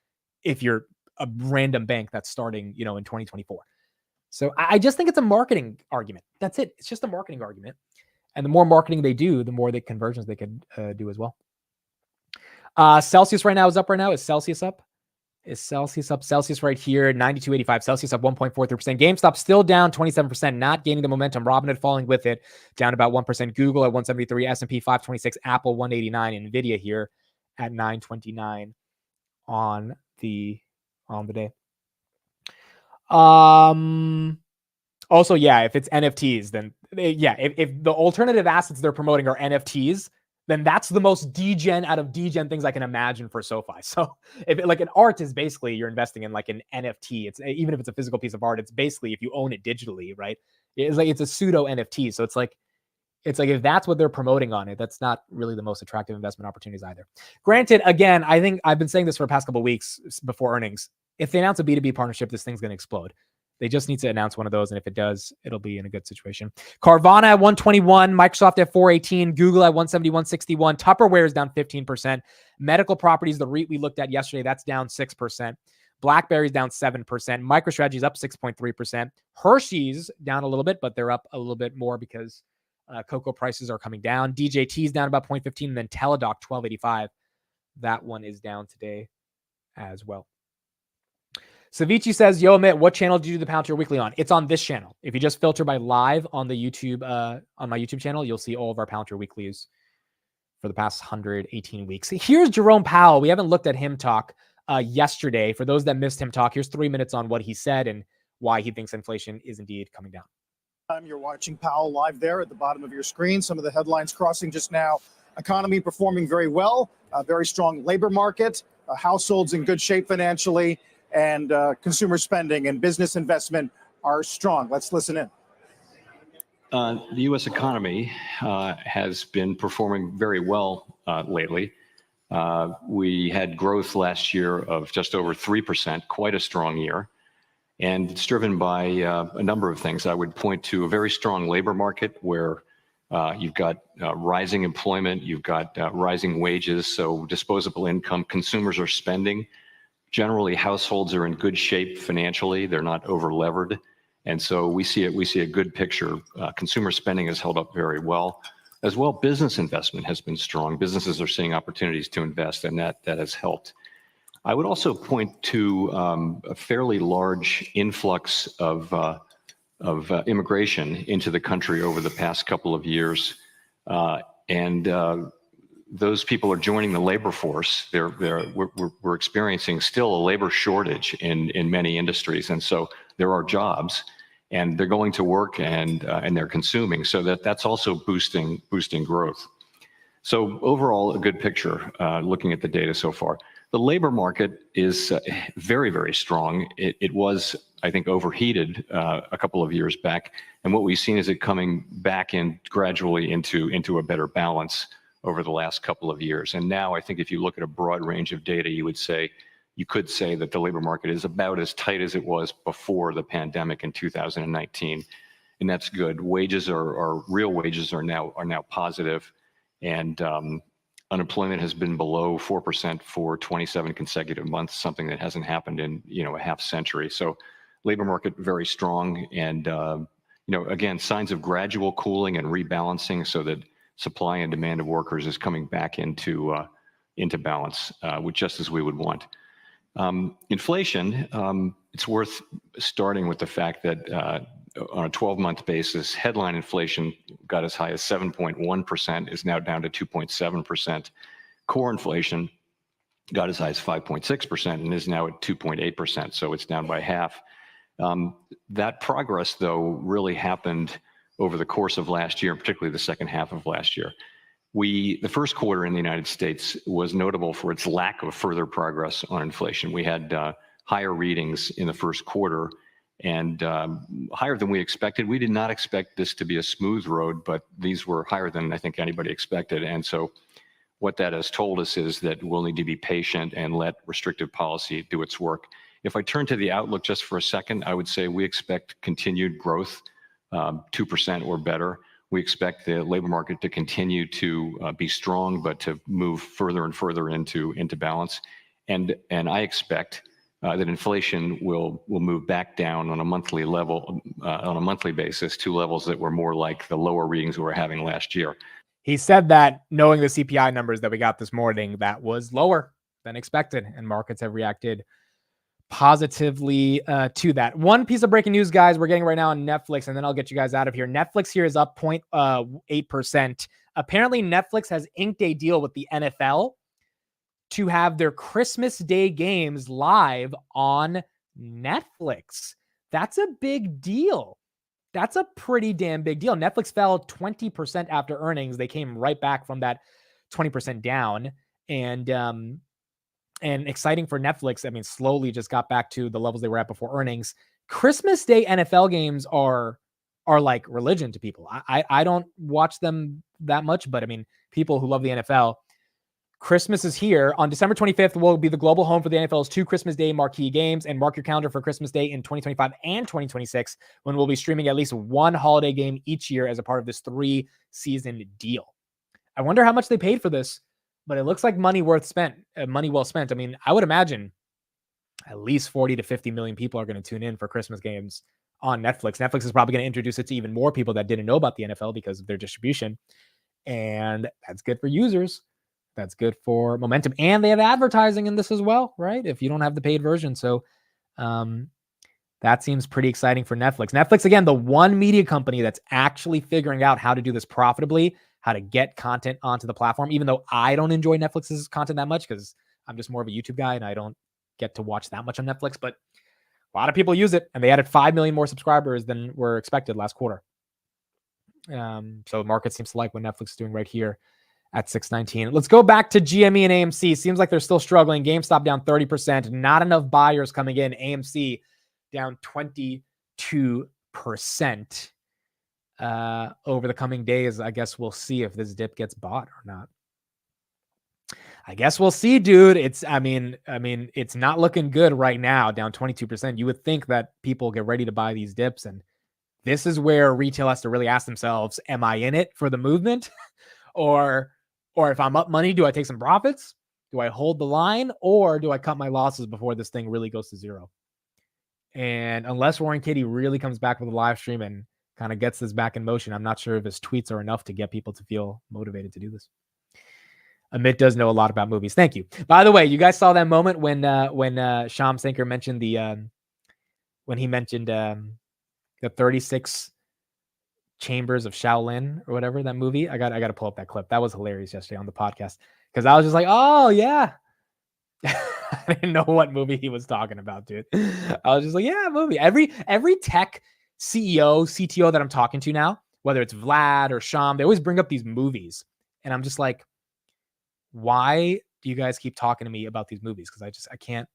if you're a random bank that's starting, in 2024. So I just think it's a marketing argument. That's it. It's just a marketing argument. And the more marketing they do, the more the conversions they could do as well. Celsius right now is up right now. Is Celsius up? Is Celsius up? Celsius right here, 92.85. Celsius up 1.43%. GameStop still down 27%, not gaining the momentum. Robinhood falling with it, down about 1%. Google at 173, S&P 526, Apple 189, Nvidia here at 929 on the day. Also, yeah, if it's NFTs, then if the alternative assets they're promoting are NFTs, then that's the most degen out of degen things I can imagine for SoFi. So if it, like an art is basically you're investing in like an NFT. It's even if it's a physical piece of art, it's basically if you own it digitally, right? It's like it's a pseudo NFT. So it's like if that's what they're promoting on it, that's not really the most attractive investment opportunities either. Granted, again, I think I've been saying this for the past couple of weeks before earnings. If they announce a B2B partnership, this thing's going to explode. They just need to announce one of those, and if it does, it'll be in a good situation. Carvana at 121, Microsoft at 418, Google at 171.61, Tupperware is down 15%. Medical Properties, the REIT we looked at yesterday, that's down 6%. BlackBerry's down 7%. MicroStrategy's up 6.3%. Hershey's down a little bit, but they're up a little bit more because cocoa prices are coming down. DJT's down about 0.15, and then Teladoc 12.85. That one is down today as well. Savici says, yo, Amit, what channel do you do the Palantir Weekly on? It's on this channel. If you just filter by live on the YouTube, on my YouTube channel, you'll see all of our Palantir Weeklies for the past 118 weeks. Here's Jerome Powell. We haven't looked at him talk yesterday. For those that missed him talk, here's 3 minutes on what he said and why he thinks inflation is indeed coming down. You're watching Powell live there at the bottom of your screen. Some of the headlines crossing just now. Economy performing very well. A very strong labor market. Households in good shape financially. and consumer spending and business investment are strong. Let's listen in. The U.S. economy has been performing very well lately. We had growth last year of just over 3%, quite a strong year. And it's driven by a number of things. I would point to a very strong labor market where you've got rising employment, you've got rising wages, so disposable income, consumers are spending. Generally, households are in good shape financially. They're not over-levered. And so we see a good picture. Consumer spending has held up very well. As well, business investment has been strong. Businesses are seeing opportunities to invest, and that has helped. I would also point to a fairly large influx of immigration into the country over the past couple of years. Those people are joining the labor force. We're experiencing still a labor shortage in many industries, and so there are jobs, and they're going to work and they're consuming. So that's also boosting growth. So overall, a good picture looking at the data so far. The labor market is very, very strong. It was, I think, overheated a couple of years back, and what we've seen is it coming back in gradually into a better balance over the last couple of years. And now I think if you look at a broad range of data, you could say that the labor market is about as tight as it was before the pandemic in 2019, and that's good. Real wages are now positive, and unemployment has been below 4% for 27 consecutive months, something that hasn't happened in a half century. So labor market very strong, and again, signs of gradual cooling and rebalancing so that supply and demand of workers is coming back into balance, which just as we would want. Inflation, it's worth starting with the fact that on a 12-month basis, headline inflation got as high as 7.1%, is now down to 2.7%. Core inflation got as high as 5.6% and is now at 2.8%, so it's down by half. That progress, though, really happened over the course of last year, particularly the second half of last year. The first quarter in the United States was notable for its lack of further progress on inflation. We had higher readings in the first quarter and higher than we expected. We did not expect this to be a smooth road, but these were higher than I think anybody expected. And so what that has told us is that we'll need to be patient and let restrictive policy do its work. If I turn to the outlook just for a second, I would say we expect continued growth, 2% or better. We expect the labor market to continue to be strong, but to move further and further into balance. And I expect that inflation will move back down on a monthly level, on a monthly basis, to levels that were more like the lower readings we were having last year. He said that knowing the CPI numbers that we got this morning, that was lower than expected, and markets have reacted positively to that. One piece of breaking news, guys, we're getting right now on Netflix, and then I'll get you guys out of here. Netflix here is up 0.8%. Apparently, Netflix has inked a deal with the NFL to have their Christmas Day games live on Netflix. That's a big deal. That's a pretty damn big deal. Netflix fell 20% after earnings. They came right back from that 20% down, and exciting for Netflix. I mean, slowly just got back to the levels they were at before earnings. Christmas Day NFL games are like religion to people. I don't watch them that much, but I mean, people who love the NFL, Christmas is here. On December 25th will be the global home for the NFL's 2 Christmas Day marquee games, and mark your calendar for Christmas Day in 2025 and 2026, when we'll be streaming at least one holiday game each year as a part of this 3-season deal. I wonder how much they paid for this, but it looks like money well spent. I mean, I would imagine at least 40 to 50 million people are going to tune in for Christmas games on Netflix. Netflix is probably going to introduce it to even more people that didn't know about the NFL because of their distribution. And that's good for users. That's good for momentum. And they have advertising in this as well, right? If you don't have the paid version. So that seems pretty exciting for Netflix. Netflix, again, the one media company that's actually figuring out how to do this profitably, how to get content onto the platform, even though I don't enjoy Netflix's content that much because I'm just more of a YouTube guy and I don't get to watch that much on Netflix, but a lot of people use it, and they added 5 million more subscribers than were expected last quarter. So the market seems to like what Netflix is doing right here at 619. Let's go back to GME and AMC. Seems like they're still struggling. GameStop down 30%. Not enough buyers coming in. AMC down 22%. Over the coming days, I guess we'll see if this dip gets bought or not. I guess we'll see, dude. I mean, it's not looking good right now, down 22%. You would think that people get ready to buy these dips, and this is where retail has to really ask themselves, am I in it for the movement? or if I'm up money, do I take some profits? Do I hold the line, or do I cut my losses before this thing really goes to zero? And unless Warren Katie really comes back with a live stream and kind of gets this back in motion, I'm not sure if his tweets are enough to get people to feel motivated to do this. Amit does know a lot about movies. Thank you. By the way, you guys saw that moment when Shyam Sankar mentioned the 36 Chambers of Shaolin or whatever, that movie. I got to pull up that clip. That was hilarious yesterday on the podcast because I was just like, oh yeah. I didn't know what movie he was talking about, dude. I was just like, yeah, movie. Every tech CEO, CTO that I'm talking to now, whether it's Vlad or Shyam, they always bring up these movies. And I'm just like, why do you guys keep talking to me about these movies? Because I can't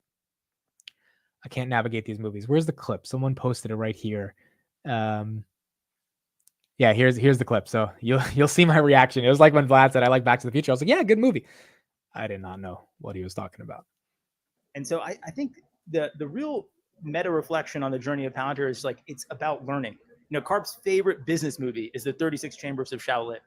navigate these movies. Where's the clip? Someone posted it right here. Yeah, here's the clip. So you'll see my reaction. It was like when Vlad said I like Back to the Future. I was like, yeah, good movie. I did not know what he was talking about. And so I think the real meta reflection on the journey of Palantir is like, it's about learning. You know, Karp's favorite business movie is the 36 Chambers of Shaolin.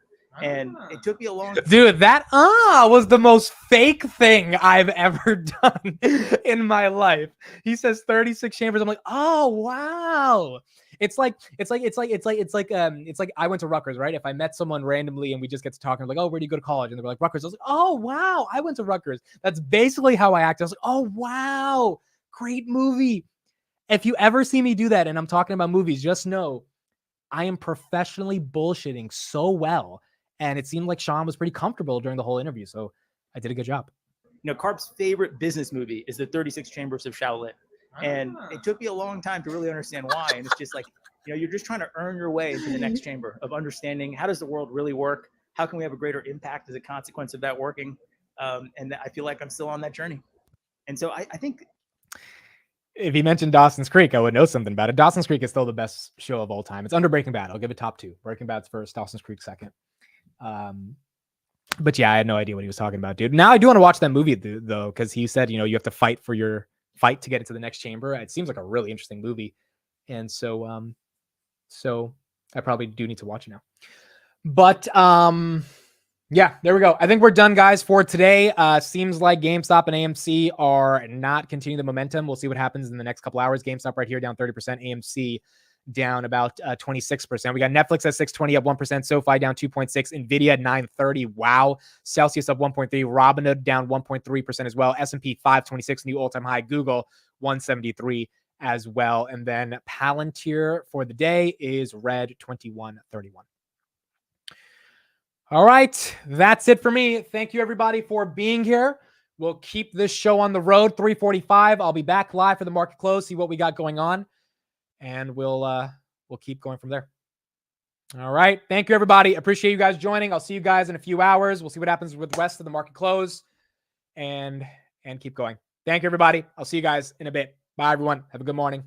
And it took me a long time. Dude, that was the most fake thing I've ever done in my life. He says 36 chambers. I'm like, oh wow. It's like I went to Rutgers, right? If I met someone randomly and we just get to talking, like, oh, where do you go to college? And they're like, Rutgers. I was like, oh wow, I went to Rutgers. That's basically how I act. I was like, oh wow, great movie. If you ever see me do that and I'm talking about movies, just know I am professionally bullshitting so well. And it seemed like Shyam was pretty comfortable during the whole interview. So I did a good job. You know, Karp's favorite business movie is the 36 Chambers of Shaolin. And it took me a long time to really understand why. And it's just like, you know, you're just trying to earn your way into the next chamber of understanding how does the world really work? How can we have a greater impact as a consequence of that working? And I feel like I'm still on that journey. And so I think if he mentioned Dawson's Creek, I would know something about it. Dawson's Creek is still the best show of all time. It's under Breaking Bad. I'll give it top 2. Breaking Bad's first, Dawson's Creek second. But yeah, I had no idea what he was talking about, dude. Now I do want to watch that movie though, because he said, you know, you have to fight for your fight to get into the next chamber. It seems like a really interesting movie. And so, so I probably do need to watch it now. But, yeah, there we go. I think we're done, guys, for today. Seems like GameStop and AMC are not continuing the momentum. We'll see what happens in the next couple hours. GameStop right here down 30%. AMC down about 26%. We got Netflix at 620 up 1%. SoFi down 2.6. Nvidia at 930. Wow. Celsius up 1.3. Robinhood down 1.3% as well. S&P 526 new all-time high. Google 173 as well. And then Palantir for the day is red 2131. All right, that's it for me. Thank you, everybody, for being here. We'll keep this show on the road. 3:45. I'll be back live for the market close, see what we got going on, and we'll keep going from there. All right, thank you, everybody. Appreciate you guys joining. I'll see you guys in a few hours. We'll see what happens with the rest of the market close, and keep going. Thank you, everybody. I'll see you guys in a bit. Bye, everyone. Have a good morning.